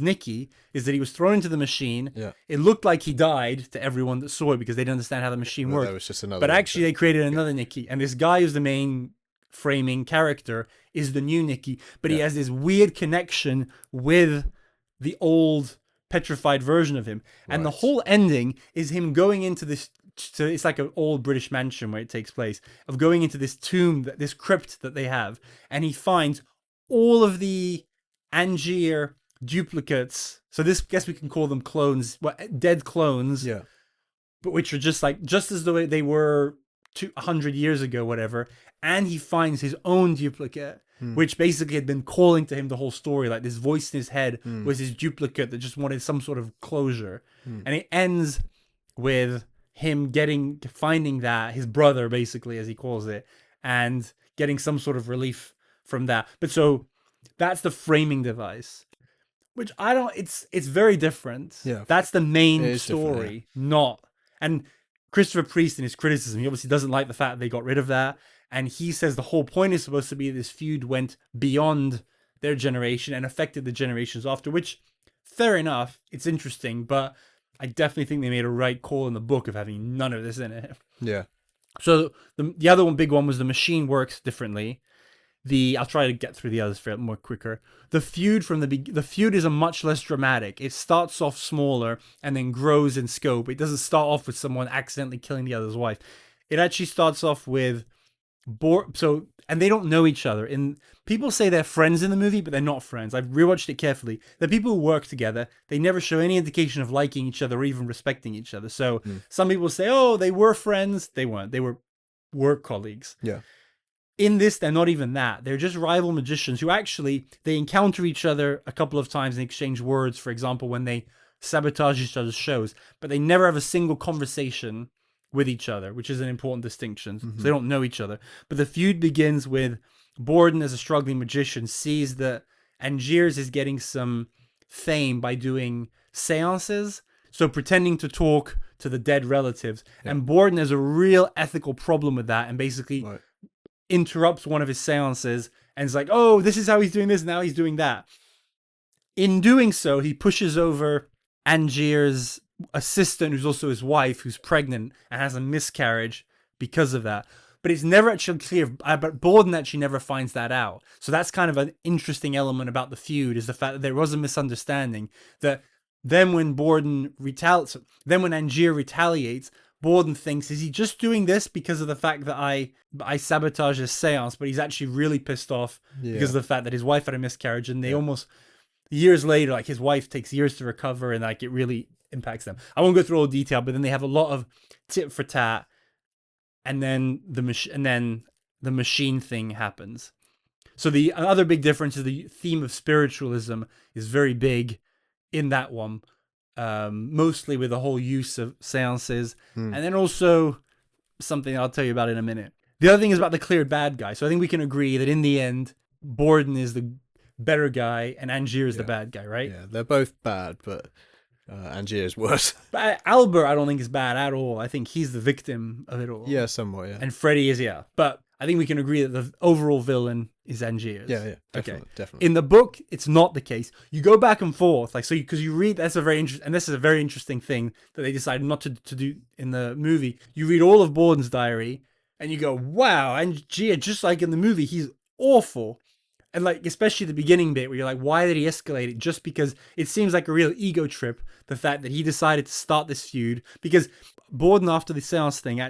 S1: Nicky is that he was thrown into the machine. Yeah. It looked like he died to everyone that saw it because they didn't understand how the machine worked.
S2: That was just another
S1: but actually they created another Nicky. And this guy who's the main framing character is the new Nicky, but he has this weird connection with the old petrified version of him. And the whole ending is him going into this, it's like an old British mansion where it takes place, of going into this tomb, this crypt that they have, and he finds all of the Angier duplicates. So this, guess we can call them clones, dead clones, but which are just as though they were 100 years ago, whatever, and he finds his own duplicate, which basically had been calling to him the whole story. Like this voice in his head was his duplicate that just wanted some sort of closure. And it ends with him finding that, his brother, basically, as he calls it, and getting some sort of relief from that. But so that's the framing device, which it's very different.
S2: Yeah.
S1: That's the main
S2: It is
S1: story, not. And Christopher Priest, in his criticism, he obviously doesn't like the fact they got rid of that. And he says the whole point is supposed to be this feud went beyond their generation and affected the generations after, which, fair enough, it's interesting, but I definitely think they made a right call in the book of having none of this in it.
S2: Yeah.
S1: So the other big one was the machine works differently. I'll try to get through the others for more quicker. The feud the feud is a much less dramatic. It starts off smaller and then grows in scope. It doesn't start off with someone accidentally killing the other's wife. It actually starts off with and they don't know each other. People say they're friends in the movie, but they're not friends. I've rewatched it carefully. They're people who work together. They never show any indication of liking each other or even respecting each other. So some people say, oh, they were friends. They weren't. They were work colleagues.
S2: Yeah.
S1: In this, they're not even that. They're just rival magicians who actually, they encounter each other a couple of times and exchange words, for example, when they sabotage each other's shows, but they never have a single conversation with each other, which is an important distinction. So they don't know each other. But the feud begins with Borden, as a struggling magician, sees that Angiers is getting some fame by doing seances, so pretending to talk to the dead relatives. Yeah. And Borden has a real ethical problem with that and basically interrupts one of his seances and is like, oh, this is how he's doing this, now he's doing that. In doing so, he pushes over Angier's assistant, who's also his wife, who's pregnant and has a miscarriage because of that. But it's never actually clear, but Borden actually never finds that out. So that's kind of an interesting element about the feud, is the fact that there was a misunderstanding, that then when Angier retaliates, Borden thinks, is he just doing this because of the fact that I sabotage his seance? But he's actually really pissed off because of the fact that his wife had a miscarriage, and they almost years later, like his wife takes years to recover, and like it really impacts them. I won't go through all the detail, but then they have a lot of tit for tat, and then the machine thing happens. So the other big difference is the theme of spiritualism is very big in that one. Mostly with the whole use of seances, and then also something I'll tell you about in a minute. The other thing is about the clear bad guy. So I think we can agree that in the end, Borden is the better guy and Angier is the bad guy, right?
S2: Yeah, they're both bad, but Angier is worse.
S1: But Albert, I don't think is bad at all. I think he's the victim of it all.
S2: Yeah, somewhat, yeah.
S1: And Freddy is, but I think we can agree that the overall villain is Angier.
S2: Yeah, definitely.
S1: In the book, it's not the case. You go back and forth, like, so because you read, this is a very interesting thing that they decided not to do in the movie. You read all of Borden's diary, and you go, wow, Angier, just like in the movie, he's awful. And like, especially the beginning bit where you're like, why did he escalate it? Just because it seems like a real ego trip, the fact that he decided to start this feud, because Borden, after the seance thing,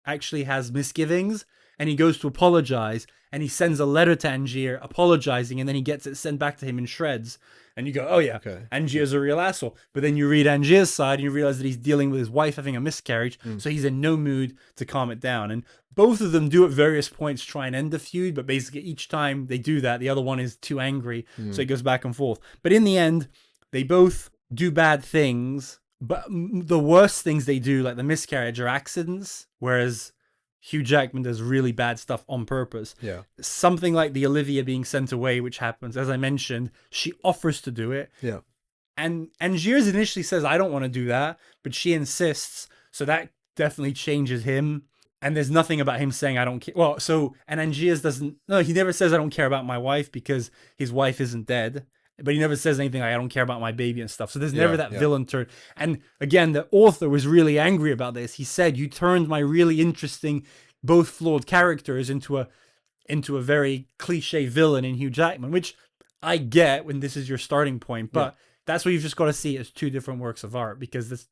S1: actually has misgivings, and he goes to apologize, and he sends a letter to Angier apologizing, and then he gets it sent back to him in shreds. And you go, oh yeah, okay, Angier's a real asshole. But then you read Angier's side, and you realize that he's dealing with his wife having a miscarriage, so he's in no mood to calm it down. And both of them do at various points try and end the feud, but basically each time they do that, the other one is too angry, so it goes back and forth. But in the end, they both do bad things, but the worst things they do, like the miscarriage, are accidents, whereas Hugh Jackman does really bad stuff on purpose.
S2: Yeah.
S1: Something like the Olivia being sent away, which happens, as I mentioned, she offers to do it.
S2: Yeah.
S1: And Angiers initially says, I don't want to do that, but she insists. So that definitely changes him. And there's nothing about him saying, I don't care. Well, and Angiers he never says, I don't care about my wife, because his wife isn't dead. But he never says anything like, I don't care about my baby and stuff. So there's never that villain turn. And again, the author was really angry about this. He said, you turned my really interesting, both flawed characters into a very cliche villain in Hugh Jackman, which I get when this is your starting point. But that's what you've just got to see as two different works of art, because this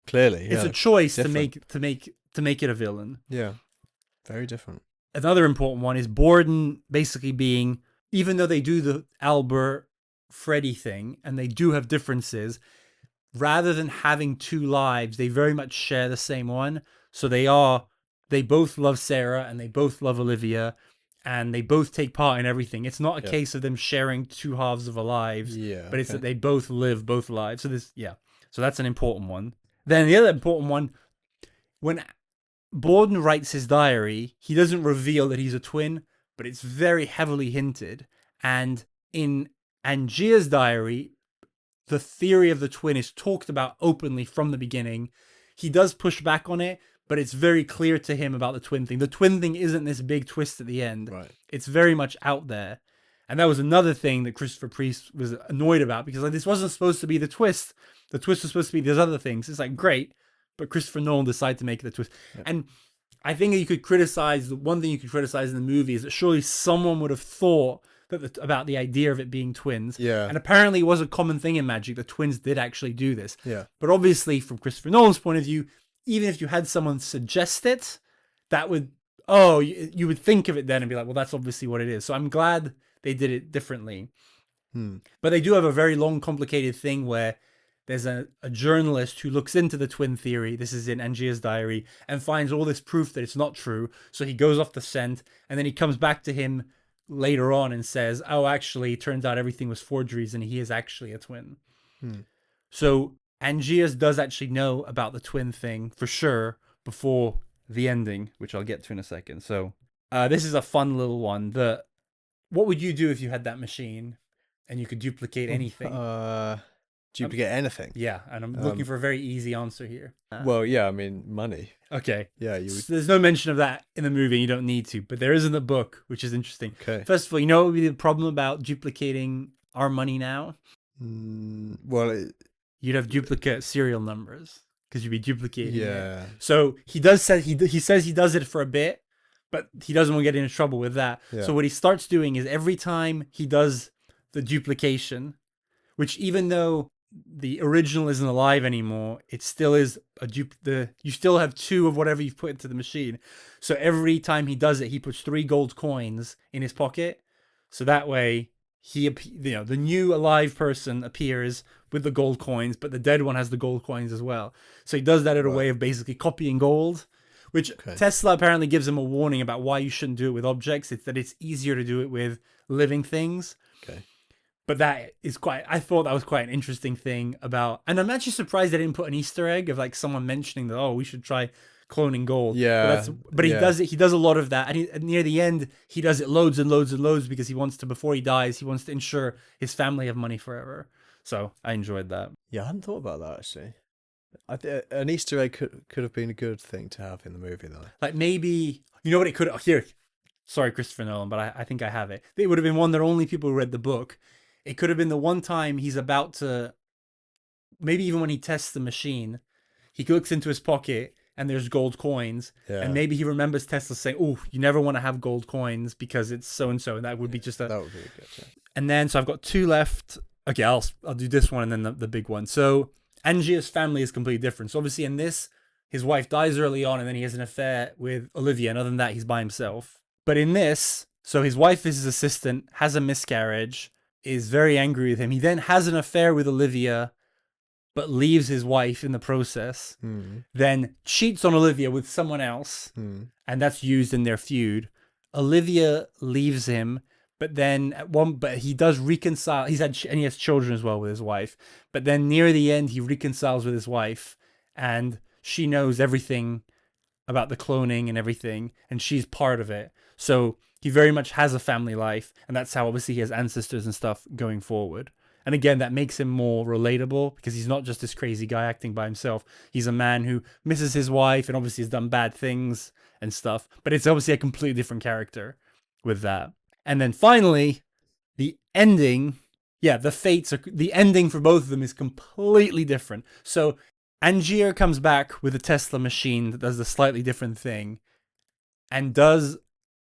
S2: clearly
S1: it's a choice to make it a villain.
S2: Yeah, very different.
S1: Another important one is Borden basically being, even though they do the Albert Freddy thing and they do have differences, rather than having two lives, they very much share the same one. So they they both love Sarah and they both love Olivia, and they both take part in everything. It's not a case of them sharing two halves of our lives, but it's that they both live both lives. So that's an important one. Then the other important one, when Borden writes his diary, he doesn't reveal that he's a twin, but it's very heavily hinted. And in Angier's diary, the theory of the twin is talked about openly from the beginning. He does push back on it, but it's very clear to him about the twin thing. The twin thing isn't this big twist at the end.
S2: Right.
S1: It's very much out there. And that was another thing that Christopher Priest was annoyed about, because like, this wasn't supposed to be the twist. The twist was supposed to be these other things. It's like, great, but Christopher Nolan decided to make it the twist. Yeah. And I think that you could criticize, the one thing you could criticize in the movie is that surely someone would have thought that about the idea of it being twins.
S2: Yeah.
S1: And apparently it was a common thing in magic that twins did actually do this.
S2: Yeah.
S1: But obviously from Christopher Nolan's point of view, even if you had someone suggest it, that would, you would think of it then and be like, well, that's obviously what it is. So I'm glad they did it differently. But they do have a very long, complicated thing where there's a journalist who looks into the twin theory. This is in Angier's diary, and finds all this proof that it's not true. So he goes off the scent, and then he comes back to him later on and says, oh, actually, it turns out everything was forgeries and he is actually a twin. So Angier does actually know about the twin thing for sure before the ending, which I'll get to in a second. So this is a fun little one. What would you do if you had that machine and you could duplicate anything?
S2: Duplicate anything?
S1: Yeah, and I'm looking for a very easy answer here.
S2: Well, yeah, I mean, money.
S1: Okay.
S2: Yeah, you would...
S1: There's no mention of that in the movie, and you don't need to, but there is in the book, which is interesting.
S2: Okay.
S1: First of all, you know what would be the problem about duplicating our money now? You'd have duplicate serial numbers, because you'd be duplicating it. So he says he does it for a bit, but he doesn't want to get into trouble with that. Yeah. So what he starts doing is every time he does the duplication, which even though the original isn't alive anymore, it still is you still have two of whatever you've put into the machine. So every time he does it, he puts 3 gold coins in his pocket. So that way the new alive person appears with the gold coins, but the dead one has the gold coins as well. So he does that in a way of basically copying gold, which Tesla apparently gives him a warning about why you shouldn't do it with objects. It's that it's easier to do it with living things. Okay. But I thought that was quite an interesting thing about, and I'm actually surprised they didn't put an Easter egg of like someone mentioning that, we should try cloning gold.
S2: Yeah.
S1: But he does it. He does a lot of that. And near the end, he does it loads and loads and loads because before he dies, he wants to ensure his family have money forever. So I enjoyed that.
S2: Yeah, I hadn't thought about that actually. An Easter egg could have been a good thing to have in the movie though.
S1: Like maybe, you know what it could, here, sorry, Christopher Nolan, but I think I have it. It would have been one that only people who read the book. It could have been the one time he's about to, maybe even when he tests the machine, he looks into his pocket and there's gold coins. Yeah. And maybe he remembers Tesla saying, oh, you never want to have gold coins because it's so-and-so. And that would be just
S2: that would be good, yeah.
S1: And then, so I've got 2 left. Okay, I'll do this one and then the big one. So Angier's family is completely different. So obviously in this, his wife dies early on and then he has an affair with Olivia. And other than that, he's by himself. But in this, so his wife is his assistant, has a miscarriage, is very angry with him. He then has an affair with Olivia, but leaves his wife in the process. Then cheats on Olivia with someone else, and that's used in their feud. Olivia leaves him, but then but he does reconcile. He has children as well with his wife. But then near the end, he reconciles with his wife, and she knows everything about the cloning and everything, and she's part of it. So he very much has a family life, and that's how obviously he has ancestors and stuff going forward. And again, that makes him more relatable because he's not just this crazy guy acting by himself. He's a man who misses his wife and obviously has done bad things and stuff, but it's obviously a completely different character with that. And then finally, the ending, the ending for both of them is completely different. So Angier comes back with a Tesla machine that does a slightly different thing and does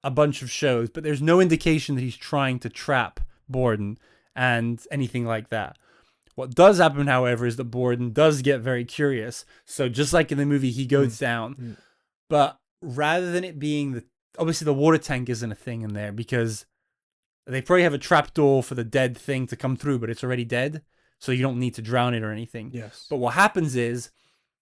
S1: a bunch of shows, but there's no indication that he's trying to trap Borden and anything like that. What does happen, however, is that Borden does get very curious. So just like in the movie, he goes down, but rather than it being obviously the water tank isn't a thing in there because they probably have a trap door for the dead thing to come through, but it's already dead. So you don't need to drown it or anything.
S2: Yes.
S1: But what happens is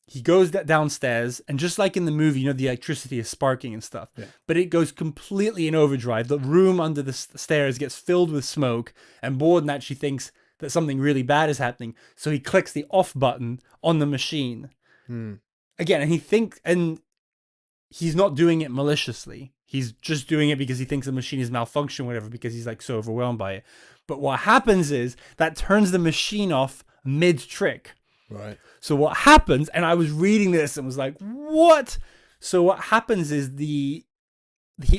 S1: he goes downstairs, and just like in the movie, you know, the electricity is sparking and stuff, but it goes completely in overdrive. The room under the stairs gets filled with smoke, and Borden actually thinks that something really bad is happening. So he clicks the off button on the machine. Again, and he's not doing it maliciously. He's just doing it because he thinks the machine is malfunctioning, whatever, because he's like so overwhelmed by it. But what happens is that turns the machine off mid-trick.
S2: Right.
S1: So what happens, and I was reading this and was like, what? So what happens is he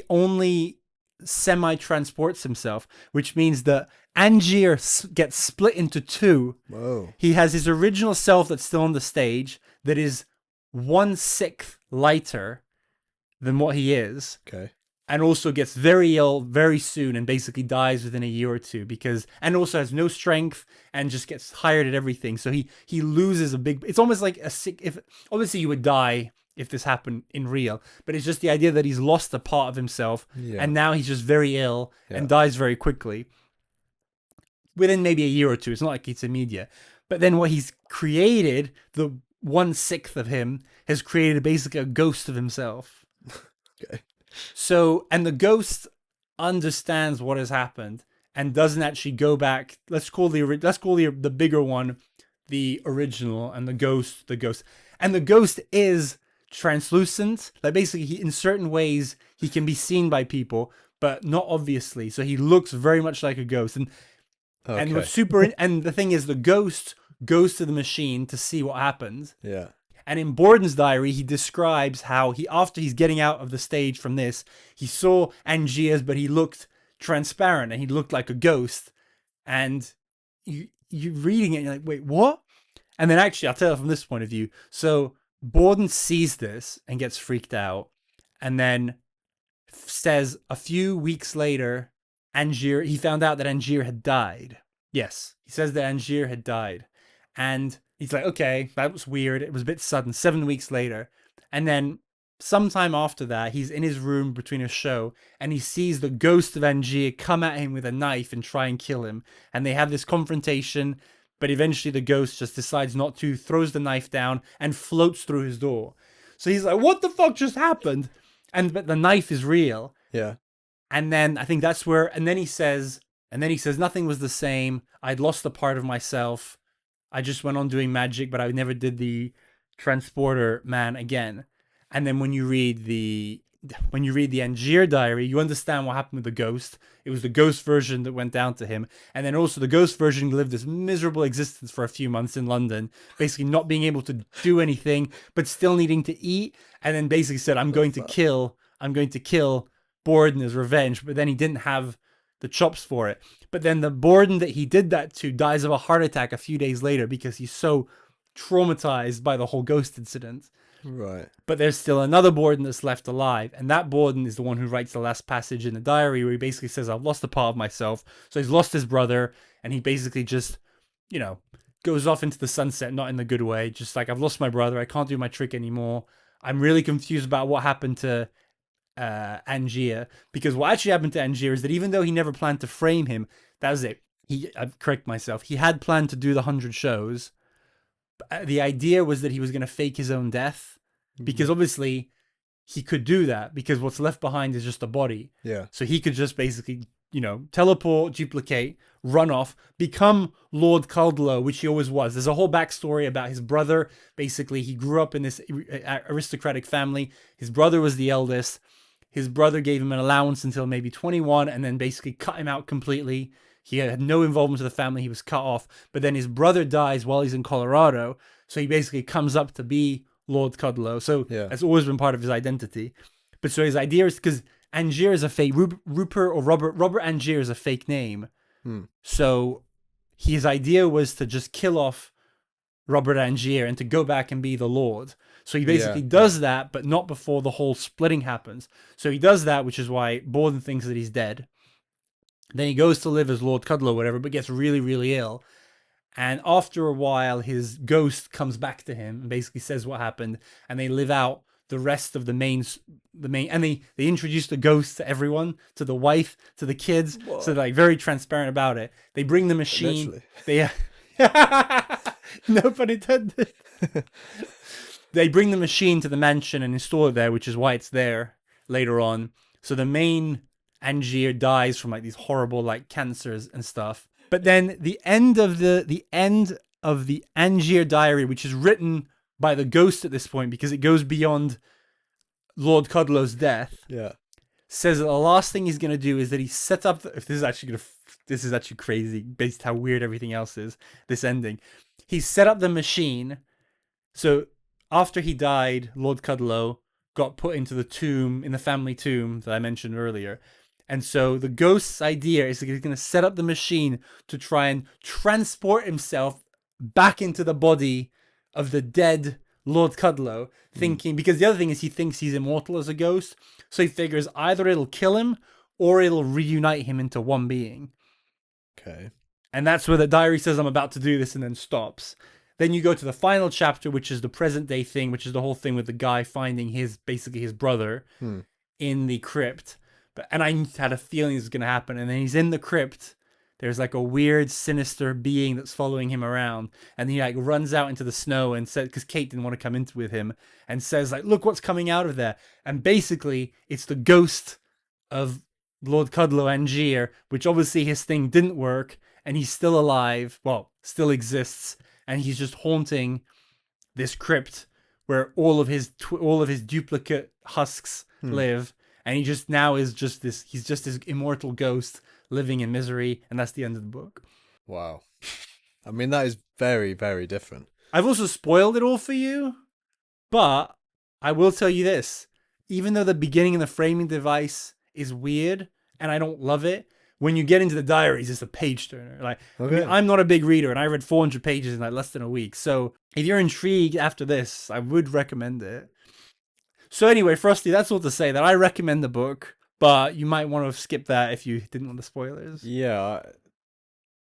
S1: only semi-transports himself, which means that Angier gets split into two.
S2: Whoa.
S1: He has his original self that's still on the stage that is 1/6 lighter than what he is.
S2: Okay.
S1: And also gets very ill very soon and basically dies within a year or two and also has no strength and just gets tired at everything. So he loses it's almost like obviously you would die if this happened in real, but it's just the idea that he's lost a part of himself and now he's just very ill and dies very quickly within maybe a year or two. It's not like it's immediate, but then what he's created, the 1/6 of him has created basically a ghost of himself.
S2: Okay.
S1: So, and the ghost understands what has happened and doesn't actually go back. Let's call the bigger one the original, and the ghost. And the ghost is translucent. Like basically, in certain ways, he can be seen by people, but not obviously. So he looks very much like a ghost. And what's and the thing is, the ghost goes to the machine to see what happens.
S2: Yeah.
S1: And in Borden's diary, he describes how after he's getting out of the stage from this, he saw Angier's, but he looked transparent and he looked like a ghost. And you're reading it and you're like, wait, what? And then actually, I'll tell you from this point of view. So Borden sees this and gets freaked out, and then says a few weeks later, he found out that Angier had died. Yes, he says that Angier had died. And he's like, okay, that was weird. It was a bit sudden. 7 weeks later. And then sometime after that, he's in his room between a show and he sees the ghost of Angier come at him with a knife and try and kill him. And they have this confrontation, but eventually the ghost just decides not to, throws the knife down and floats through his door. So he's like, what the fuck just happened? But the knife is real.
S2: Yeah.
S1: And then I think that's where, and then he says, nothing was the same. I'd lost a part of myself. I just went on doing magic, but I never did the transporter man again. And then when you read the Angier diary, you understand what happened with the ghost. It was the ghost version that went down to him. And then also the ghost version lived this miserable existence for a few months in London, basically not being able to do anything, but still needing to eat. And then basically said, I'm going to kill Borden as revenge. But then he didn't have the chops for it. But then the Borden that he did that to dies of a heart attack a few days later because he's so traumatized by the whole ghost incident.
S2: Right.
S1: But there's still another Borden that's left alive, and that Borden is the one who writes the last passage in the diary where he basically says, I've lost a part of myself. So he's lost his brother, and he basically just, goes off into the sunset, not in the good way. Just like, I've lost my brother. I can't do my trick anymore. I'm really confused about what happened to Angier, because what actually happened to Angier is that even though he never planned to frame him, that was it. I've correct myself. He had planned to do the 100 shows. The idea was that he was going to fake his own death, because obviously he could do that because what's left behind is just a body.
S2: Yeah.
S1: So he could just basically, teleport, duplicate, run off, become Lord Caldlow, which he always was. There's a whole backstory about his brother. Basically, he grew up in this aristocratic family. His brother was the eldest. His brother gave him an allowance until maybe 21 and then basically cut him out completely. He had no involvement with the family. He was cut off. But then his brother dies while he's in Colorado. So he basically comes up to be Lord Cudlow. So that's always been part of his identity. But so his idea is, because Angier is a fake, Robert Angier is a fake name. So his idea was to just kill off Robert Angier and to go back and be the Lord. So he basically does that, but not before the whole splitting happens. So he does that, which is why Borden thinks that he's dead. Then he goes to live as Lord Cudlow, whatever, but gets really, really ill. And after a while, his ghost comes back to him and basically says what happened. And they live out the rest of the main, and they introduce the ghost to everyone, to the wife, to the kids. Whoa. So they're like very transparent about it. They bring the machine. Eventually. No pun intended. they bring the machine to the mansion and install it there, which is why it's there later on. So the main Angier dies from like these horrible like cancers and stuff. But then the end of the Angier diary, which is written by the ghost at this point because it goes beyond Lord Cudlow's death.
S2: Yeah.
S1: Says that the last thing he's gonna do is that he set up. If this is actually crazy based how weird everything else is. This ending, he set up the machine. So after he died, Lord Cudlow got put into the tomb, in the family tomb that I mentioned earlier. And so the ghost's idea is that he's going to set up the machine to try and transport himself back into the body of the dead Lord Cudlow, thinking, because the other thing is he thinks he's immortal as a ghost. So he figures either it'll kill him or it'll reunite him into one being.
S2: Okay.
S1: And that's where the diary says, I'm about to do this, and then stops. Then you go to the final chapter, which is the present day thing, which is the whole thing with the guy finding basically his brother in the crypt. And I had a feeling this was going to happen. And then he's in the crypt. There's like a weird, sinister being that's following him around. And he like runs out into the snow and said, because Kate didn't want to come in with him, and says like, look what's coming out of there. And basically it's the ghost of Lord Cudlow Angier, which obviously his thing didn't work. And he's still alive. Well, still exists. And he's just haunting this crypt where all of his duplicate husks live. And he just now is just this, he's just this immortal ghost living in misery. And that's the end of the book.
S2: Wow. I mean, that is very, very different.
S1: I've also spoiled it all for you, but I will tell you this. Even though the beginning and the framing device is weird and I don't love it, when you get into the diaries, it's a page turner. Like,
S2: Okay.
S1: I mean, I'm not a big reader, and I read 400 pages in like less than a week. So if you're intrigued after this, I would recommend it. So anyway, Frosty, that's all to say that I recommend the book, but you might want to skip that if you didn't want the spoilers.
S2: Yeah,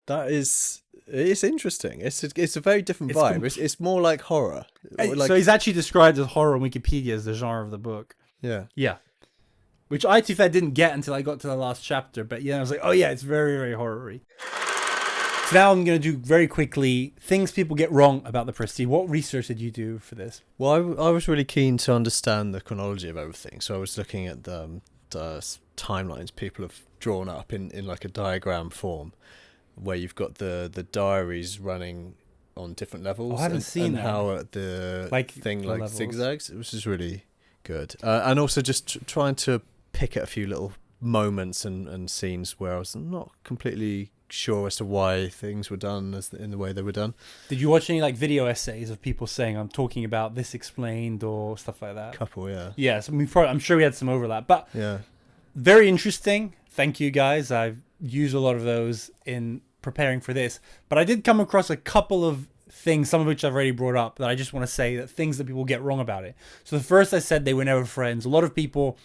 S2: it's interesting. It's a very different vibe. It's more like horror.
S1: So he's actually described as horror on Wikipedia as the genre of the book.
S2: Yeah.
S1: Yeah. Which I, to be fair, didn't get until I got to the last chapter. But yeah, I was like, oh yeah, it's very, very horror-y. So now I'm going to do very quickly things people get wrong about the Prestige. What research did you do for this?
S2: Well, I was really keen to understand the chronology of everything. So I was looking at the timelines people have drawn up in like a diagram form, where you've got the diaries running on different levels.
S1: Oh, I haven't seen
S2: and
S1: that.
S2: How the thing like
S1: levels.
S2: zigzags, which is really good. And also just trying to pick at a few little moments and scenes where I was not completely sure as to why things were done in the way they were done.
S1: Did you watch any like video essays of people saying I'm talking about this explained or stuff like that?
S2: Couple, yeah.
S1: Yeah, so I'm sure we had some overlap, but
S2: Yeah.
S1: very interesting. Thank you guys. I've used a lot of those in preparing for this, but I did come across a couple of things, some of which I've already brought up, that I just want to say that things that people get wrong about it. So the first, I said they were never friends. A lot of people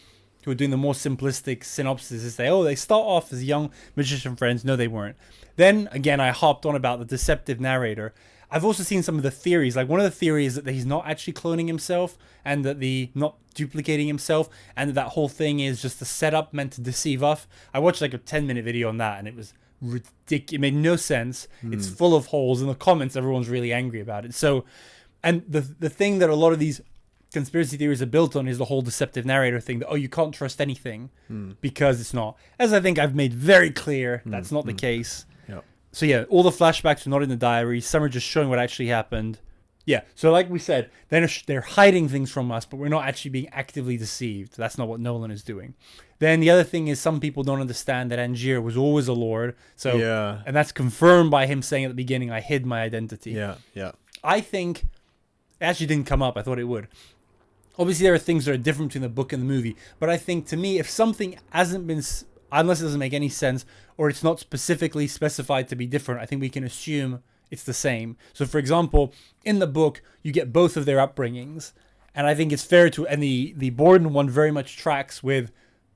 S1: who are doing the more simplistic synopsis say, oh, they start off as young magician friends. No, they weren't. Then again, I hopped on about the deceptive narrator. I've also seen some of the theories. Like one of the theories that he's not actually cloning himself and that not duplicating himself, and that whole thing is just a setup meant to deceive us. I watched like a 10-minute video on that and it was ridiculous. It made no sense. It's full of holes. In the comments, everyone's really angry about it. So, and the thing that a lot of these conspiracy theories are built on is the whole deceptive narrator thing, that you can't trust anything because it's not. As I think I've made very clear, that's not the case.
S2: Yep.
S1: So yeah, all the flashbacks are not in the diary. Some are just showing what actually happened. Yeah, so like we said, they're hiding things from us, but we're not actually being actively deceived. That's not what Nolan is doing. Then the other thing is some people don't understand that Angier was always a lord. So
S2: Yeah.
S1: And that's confirmed by him saying at the beginning, I hid my identity.
S2: Yeah. Yeah.
S1: I think it actually didn't come up. I thought it would. Obviously, there are things that are different between the book and the movie. But I think, to me, if something hasn't been, unless it doesn't make any sense, or it's not specifically specified to be different, I think we can assume it's the same. So, for example, in the book, you get both of their upbringings. And I think it's fair to, and the Borden one very much tracks with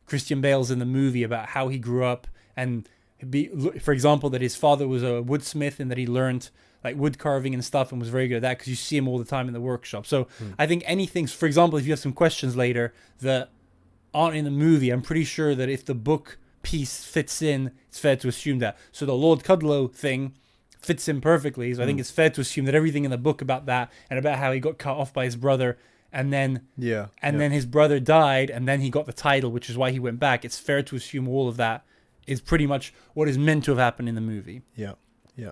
S1: Christian Bale's in the movie about how he grew up. And, for example, that his father was a woodsmith and that he learned like wood carving and stuff and was very good at that because you see him all the time in the workshop. So I think anything, for example, if you have some questions later that aren't in the movie, I'm pretty sure that if the book piece fits in, it's fair to assume that. So the Lord Cudlow thing fits in perfectly. So I think it's fair to assume that everything in the book about that and about how he got cut off by his brother and then then his brother died and then he got the title, which is why he went back. It's fair to assume all of that is pretty much what is meant to have happened in the movie.
S2: Yeah. Yeah.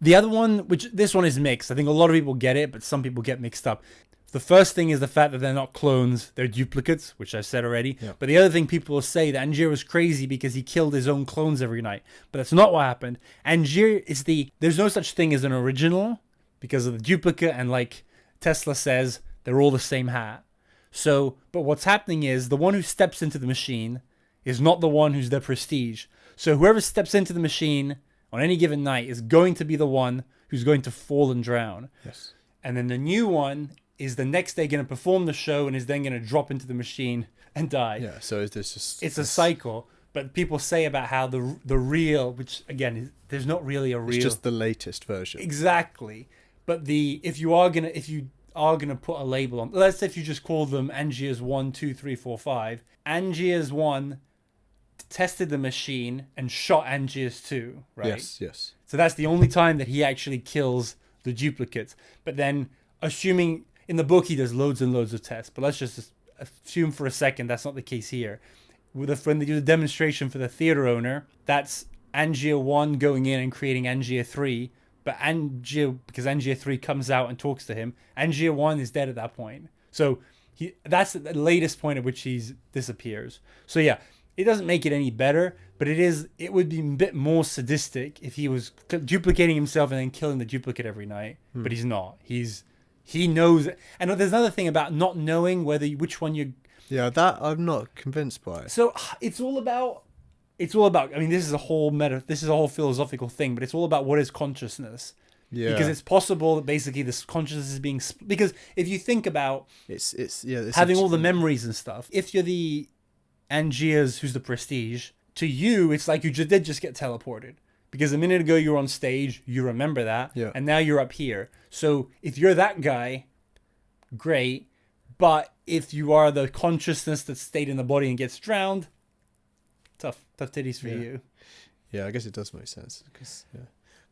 S1: The other one, which this one is mixed. I think a lot of people get it, but some people get mixed up. The first thing is the fact that they're not clones, they're duplicates, which I've said already.
S2: Yeah.
S1: But the other thing people will say that Angier was crazy because he killed his own clones every night. But that's not what happened. Angier is there's no such thing as an original because of the duplicate, and like Tesla says, they're all the same hat. So, but what's happening is the one who steps into the machine is not the one who's the prestige. So whoever steps into the machine on any given night is going to be the one who's going to fall and drown.
S2: Yes.
S1: And then the new one is the next day going to perform the show and is then going to drop into the machine and die.
S2: Yeah, so is this just...
S1: It's a cycle. But people say about how the real, which again, there's not really a real...
S2: It's just the latest version.
S1: Exactly. But if you are gonna put a label on, let's say if you just call them Angier's 1, 2, 3, 4, 5, Angier's 1 tested the machine and shot Angier's 2, right?
S2: Yes.
S1: So that's the only time that he actually kills the duplicates. But then, assuming in the book he does loads and loads of tests, but let's just assume for a second that's not the case here. When they do the demonstration for the theater owner, that's Angier 1 going in and creating Angier 3. But because Angier 3 comes out and talks to him, Angier 1 is dead at that point. So that's the latest point at which he disappears. So yeah, it doesn't make it any better, but it would be a bit more sadistic if he was duplicating himself and then killing the duplicate every night. But he's not. He knows. And there's another thing about not knowing which one you...
S2: Yeah, that I'm not convinced by.
S1: So it's all about... I mean, this is a whole philosophical thing, but it's all about what is consciousness.
S2: Yeah.
S1: Because it's possible that basically this consciousness is being... Because if you think about
S2: it's
S1: having all the memories and stuff, if you're the Angier's who's the prestige, to you, it's like you did just get teleported. Because a minute ago you were on stage, you remember that, and now you're up here. So if you're that guy, great. But if you are the consciousness that stayed in the body and gets drowned, tough titties for you.
S2: Yeah, I guess it does make sense.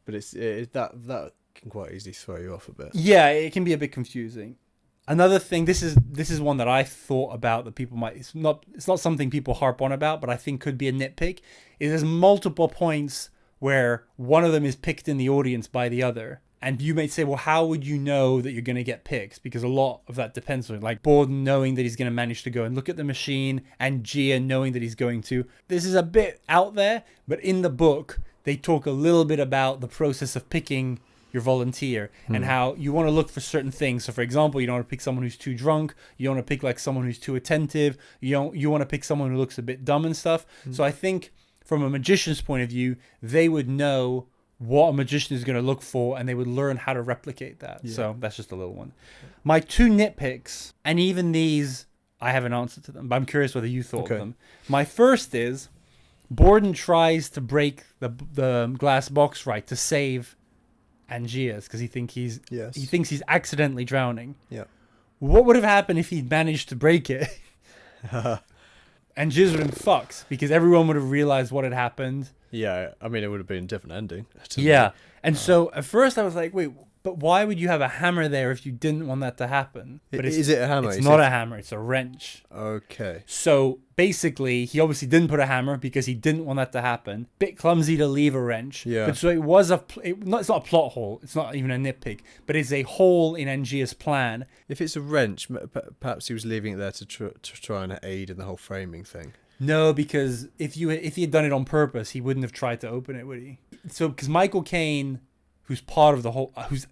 S2: But that can quite easily throw you off a bit.
S1: Yeah, it can be a bit confusing. Another thing, this is one that I thought about that people might... It's not something people harp on about, but I think could be a nitpick. Is there's multiple points where one of them is picked in the audience by the other. And you may say, well, how would you know that you're going to get picked? Because a lot of that depends on, like, Borden knowing that he's going to manage to go and look at the machine, and Angier knowing that he's going to. This is a bit out there, but in the book, they talk a little bit about the process of picking your volunteer and how you want to look for certain things. So, for example, you don't want to pick someone who's too drunk. You don't want to pick, like, someone who's too attentive. You want to pick someone who looks a bit dumb and stuff. So I think from a magician's point of view, they would know what a magician is going to look for, and they would learn how to replicate that. Yeah. So that's just a little one. My two nitpicks, and even these, I have an answer to them, but I'm curious whether you thought of them. My first is, Borden tries to break the glass box right to save Angier's because he thinks he's accidentally drowning.
S2: Yeah.
S1: What would have happened if he'd managed to break it? Angier's would have been fucked because everyone would have realized what had happened.
S2: Yeah, I mean, it would have been a different ending.
S1: Yeah, and so at first I was like, wait, but why would you have a hammer there if you didn't want that to happen? But
S2: is it a hammer?
S1: It's not a hammer, it's a wrench.
S2: Okay.
S1: So basically, he obviously didn't put a hammer because he didn't want that to happen. Bit clumsy to leave a wrench.
S2: Yeah.
S1: But so it's not a plot hole, it's not even a nitpick, but it's a hole in Angier's plan.
S2: If it's a wrench, perhaps he was leaving it there to try and aid in the whole framing thing. No,
S1: because if he had done it on purpose, he wouldn't have tried to open it, would he? So, because Michael Caine, who's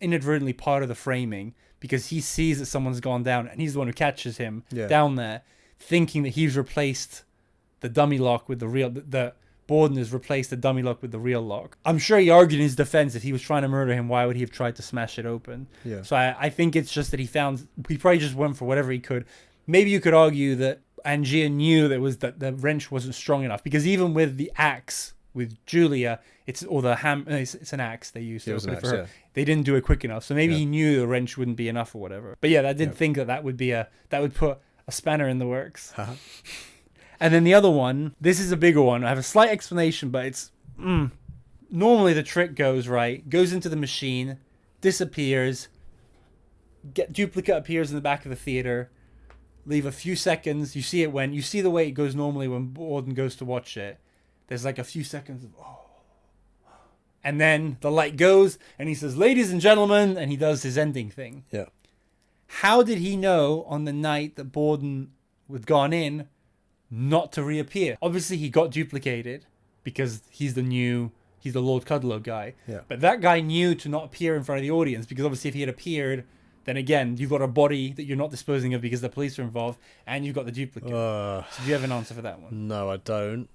S1: inadvertently part of the framing, because he sees that someone's gone down, and he's the one who catches him down there, thinking that he's replaced the dummy lock with the real... Borden has replaced the dummy lock with the real lock. I'm sure he argued in his defense, if he was trying to murder him, why would he have tried to smash it open?
S2: Yeah.
S1: So I think it's just that he probably just went for whatever he could. Maybe you could argue that Angier knew that the wrench wasn't strong enough, because even with the axe with Julia, it's an axe they used to open it for her. Yeah. They didn't do it quick enough, so maybe he knew the wrench wouldn't be enough or whatever. But yeah, I did think that would put a spanner in the works. And then the other one, this is a bigger one. I have a slight explanation, but it's normally the trick goes into the machine, disappears, duplicate appears in the back of the theater, leave a few seconds. You see the way it goes normally when Borden goes to watch it. There's like a few seconds of, and then the light goes and he says, "Ladies and gentlemen," and he does his ending thing.
S2: Yeah.
S1: How did he know on the night that Borden had gone in not to reappear? Obviously he got duplicated because he's the Lord Kudlow guy.
S2: Yeah.
S1: But that guy knew to not appear in front of the audience, because obviously if he had appeared, then again, you've got a body that you're not disposing of because the police are involved, and you've got the duplicate. So do you have an answer for that one?
S2: No, I don't.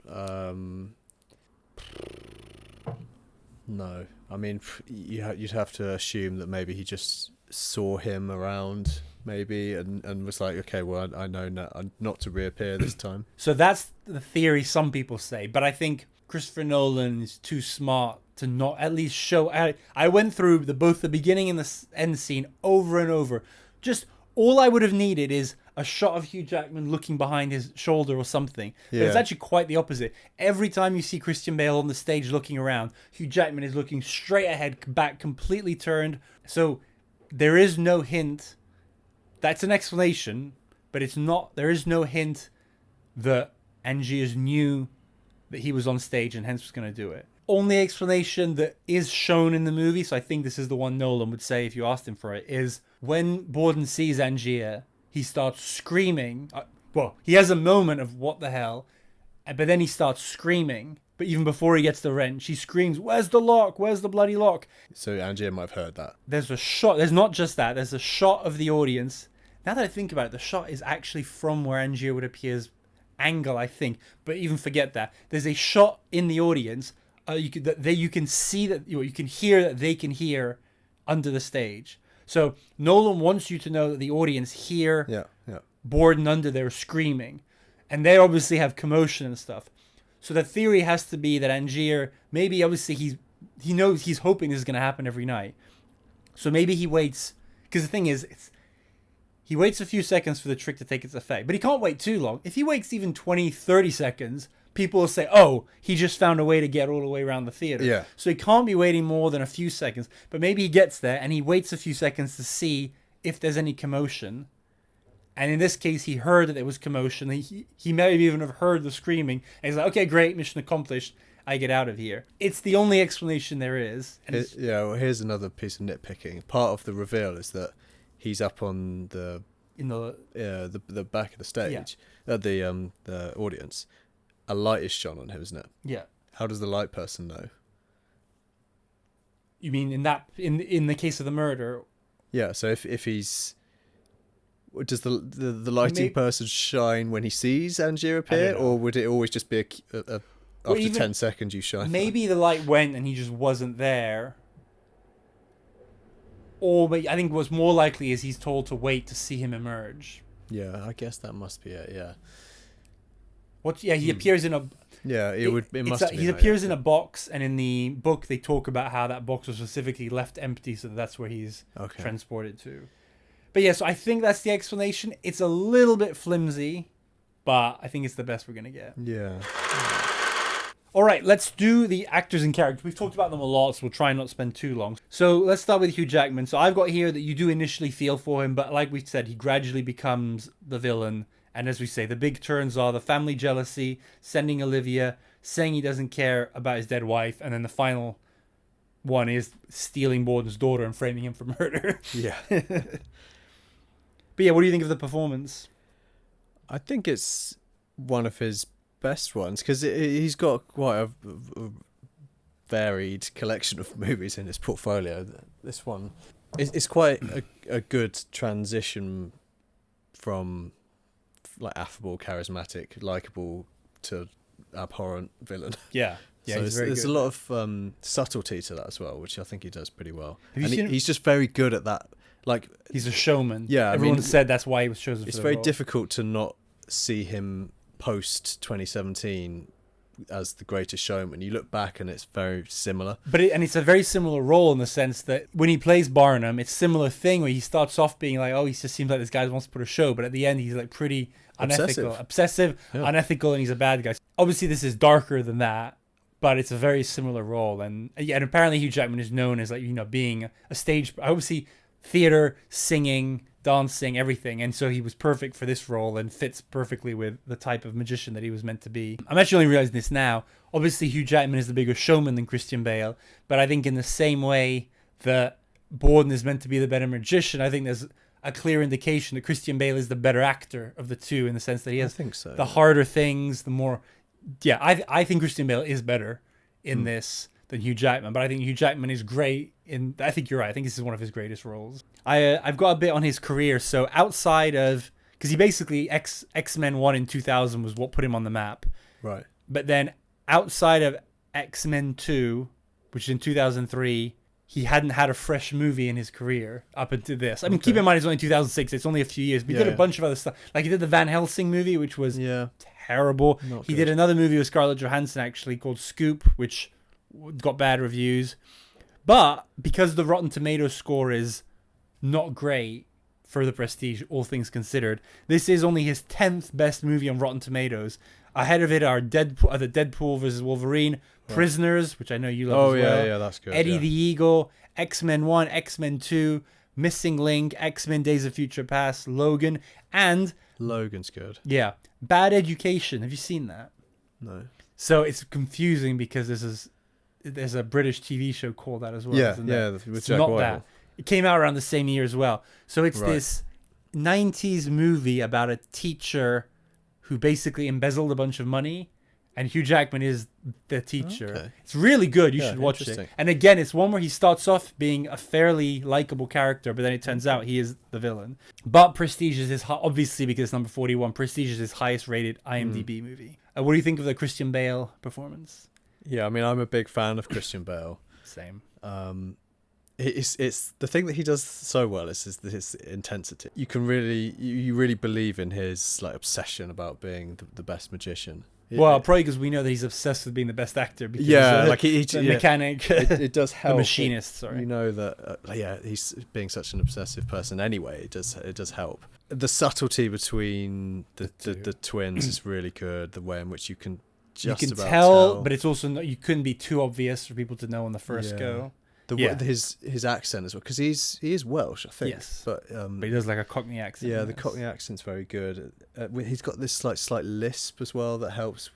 S2: No. I mean, you'd have to assume that maybe he just saw him around, maybe, and was like, okay, well, I know not to reappear this time.
S1: So that's the theory some people say, but I think Christopher Nolan is too smart to not at least show. I went through both the beginning and the end scene over and over. Just all I would have needed is a shot of Hugh Jackman looking behind his shoulder or something. Yeah. But it's actually quite the opposite. Every time you see Christian Bale on the stage looking around, Hugh Jackman is looking straight ahead, back completely turned. So there is no hint. That's an explanation, but it's not. There is no hint that Angier knew that he was on stage and hence was going to do it. Only explanation that is shown in the movie, so I think this is the one Nolan would say if you asked him for it, is when Borden sees Angier, he starts screaming. He has a moment of what the hell, but then he starts screaming. But even before he gets the wrench, he screams, "Where's the lock? Where's the bloody lock?"
S2: So Angier might have heard that.
S1: There's a shot. There's not just that. There's a shot of the audience. Now that I think about it, the shot is actually from where Angier would appear's angle, I think. But even forget that. There's a shot in the audience. You can see that, you can hear that they can hear under the stage. So Nolan wants you to know that the audience hear Borden under there screaming, and they obviously have commotion and stuff. So the theory has to be that Angier, maybe obviously he knows, he's hoping this is going to happen every night. So maybe he waits, because the thing is, he waits a few seconds for the trick to take its effect, but he can't wait too long. If he waits even 20, 30 seconds, people will say, "Oh, he just found a way to get all the way around the theater."
S2: Yeah.
S1: So he can't be waiting more than a few seconds. But maybe he gets there and he waits a few seconds to see if there's any commotion. And in this case, he heard that there was commotion. He may even have heard the screaming. And he's like, "Okay, great, mission accomplished. I get out of here." It's the only explanation there is. And
S2: well, here's another piece of nitpicking. Part of the reveal is that he's up on the back of the stage, the audience. A light is shone on him, isn't it?
S1: Yeah.
S2: How does the light person know?
S1: You mean in the case of the murder?
S2: Yeah. So if he's, does the lighting person shine when he sees Angier appear, or would it always just be after 10 seconds you shine?
S1: Maybe the light went and he just wasn't there. Or I think what's more likely is he's told to wait to see him emerge.
S2: Yeah, I guess that must be it. Yeah.
S1: He appears in a.
S2: Yeah, he
S1: appears in a box, and in the book they talk about how that box was specifically left empty, so that's where he's transported to. But yeah, so I think that's the explanation. It's a little bit flimsy, but I think it's the best we're gonna get.
S2: Yeah.
S1: All right, let's do the actors and characters. We've talked about them a lot, so we'll try and not spend too long. So let's start with Hugh Jackman. So I've got here that you do initially feel for him, but like we said, he gradually becomes the villain. And as we say, the big turns are the family jealousy, sending Olivia, saying he doesn't care about his dead wife, and then the final one is stealing Borden's daughter and framing him for murder.
S2: Yeah.
S1: But yeah, what do you think of the performance?
S2: I think it's one of his best ones, because he's got quite a varied collection of movies in his portfolio. This one is quite a good transition from like affable, charismatic, likable to abhorrent villain.
S1: Yeah.
S2: So there's a lot of subtlety to that as well, which I think he does pretty well. He's just very good at that. Like,
S1: he's a showman.
S2: Yeah,
S1: everyone said that's why he was chosen.
S2: It's very difficult to not see him post 2017 as the Greatest Showman. You look back and it's very similar.
S1: But it's a very similar role in the sense that when he plays Barnum, it's a similar thing where he starts off being like, "Oh, he just seems like this guy wants to put a show," but at the end he's like pretty unethical, obsessive,
S2: yeah.
S1: Unethical, and he's a bad guy. Obviously, this is darker than that, but it's a very similar role. And apparently Hugh Jackman is known as, like, being a stage, obviously theater, singing, dancing, everything. And so he was perfect for this role and fits perfectly with the type of magician that he was meant to be. I'm actually only realizing this now. Obviously Hugh Jackman is the bigger showman than Christian Bale, but I think in the same way that Borden is meant to be the better magician, I think there's a clear indication that Christian Bale is the better actor of the two, in the sense that he has the harder things, the more... Yeah, I think Christian Bale is better in this than Hugh Jackman, but I think Hugh Jackman is great in... I think you're right. I think this is one of his greatest roles. I've got a bit on his career. So outside of... Because he basically... X-Men 1 in 2000 was what put him on the map.
S2: Right.
S1: But then outside of X-Men 2, which is in 2003... He hadn't had a fresh movie in his career up until this. I mean, keep in mind, it's only 2006. It's only a few years. But he did a bunch of other stuff. Like, he did the Van Helsing movie, which was terrible. He did another movie with Scarlett Johansson, actually, called Scoop, which got bad reviews. But because the Rotten Tomatoes score is not great for The Prestige, all things considered, this is only his 10th best movie on Rotten Tomatoes. Ahead of it are the Deadpool vs. Wolverine, Prisoners, which I know you love as well.
S2: Yeah, that's good.
S1: Eddie the Eagle, X-Men 1, X-Men 2, Missing Link, X-Men Days of Future Past, Logan, and...
S2: Logan's good.
S1: Yeah. Bad Education. Have you seen that?
S2: No.
S1: So it's confusing because there's a British TV show called that as well.
S2: Yeah,
S1: isn't
S2: yeah.
S1: It's
S2: With Jack
S1: not
S2: Whitehall.
S1: that. It came out around the same year as well. So it's this 90s movie about a teacher who basically embezzled a bunch of money, and Hugh Jackman is the teacher. Okay. It's really good. You should watch it. And again, it's one where he starts off being a fairly likable character, but then it turns out he is the villain. But Prestige is obviously, because it's number 41, Prestige is his highest rated IMDb movie. What do you think of the Christian Bale performance?
S2: Yeah, I mean, I'm a big fan of Christian Bale.
S1: Same.
S2: It's the thing that he does so well is his intensity. You can really believe in his, like, obsession about being the best magician.
S1: Probably because we know that he's obsessed with being the best actor. Because
S2: like the
S1: mechanic,
S2: it does help.
S1: The machinist. Sorry,
S2: you know that. He's being such an obsessive person anyway. It does help. The subtlety between the twins is really good. The way in which you can tell,
S1: but it's also not, you couldn't be too obvious for people to know on the first go.
S2: His accent as well, because he is Welsh, I think.
S1: Yes,
S2: but
S1: he does like a Cockney accent.
S2: Yeah, the Cockney accent's very good. He's got this slight lisp as well that helps.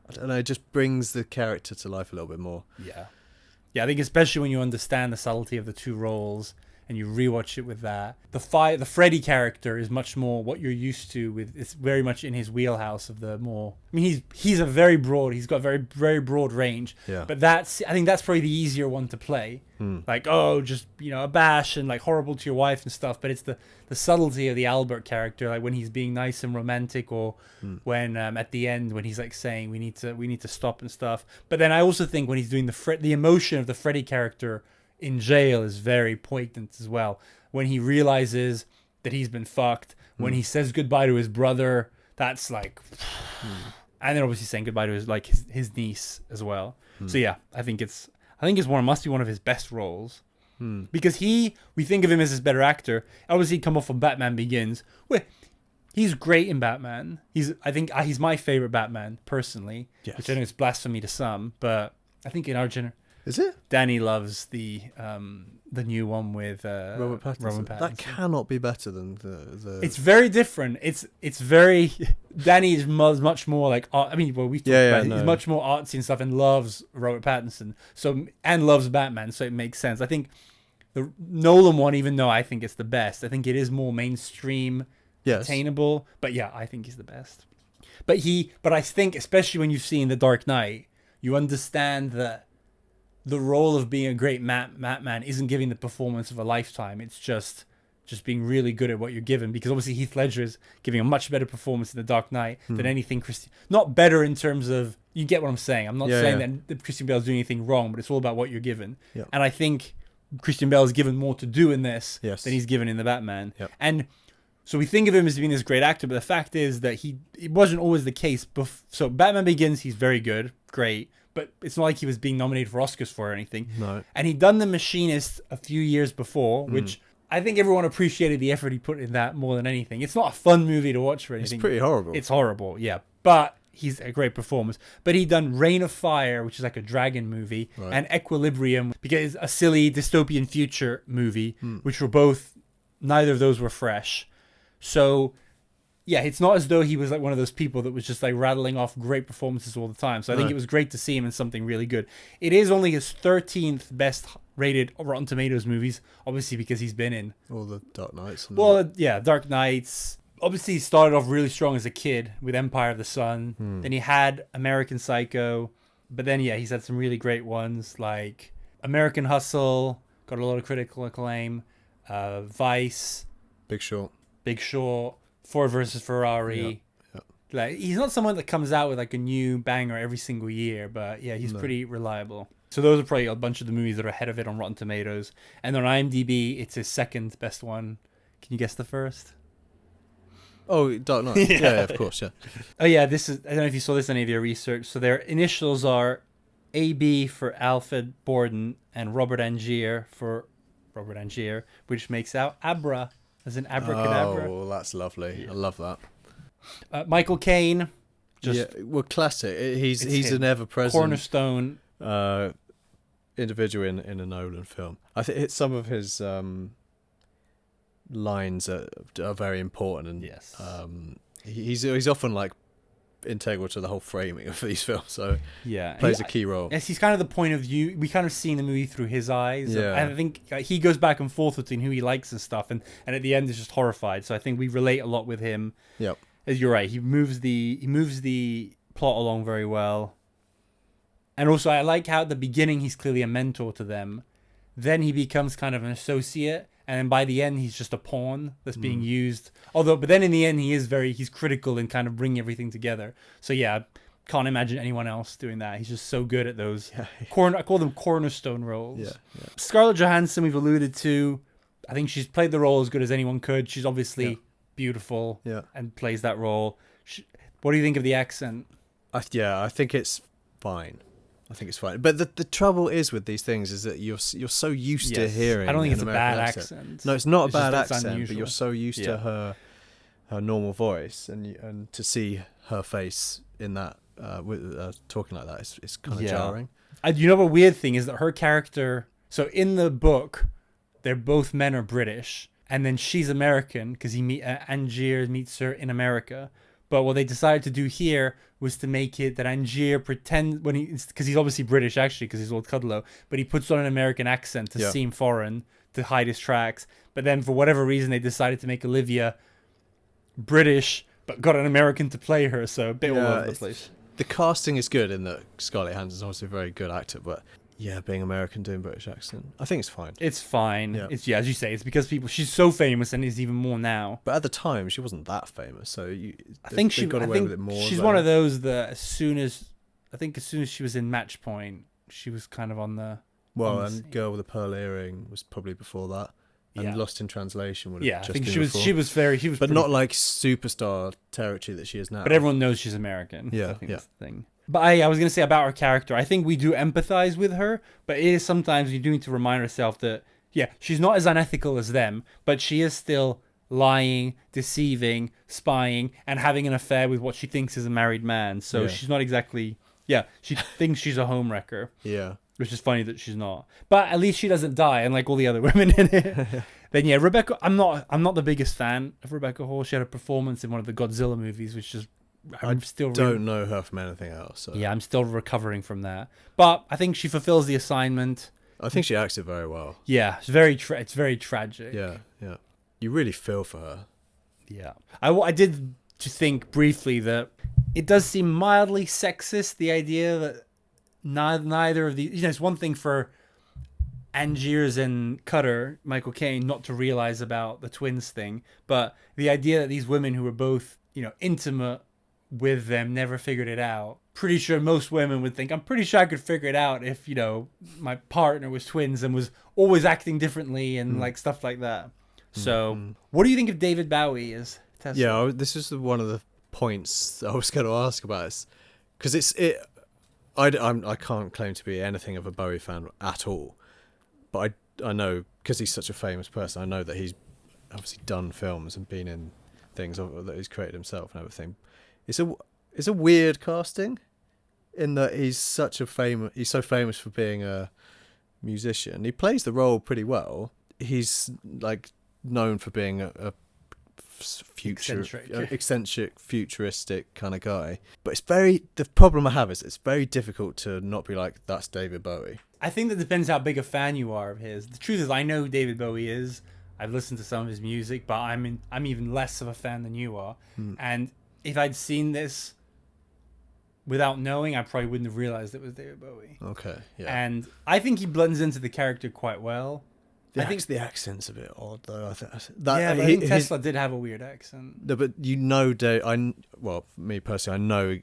S2: I don't know, it just brings the character to life a little bit more.
S1: Yeah, I think especially when you understand the subtlety of the two roles and you rewatch it with that. The Freddy character is much more what you're used to with. It's very much in his wheelhouse of the more. I mean, he's he's got very, very broad range.
S2: Yeah.
S1: But I think that's probably the easier one to play. Like, just a bash and like horrible to your wife and stuff. But it's the subtlety of the Albert character, like when he's being nice and romantic, or when at the end when he's like saying we need to stop and stuff. But then I also think when he's doing the emotion of the Freddy character in jail is very poignant as well. When he realizes that he's been fucked, when he says goodbye to his brother, that's like, and then obviously saying goodbye to his niece as well. So yeah, I think it's must be one of his best roles, because we think of him as his better actor. Obviously, come off from Batman Begins, where he's great in Batman. I think he's my favorite Batman personally, which I know is blasphemy to some, but I think in our generation.
S2: Is it?
S1: Danny loves the new one with
S2: Robert Pattinson. That cannot be better than the.
S1: It's very different. It's very. Danny is much more like. I mean, well, we talked about it. He's much more artsy and stuff, and loves Robert Pattinson. And loves Batman, so it makes sense. I think the Nolan one, even though I think it's the best, I think it is more mainstream, attainable. But yeah, I think he's the best. But I think, especially when you've seen The Dark Knight, you understand that the role of being a great Batman isn't giving the performance of a lifetime. It's just being really good at what you're given, because obviously Heath Ledger is giving a much better performance in The Dark Knight than anything not better in terms of, you get what I'm saying. I'm not saying that Christian Bale's doing anything wrong, but it's all about what you're given.
S2: Yep.
S1: And I think Christian Bale is given more to do in this than he's given in the Batman.
S2: Yep.
S1: And so we think of him as being this great actor, but the fact is that it wasn't always the case. So Batman Begins, he's very good, great. But it's not like he was being nominated for Oscars for or anything.
S2: No.
S1: And he'd done The Machinist a few years before, which I think everyone appreciated the effort he put in that more than anything. It's not a fun movie to watch or anything.
S2: It's pretty horrible.
S1: It's horrible, yeah. But he's a great performance. But he'd done Reign of Fire, which is like a dragon movie,
S2: Right.
S1: and Equilibrium, because it's a silly dystopian future movie, which were both, neither of those were fresh. So, yeah, it's not as though he was like one of those people that was just like rattling off great performances all the time. So I think it was great to see him in something really good. It is only his 13th best rated Rotten Tomatoes movies, obviously because he's been in
S2: All the Dark Knights.
S1: Dark Knights. Obviously, he started off really strong as a kid with Empire of the Sun. Then he had American Psycho. But then, yeah, he's had some really great ones like American Hustle, got a lot of critical acclaim, Vice,
S2: Big Short,
S1: Ford versus Ferrari.
S2: Yeah.
S1: Like, he's not someone that comes out with like a new banger every single year, but yeah, he's pretty reliable. So those are probably a bunch of the movies that are ahead of it on Rotten Tomatoes. And on IMDb, it's his second best one. Can you guess the first?
S2: Oh, Dark Knight. yeah, of course, yeah.
S1: Oh yeah, this is, I don't know if you saw this in any of your research. So their initials are AB for Alfred Borden and Robert Angier for Robert Angier, which makes out Abra, as in abracadabra.
S2: Oh, that's lovely.
S1: Yeah.
S2: I love that.
S1: Michael Caine,
S2: well, classic. He's an ever-present
S1: cornerstone.
S2: Individual in a Nolan film. I think it's some of his lines are very important, and
S1: Yes.
S2: He's often like integral to the whole framing of these films, so
S1: Yeah,
S2: plays a key role.
S1: Yes, he's kind of the point of view. We kind of seen the movie through his eyes.
S2: Yeah.
S1: And I think he goes back and forth between who he likes and stuff, and at the end is just horrified. So I think we relate a lot with him.
S2: Yep.
S1: As you're right, he moves the plot along very well. And also, I like how at the beginning he's clearly a mentor to them. Then he becomes kind of an associate, and then by the end he's just a pawn that's being used. But then in the end he's critical in kind of bringing everything together. So yeah, can't imagine anyone else doing that. He's just so good at those.
S2: Yeah.
S1: I call them cornerstone roles.
S2: Yeah.
S1: Scarlett Johansson, we've alluded to. I think she's played the role as good as anyone could. She's obviously beautiful and plays that role. What do you think of the accent?
S2: I think it's fine. But the trouble is with these things is that you're so used to hearing.
S1: I don't think it's a
S2: American
S1: bad
S2: accent. No, it's not a bad accent, but
S1: unusual.
S2: you're so used to her normal voice, and to see her face in that talking like that is kind of jarring.
S1: You know, a weird thing is that her character. So in the book, they're both men are British, and then she's American because Angier meets her in America. But what they decided to do here was to make it that Angier pretend because he's obviously British actually because he's Lord Cudlow, but he puts on an American accent to seem foreign to hide his tracks. But then for whatever reason they decided to make Olivia British but got an American to play her, so a bit all over the place.
S2: The casting is good in that Scarlett Johansson's obviously a very good actor, but being American doing British accent, I think it's fine.
S1: It's fine.
S2: Yeah.
S1: It's as you say, it's because she's so famous and is even more now.
S2: But at the time, she wasn't that famous, so
S1: I think she
S2: got away with it more.
S1: She's one of those that as soon as she was in Match Point, she was kind of on the.
S2: Well, and Girl with a Pearl Earring was probably before that, and Lost in Translation would have just been before.
S1: She was but
S2: pretty, not like superstar territory that she is now.
S1: But everyone knows she's American.
S2: Yeah,
S1: I think that's the thing. But I was going to say about her character, I think we do empathize with her, but it is sometimes you do need to remind herself that, she's not as unethical as them, but she is still lying, deceiving, spying, and having an affair with what she thinks is a married man. So she's not exactly, she thinks she's a homewrecker.
S2: Yeah.
S1: Which is funny that she's not. But at least she doesn't die, unlike all the other women in it. Then Rebecca, I'm not the biggest fan of Rebecca Hall. She had a performance in one of the Godzilla movies, which is
S2: don't know her from anything else. So.
S1: Yeah, I'm still recovering from that. But I think she fulfills the assignment.
S2: I think she acts it very well.
S1: Yeah, it's very tragic.
S2: Yeah. You really feel for her.
S1: Yeah. I did to think briefly that it does seem mildly sexist, the idea that neither of these... it's one thing for Angiers and Cutter, Michael Caine, not to realize about the twins thing, but the idea that these women who were both, intimate with them never figured it out. Pretty sure most women would think, I'm pretty sure I could figure it out if, my partner was twins and was always acting differently and like stuff like that. So, what do you think of David Bowie as Tesla?
S2: Yeah, this is one of the points I was going to ask about, because I can't claim to be anything of a Bowie fan at all, but I know, because he's such a famous person, I know that he's obviously done films and been in things that he's created himself and everything. It's it's a weird casting in that he's so famous for being a musician. He plays the role pretty well. He's like known for being a eccentric, futuristic kind of guy. But the problem I have is it's very difficult to not be like, that's David Bowie.
S1: I think that depends how big a fan you are of his. The truth is, I know who David Bowie is. I've listened to some of his music, but I'm even less of a fan than you are. And if I'd seen this without knowing, I probably wouldn't have realized it was David Bowie.
S2: Okay, yeah.
S1: And I think he blends into the character quite well.
S2: I think the accent's a bit odd, though. I
S1: think Tesla did have a weird accent.
S2: No, but me personally, I know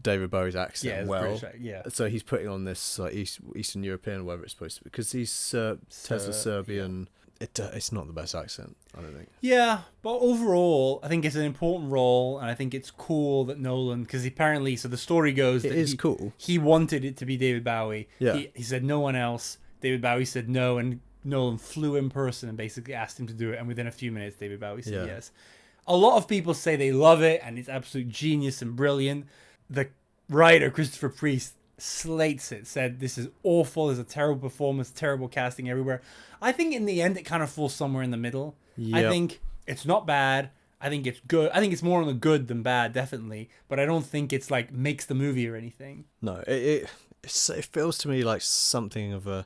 S2: David Bowie's accent well.
S1: Yeah.
S2: So he's putting on this like Eastern European, whatever it's supposed to be, because he's Tesla Serbian. Yeah. It's not the best accent, I don't think.
S1: Yeah, but overall, I think it's an important role, and I think it's cool that Nolan, because apparently, so the story goes that
S2: cool.
S1: He wanted it to be David Bowie.
S2: Yeah.
S1: He said no one else. David Bowie said no, and Nolan flew in person and basically asked him to do it, and within a few minutes, David Bowie said yes. A lot of people say they love it, and it's absolute genius and brilliant. The writer, Christopher Priest, slates it, said this is awful, there's a terrible performance, terrible casting everywhere. I think in the end, it kind of falls somewhere in the middle. Yep. I think it's not bad. I think it's good. I think it's more on the good than bad, definitely. But I don't think it's like makes the movie or anything.
S2: No, it feels to me like something of a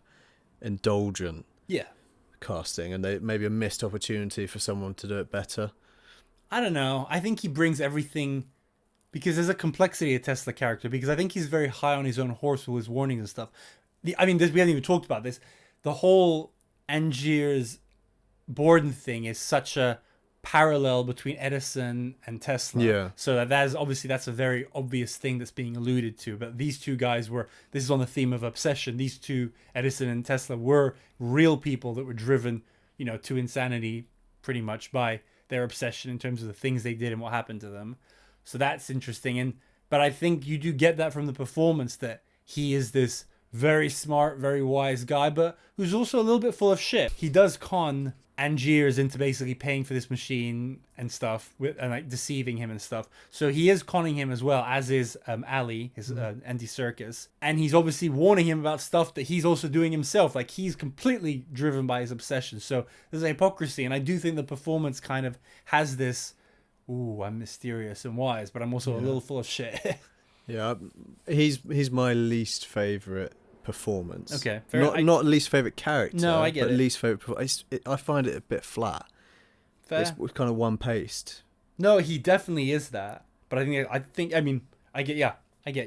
S2: indulgent casting, and maybe a missed opportunity for someone to do it better.
S1: I don't know. I think he brings everything, because there's a complexity to Tesla character, because I think he's very high on his own horse with his warnings and stuff. We haven't even talked about this. The whole Angier's Borden thing is such a parallel between Edison and Tesla.
S2: Yeah.
S1: So that's a very obvious thing that's being alluded to. But these two guys this is on the theme of obsession. These two, Edison and Tesla, were real people that were driven, to insanity pretty much by their obsession in terms of the things they did and what happened to them. So that's interesting. But I think you do get that from the performance, that he is this very smart, very wise guy, but who's also a little bit full of shit. He does con Angiers into basically paying for this machine and stuff, and like deceiving him and stuff. So he is conning him as well, as is Ali, his Andy Serkis, and he's obviously warning him about stuff that he's also doing himself. Like, he's completely driven by his obsession. So there's a hypocrisy, and I do think the performance kind of has this, ooh, I'm mysterious and wise, but I'm also a little full of shit.
S2: Yeah, he's my least favorite performance.
S1: Okay,
S2: not least favorite character.
S1: No, I get it.
S2: Least favorite. I find it a bit flat.
S1: Fair.
S2: It's kind of one paced.
S1: No, he definitely is that. But I get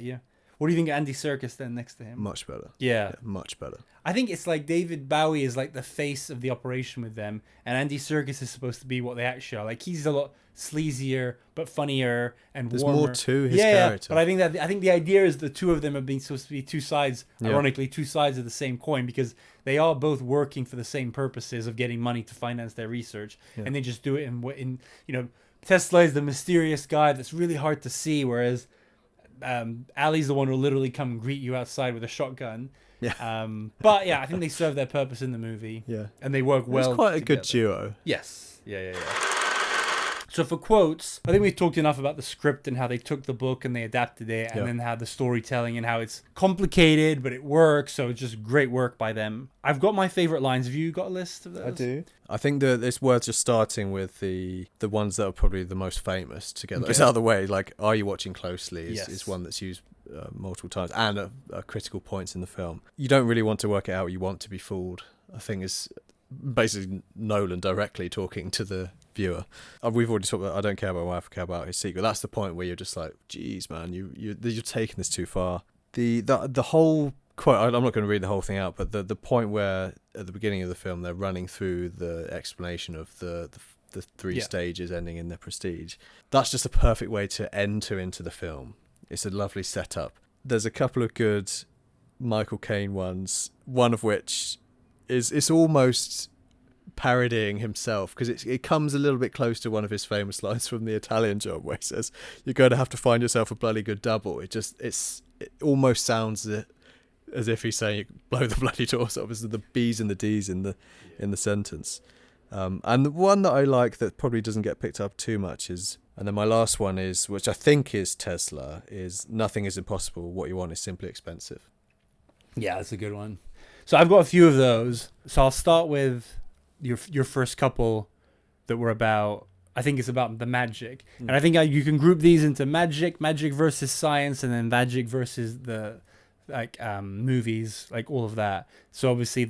S1: you. What do you think of Andy Serkis then next to him?
S2: Much better.
S1: Yeah,
S2: much better. I
S1: think it's like David Bowie is like the face of the operation with them, and Andy Serkis is supposed to be what they actually are. Like, he's a lot sleazier but funnier and warmer.
S2: There's more to his character.
S1: But I think the idea is the two of them are being supposed to be two sides, ironically, two sides of the same coin, because they are both working for the same purposes of getting money to finance their research, and they just do it in Tesla is the mysterious guy that's really hard to see, whereas Ali's the one who'll literally come and greet you outside with a shotgun.
S2: Yeah.
S1: But yeah, I think they serve their purpose in the movie.
S2: Yeah.
S1: And they work well.
S2: It's quite a
S1: together.
S2: good duo.
S1: Yes. Yeah. So for quotes, I think we've talked enough about the script and how they took the book and they adapted it, and then how the storytelling and how it's complicated, but it works. So it's just great work by them. I've got my favorite lines. Have you got a list of those?
S2: I do. I think that it's worth just starting with the ones that are probably the most famous to get those out of the way. Like, are you watching closely is one that's used multiple times and at critical points in the film. You don't really want to work it out. You want to be fooled, I think, is basically Nolan directly talking to the viewer. We've already talked about I don't care about my wife, I care about his secret. That's the point where you're just like, geez, man, you're taking this too far. The whole quote, I'm not going to read the whole thing out, but the point where at the beginning of the film they're running through the explanation of the three stages ending in the prestige, that's just a perfect way to enter into the film. It's a lovely setup. There's a couple of good Michael Caine ones, one of which is it's almost parodying himself, because it comes a little bit close to one of his famous lines from The Italian Job, where he says, "You're going to have to find yourself a bloody good double." It almost sounds as if he's saying, "Blow the bloody doors off." It's the B's and the D's in the sentence. And the one that I like that probably doesn't get picked up too much is And then my last one is, which I think is Tesla, is nothing is impossible. What you want is simply expensive.
S1: Yeah, that's a good one. So I've got a few of those. So I'll start with your first couple that were about, I think it's about the magic. And I think you can group these into magic versus science, and then magic versus the movies, like all of that. So obviously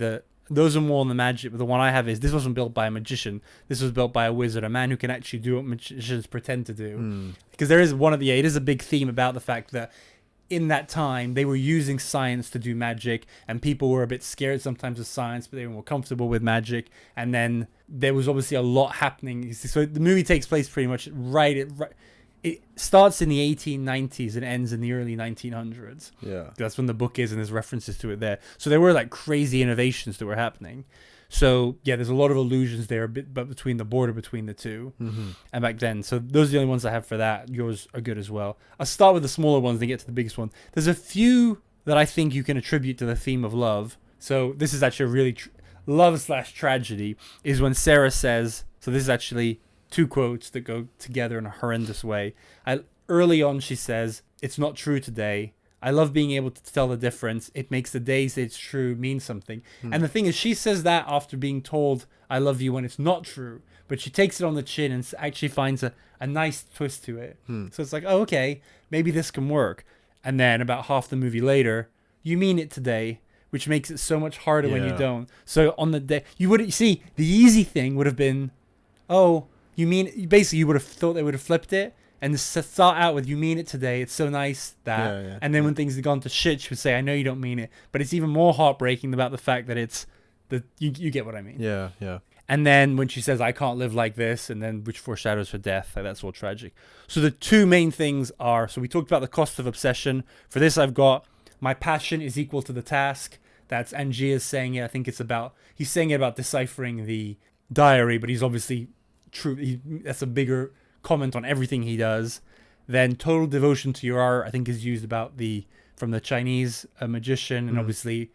S1: those are more on the magic, but the one I have is, this wasn't built by a magician. This was built by a wizard, a man who can actually do what magicians pretend to do. Because there is it is a big theme about the fact that in that time they were using science to do magic, and people were a bit scared sometimes of science, but they were more comfortable with magic. And then there was obviously a lot happening. So the movie takes place pretty much it starts in the 1890s and ends in the early 1900s.
S2: Yeah.
S1: That's when the book is, and there's references to it there. So there were like crazy innovations that were happening. So yeah, there's a lot of allusions there, but between the border between the two, and back then. So those are the only ones I have for that. Yours are good as well. I'll start with the smaller ones, then get to the biggest one. There's a few that I think you can attribute to the theme of love. So this is actually a really love/tragedy is when Sarah says. So this is actually two quotes that go together in a horrendous way. Early on, she says, "It's not true today. I love being able to tell the difference. It makes the days that it's true mean something." And the thing is, she says that after being told, "I love you," when it's not true. But she takes it on the chin and actually finds a nice twist to it. So it's like, oh, okay, maybe this can work. And then about half the movie later, "You mean it today," which makes it so much harder when you don't. So on the day, the easy thing would have been, oh, you would have thought they would have flipped it and start out with, "You mean it today. It's so nice that." And then when things had gone to shit, she would say, "I know you don't mean it." But it's even more heartbreaking about the fact that it's you get what I mean.
S2: Yeah, yeah.
S1: And then when she says, "I can't live like this," and then which foreshadows her death, like that's all tragic. So the two main things are, so we talked about the cost of obsession. For this, I've got, "My passion is equal to the task." That's Angier saying it. I think he's saying it about deciphering the diary, but he's obviously true. That's a bigger comment on everything he does. Then "total devotion to your art," I think is used from the Chinese magician, and obviously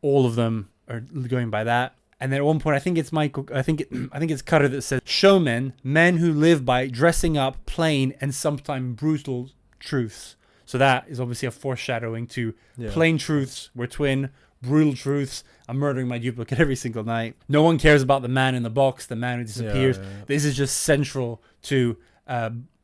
S1: all of them are going by that. And then at one point, I think it's Cutter that says, "Showmen, men who live by dressing up plain and sometimes brutal truths." So that is obviously a foreshadowing to plain truths were twin, brutal truths. I'm murdering my duplicate every single night. No one cares about the man in the box, the man who disappears. This is just central to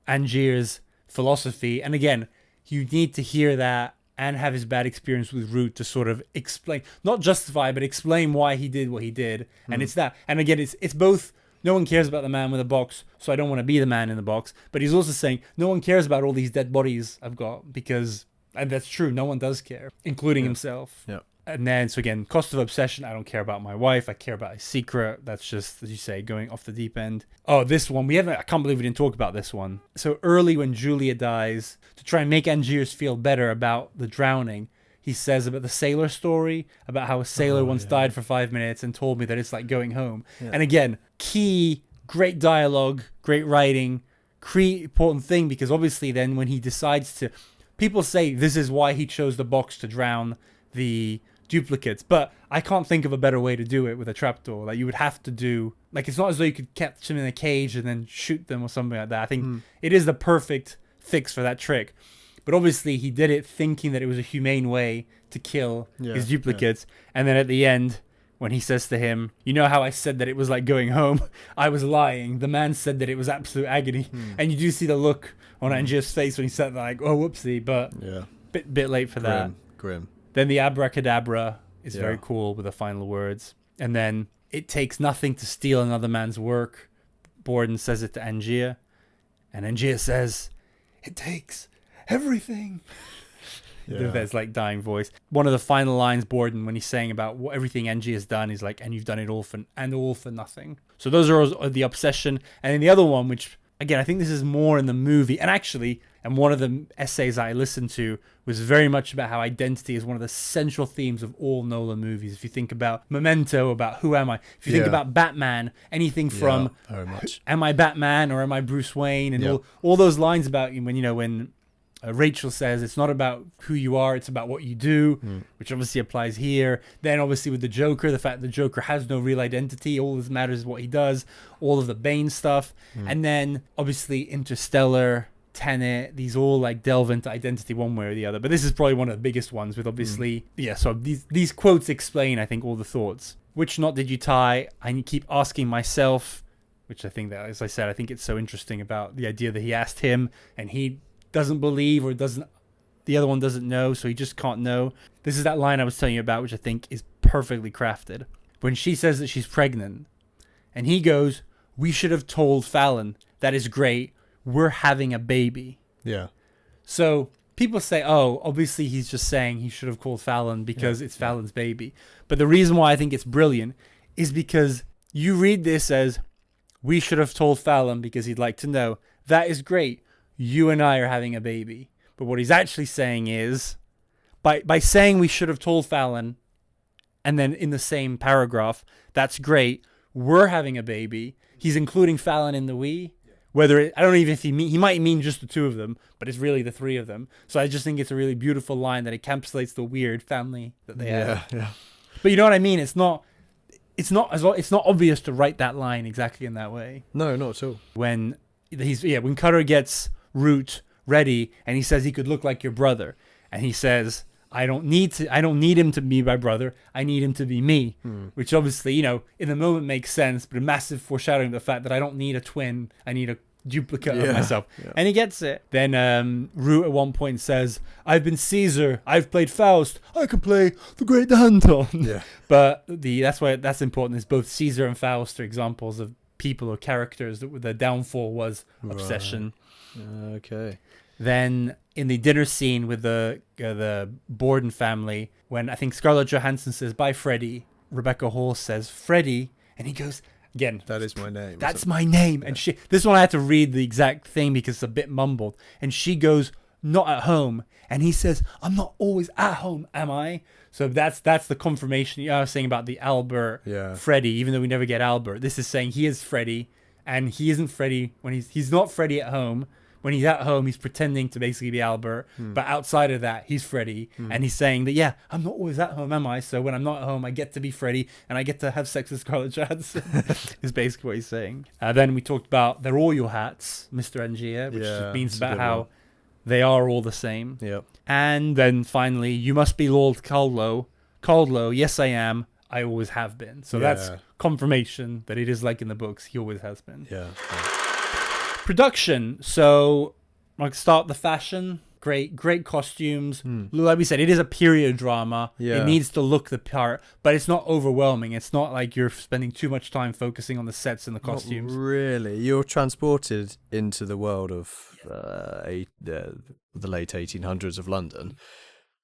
S1: Angier's philosophy. And again, you need to hear that and have his bad experience with Root to sort of explain, not justify, but explain why he did what he did. And it's that. And again, it's both, no one cares about the man with the box, so I don't want to be the man in the box. But he's also saying, no one cares about all these dead bodies I've got, because, and that's true, no one does care, including himself.
S2: Yeah.
S1: And then, so again, cost of obsession, I don't care about my wife, I care about a secret. That's just, as you say, going off the deep end. Oh, this one, I can't believe we didn't talk about this one. So early when Julia dies, to try and make Angiers feel better about the drowning, he says about the sailor story, about how a sailor once died for 5 minutes and told me that it's like going home. Yeah. And again, key, great dialogue, great writing, important thing, because obviously then when he decides to, people say this is why he chose the box to drown the duplicates, but I can't think of a better way to do it with a trapdoor. Like, you would have to do, like, it's not as though you could catch them in a cage and then shoot them or something like that. I think it is the perfect fix for that trick. But obviously he did it thinking that it was a humane way to kill his duplicates. And then at the end, when he says to him, "You know how I said that it was like going home? I was lying. The man said that it was absolute agony." And you do see the look on Angier's face when he said that, like, "Oh, whoopsie," but bit late for that.
S2: Grim.
S1: Then the abracadabra is very cool with the final words. And then, "It takes nothing to steal another man's work." Borden says it to Angier. And Angier says, "It takes everything." There's like dying voice. One of the final lines, Borden, when he's saying about everything Angier's done, he's like, "And you've done it all for nothing." So those are the obsession. And then the other one, which, again, I think this is more in the movie. And one of the essays I listened to was very much about how identity is one of the central themes of all Nolan movies. If you think about Memento, about who am I? If you think about Batman, anything from
S2: very much.
S1: Am I Batman or am I Bruce Wayne? And all those lines about when Rachel says it's not about who you are, it's about what you do, which obviously applies here. Then obviously with the Joker, the fact that the Joker has no real identity, all that matters is what he does, all of the Bane stuff. And then obviously Interstellar, Tenet, these all like delve into identity one way or the other. But this is probably one of the biggest ones with obviously, so these quotes explain, I think, all the thoughts. Which knot did you tie? I keep asking myself, which I think that, as I said, I think it's so interesting about the idea that he asked him and he doesn't believe or doesn't, the other one doesn't know, so he just can't know. This is that line I was telling you about, which I think is perfectly crafted. When she says that she's pregnant and he goes, we should have told Fallon. That is great. We're having a baby.
S2: Yeah.
S1: So people say, oh, obviously he's just saying he should have called Fallon because it's Fallon's baby. But the reason why I think it's brilliant is because you read this as, we should have told Fallon because he'd like to know. That is great. You and I are having a baby. But what he's actually saying is, by saying we should have told Fallon, and then in the same paragraph, that's great, we're having a baby. He's including Fallon in the we. Whether I don't know even if he might mean just the two of them, but it's really the three of them. So I just think it's a really beautiful line that encapsulates the weird family that they have.
S2: Yeah.
S1: But you know what I mean? It's not obvious to write that line exactly in that way.
S2: No, not at all.
S1: When when Cutter gets Root ready and he says he could look like your brother, and he says, I don't need him to be my brother, I need him to be me. Which obviously, in the moment makes sense, but a massive foreshadowing of the fact that I don't need a twin, I need a duplicate of myself. Yeah. And he gets it. Then Root at one point says, I've been Caesar, I've played Faust, I can play the Great Danton. Yeah. But that's why that's important, is both Caesar and Faust are examples of people or characters that their downfall was obsession.
S2: Okay.
S1: Then in the dinner scene with the Borden family, when I think Scarlett Johansson says, bye, Freddie, Rebecca Hall says, Freddie, and he goes, again,
S2: that is my name.
S1: That's my name. Yeah. And this one I had to read the exact thing because it's a bit mumbled. And she goes, not at home. And he says, I'm not always at home, am I? So that's the confirmation. I was saying about the Albert, Freddie, even though we never get Albert. This is saying he is Freddie, and he isn't Freddie when he's not Freddie at home. When he's at home, he's pretending to basically be Albert. But outside of that, he's Freddie. And he's saying that, I'm not always at home, am I? So when I'm not at home, I get to be Freddie and I get to have sex with Scarlett Johansson, is basically what he's saying. Then we talked about they're all your hats, Mr. Angier, which just means about how they are all the same. Yep. And then finally, you must be Lord Caldlow. Caldlow, yes, I am. I always have been. So that's confirmation that it is like in the books. He always has been.
S2: Yeah.
S1: Production. So I'll start the fashion. Great costumes. Like we said, it is a period drama. It needs to look the part, but it's not overwhelming. It's not like you're spending too much time focusing on the sets and the costumes.
S2: Not really. You're transported into the world of the late 1800s of London,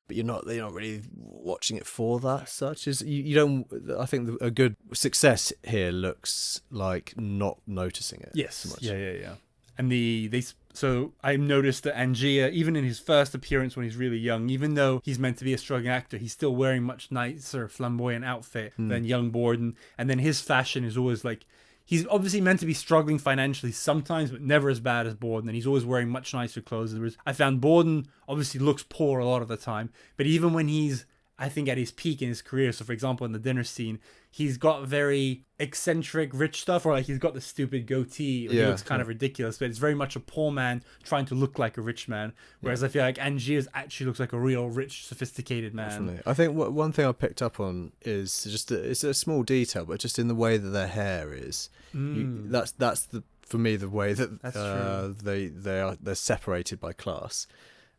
S2: but you're not really watching it for that such. You don't. I think a good success here looks like not noticing it.
S1: Yes.
S2: So much.
S1: Yeah. And so I noticed that Angier, even in his first appearance when he's really young, even though he's meant to be a struggling actor, he's still wearing much nicer, flamboyant outfit than young Borden. And then his fashion is always like, he's obviously meant to be struggling financially sometimes, but never as bad as Borden. And he's always wearing much nicer clothes. I found Borden obviously looks poor a lot of the time, but even when he's, I think, at his peak in his career, so for example in the dinner scene, he's got very eccentric rich stuff, or like he's got the stupid goatee, he looks kind of ridiculous, but it's very much a poor man trying to look like a rich man, whereas I feel like Angiers actually looks like a real rich sophisticated man.
S2: Definitely. I think one thing I picked up on is just it's a small detail, but just in the way that their hair is, that's for me the way that they're separated by class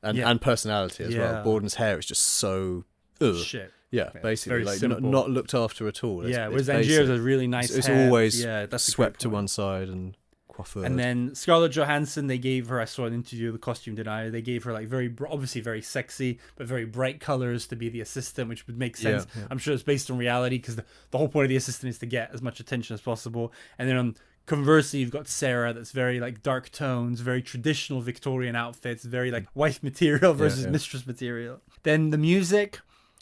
S2: and personality as well. Borden's hair is just so shit. Yeah, basically, like not looked after at all.
S1: Whereas Angier's a really nice
S2: it's
S1: hair.
S2: Always that's swept to one side and coiffured.
S1: And then Scarlett Johansson, they gave her, I saw an interview of the costume designer, they gave her like obviously very sexy, but very bright colors to be the assistant, which would make sense. Yeah. I'm sure it's based on reality because the whole point of the assistant is to get as much attention as possible. And then conversely, you've got Sarah that's very like dark tones, very traditional Victorian outfits, very like wife material versus mistress material. Then the music,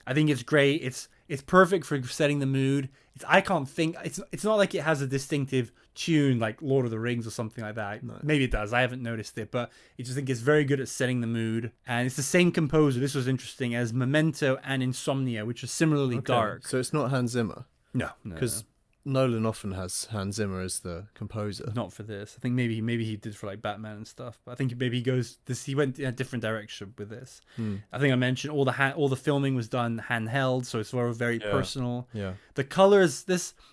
S1: I think it's great. It's perfect for setting the mood. It's not like it has a distinctive tune like Lord of the Rings or something like that.
S2: No.
S1: Maybe it does. I haven't noticed it, but I just think it's very good at setting the mood. And it's the same composer. This was interesting as Memento and Insomnia, which are similarly dark.
S2: So it's not Hans Zimmer,
S1: No,
S2: because Nolan often has Hans Zimmer as the composer.
S1: not for this. I think maybe he did for like Batman and stuff. But I think maybe he went in a different direction with this. I think I mentioned all the filming was done handheld, so it's very personal.
S2: Yeah.
S1: The colors,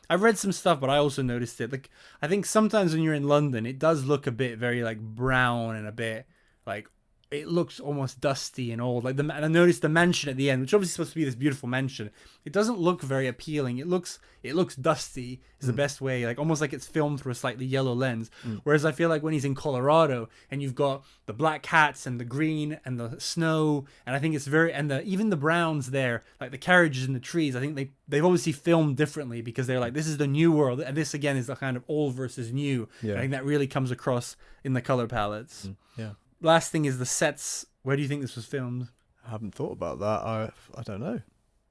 S1: I've read some stuff, but I also noticed it. Like I think sometimes when you're in London, it does look a bit very like brown and a bit like it looks almost dusty and old. Like and I noticed the mansion at the end, which obviously is supposed to be this beautiful mansion. It doesn't look very appealing. It looks dusty is the best way, like almost like it's filmed through a slightly yellow lens. Whereas I feel like when he's in Colorado and you've got the black hats and the green and the snow, and I think it's even the browns there, like the carriages and the trees, I think they've obviously filmed differently because they're like, this is the new world, and this again is the kind of old versus new. I think that really comes across in the color palettes.
S2: Yeah.
S1: Last thing is the sets. Where do you think this was filmed?
S2: I haven't thought about that. I don't know.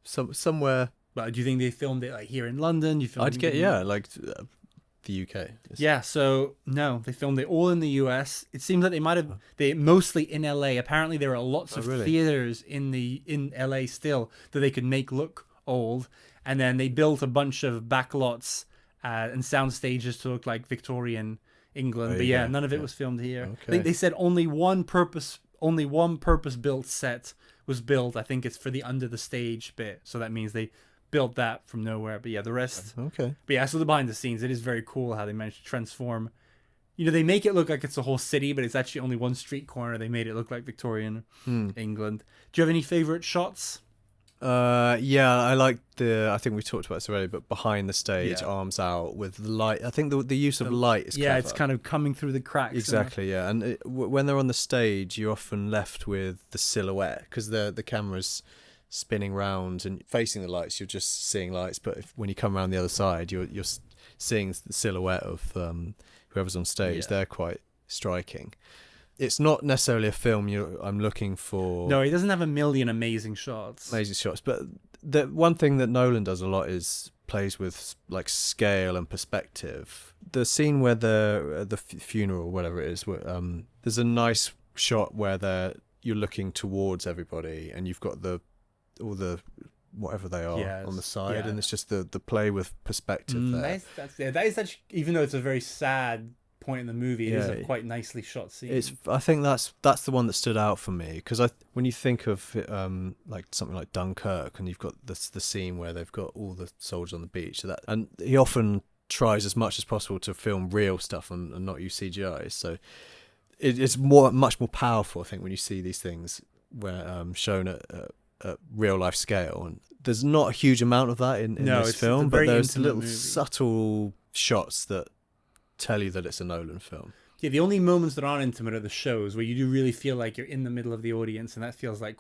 S2: Somewhere.
S1: But do you think they filmed it like here in London?
S2: Like the UK.
S1: Yeah. So no, they filmed it all in the US. It seems like they mostly in LA. Apparently there are lots of theaters in LA still that they could make look old, and then they built a bunch of backlots and sound stages to look like Victorian England. But yeah, none of it was filmed here. Okay. I think they said only one purpose-built set was built. I think it's for the under the stage bit. So that means they built that from nowhere. But yeah, the rest.
S2: Okay.
S1: But yeah, so the behind the scenes, it is very cool how they managed to transform. They make it look like it's a whole city, but it's actually only one street corner. They made it look like Victorian England. Do you have any favorite shots?
S2: Yeah, I like I think we talked about this already, but behind the stage, arms out with light. I think the use of light is clever.
S1: It's kind of coming through the cracks.
S2: Exactly, yeah. And when they're on the stage, you're often left with the silhouette because the camera's spinning round and facing the lights. You're just seeing lights, but when you come around the other side, you're seeing the silhouette of whoever's on stage. They're quite striking. It's not necessarily a film I'm looking for.
S1: No, he doesn't have a million amazing shots.
S2: But the one thing that Nolan does a lot is plays with like scale and perspective. The scene where the funeral, whatever it is, there's a nice shot where you're looking towards everybody, and you've got all the whatever they are on the side, and it's just the play with perspective there.
S1: That is actually, even though it's a very sad point in the movie, it is a quite nicely shot scene.
S2: I think that's the one that stood out for me, because when you think of like something like Dunkirk, and you've got the scene where they've got all the soldiers on the beach, and he often tries as much as possible to film real stuff and not use CGI. So it's much more powerful, I think, when you see these things where shown at real life scale. And there's not a huge amount of that in this film, but there's little subtle shots that tell you that it's a Nolan film.
S1: Yeah, the only moments that aren't intimate are the shows where you do really feel like you're in the middle of the audience, and that feels like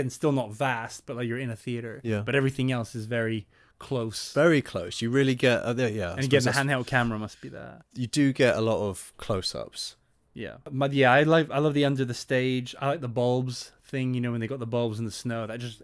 S1: still not vast, but like you're in a theater.
S2: Yeah.
S1: But everything else is very close.
S2: Very close. You really get
S1: And again, the handheld camera must be there.
S2: You do get a lot of close-ups.
S1: Yeah. But yeah, I love the under the stage. I like the bulbs thing, when they got the bulbs in the snow. That just,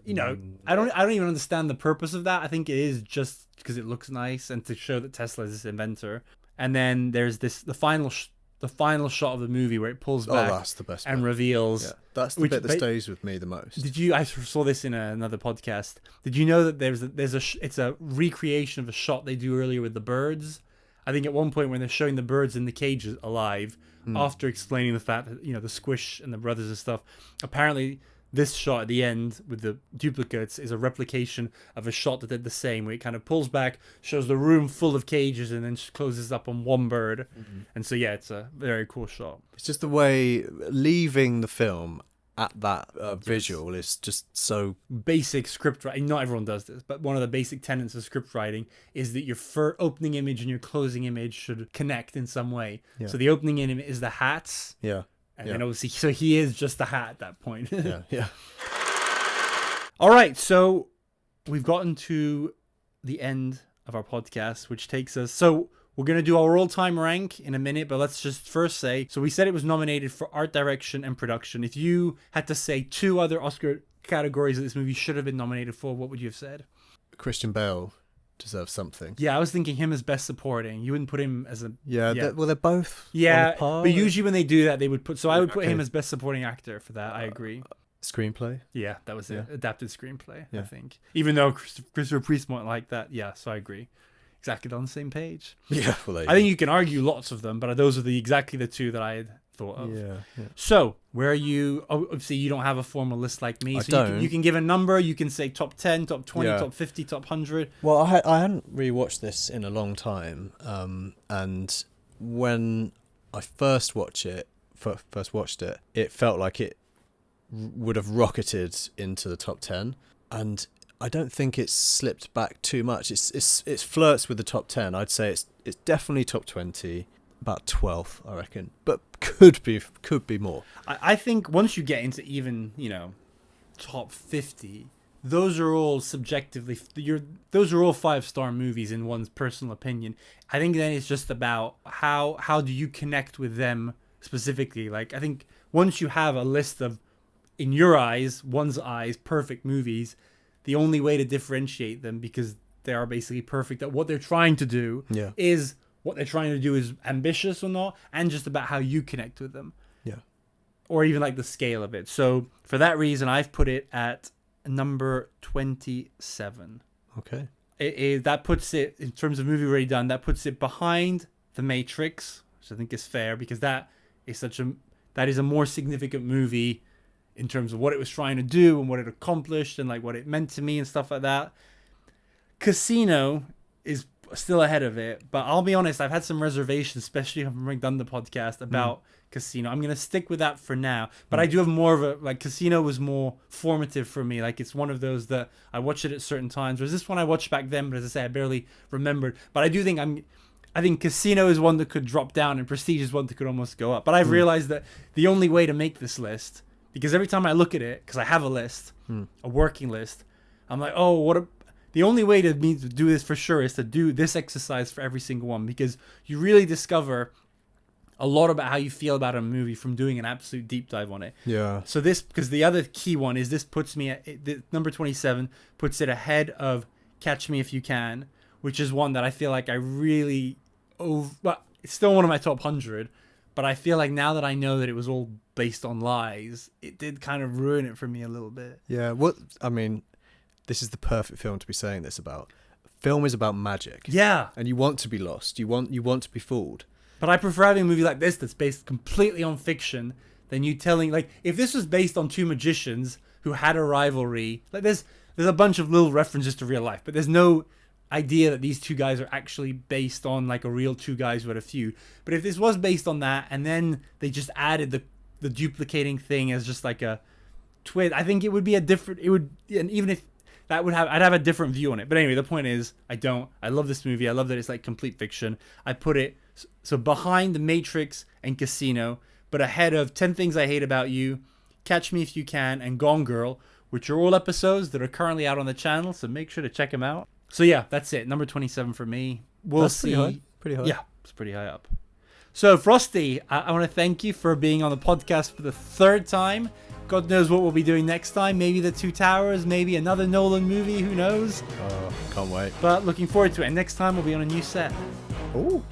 S1: I don't even understand the purpose of that. I think it is just because it looks nice and to show that Tesla is this inventor. And then there's the final shot of the movie where it pulls back.
S2: Oh, that's the best
S1: and
S2: bit.
S1: Reveals.
S2: Yeah, that's the bit that stays with me the most.
S1: I saw this in another podcast. Did you know that it's a recreation of a shot they do earlier with the birds? I think at one point when they're showing the birds in the cages alive, after explaining the fact that the Squish and the brothers and stuff, apparently this shot at the end with the duplicates is a replication of a shot that did the same, where it kind of pulls back, shows the room full of cages, and then closes up on one bird. And so it's a very cool shot.
S2: It's just the way leaving the film at that visual is just so
S1: basic script writing. Not everyone does this, but one of the basic tenets of script writing is that your opening image and your closing image should connect in some way. Yeah. So the opening image is the hats.
S2: Yeah.
S1: And then obviously, so he is just the hat at that point.
S2: Yeah.
S1: All right, so we've gotten to the end of our podcast, which takes us. So we're going to do our all-time rank in a minute, but let's just first say, so we said it was nominated for art direction and production. If you had to say two other Oscar categories that this movie should have been nominated for, what would you have said?
S2: Christian Bale deserves something.
S1: Yeah, I was thinking him as best supporting. You wouldn't put him as a...
S2: Yeah, they're both on
S1: Yeah,
S2: a par.
S1: but usually when they do that, they would put... So I would put
S2: Okay.
S1: him as best supporting actor for that. I agree.
S2: Screenplay.
S1: Yeah, that was it.
S2: Yeah.
S1: Adapted screenplay, I
S2: Yeah.
S1: think. Even though Christopher Priest might like that. Yeah, so I agree. Exactly on the same page.
S2: Yeah, well,
S1: I think you can argue lots of them, but those are exactly the two that I had thought of.
S2: Yeah.
S1: So, where are you? Obviously, you don't have a formal list like me.
S2: I
S1: So
S2: don't.
S1: You can give a number. You can say top 10, top 20,
S2: Yeah.
S1: top 50, top 100.
S2: Well, I hadn't rewatched this in a long time, and when I first watched it, it felt like it would have rocketed into the top 10, and I don't think it's slipped back too much. It flirts with the top 10. I'd say it's definitely top 20, about 12th, I reckon, but could be more.
S1: I think once you get into even, top 50, those are all subjectively, those are all 5-star movies in one's personal opinion. I think then it's just about how do you connect with them specifically. Like, I think once you have a list of, in your eyes, one's eyes, perfect movies, the only way to differentiate them, because they are basically perfect at what they're trying to do, is what they're trying to do is ambitious or not, and just about how you connect with them.
S2: Yeah.
S1: Or even like the scale of it. So for that reason, I've put it at number 27.
S2: Okay.
S1: That puts it, in terms of movie already done, that puts it behind The Matrix, which I think is fair, because that is a more significant movie in terms of what it was trying to do and what it accomplished and like what it meant to me and stuff like that. Casino is still ahead of it, but I'll be honest, I've had some reservations, especially having done the podcast about Casino. I'm gonna stick with that for now, but I do have more of a, like, Casino was more formative for me. Like, it's one of those that I watched it at certain times, whereas this one I watched back then, but as I say, I barely remembered. But I do think I think Casino is one that could drop down and Prestige is one that could almost go up. But I've realized that the only way to make this list, because every time I look at it, because I have a list, a working list, I'm like, oh, the only way to do this for sure is to do this exercise for every single one, because you really discover a lot about how you feel about a movie from doing an absolute deep dive on it.
S2: Yeah.
S1: So because the other key one is this puts me at number 27, puts it ahead of Catch Me If You Can, which is one that I feel like I really it's still one of my top 100, but I feel like now that I know that it was all based on lies, it did kind of ruin it for me a little bit.
S2: Yeah. This is the perfect film to be saying this about. Film is about magic.
S1: Yeah.
S2: And you want to be lost. You want to be fooled.
S1: But I prefer having a movie like this that's based completely on fiction than you telling, like, if this was based on two magicians who had a rivalry, like, there's a bunch of little references to real life, but there's no idea that these two guys are actually based on, like, a real two guys who had a feud. But if this was based on that, and then they just added the duplicating thing as just like a twist, I think it would be and even if that would I'd have a different view on it. But anyway, the point is, I love this movie. I love that it's like complete fiction. I put it so behind The Matrix and Casino, but ahead of 10 Things I Hate About You, Catch Me If You Can, and Gone Girl, which are all episodes that are currently out on the channel, so make sure to check them out. So yeah, that's it. Number 27 for me. We'll see.
S2: Pretty high.
S1: Yeah, it's pretty high up. So Frosty, I want to thank you for being on the podcast for the third time. God knows what we'll be doing next time. Maybe The Two Towers, maybe another Nolan movie, who knows?
S2: Oh, can't wait.
S1: But looking forward to it. And next time we'll be on a new set.
S2: Oh.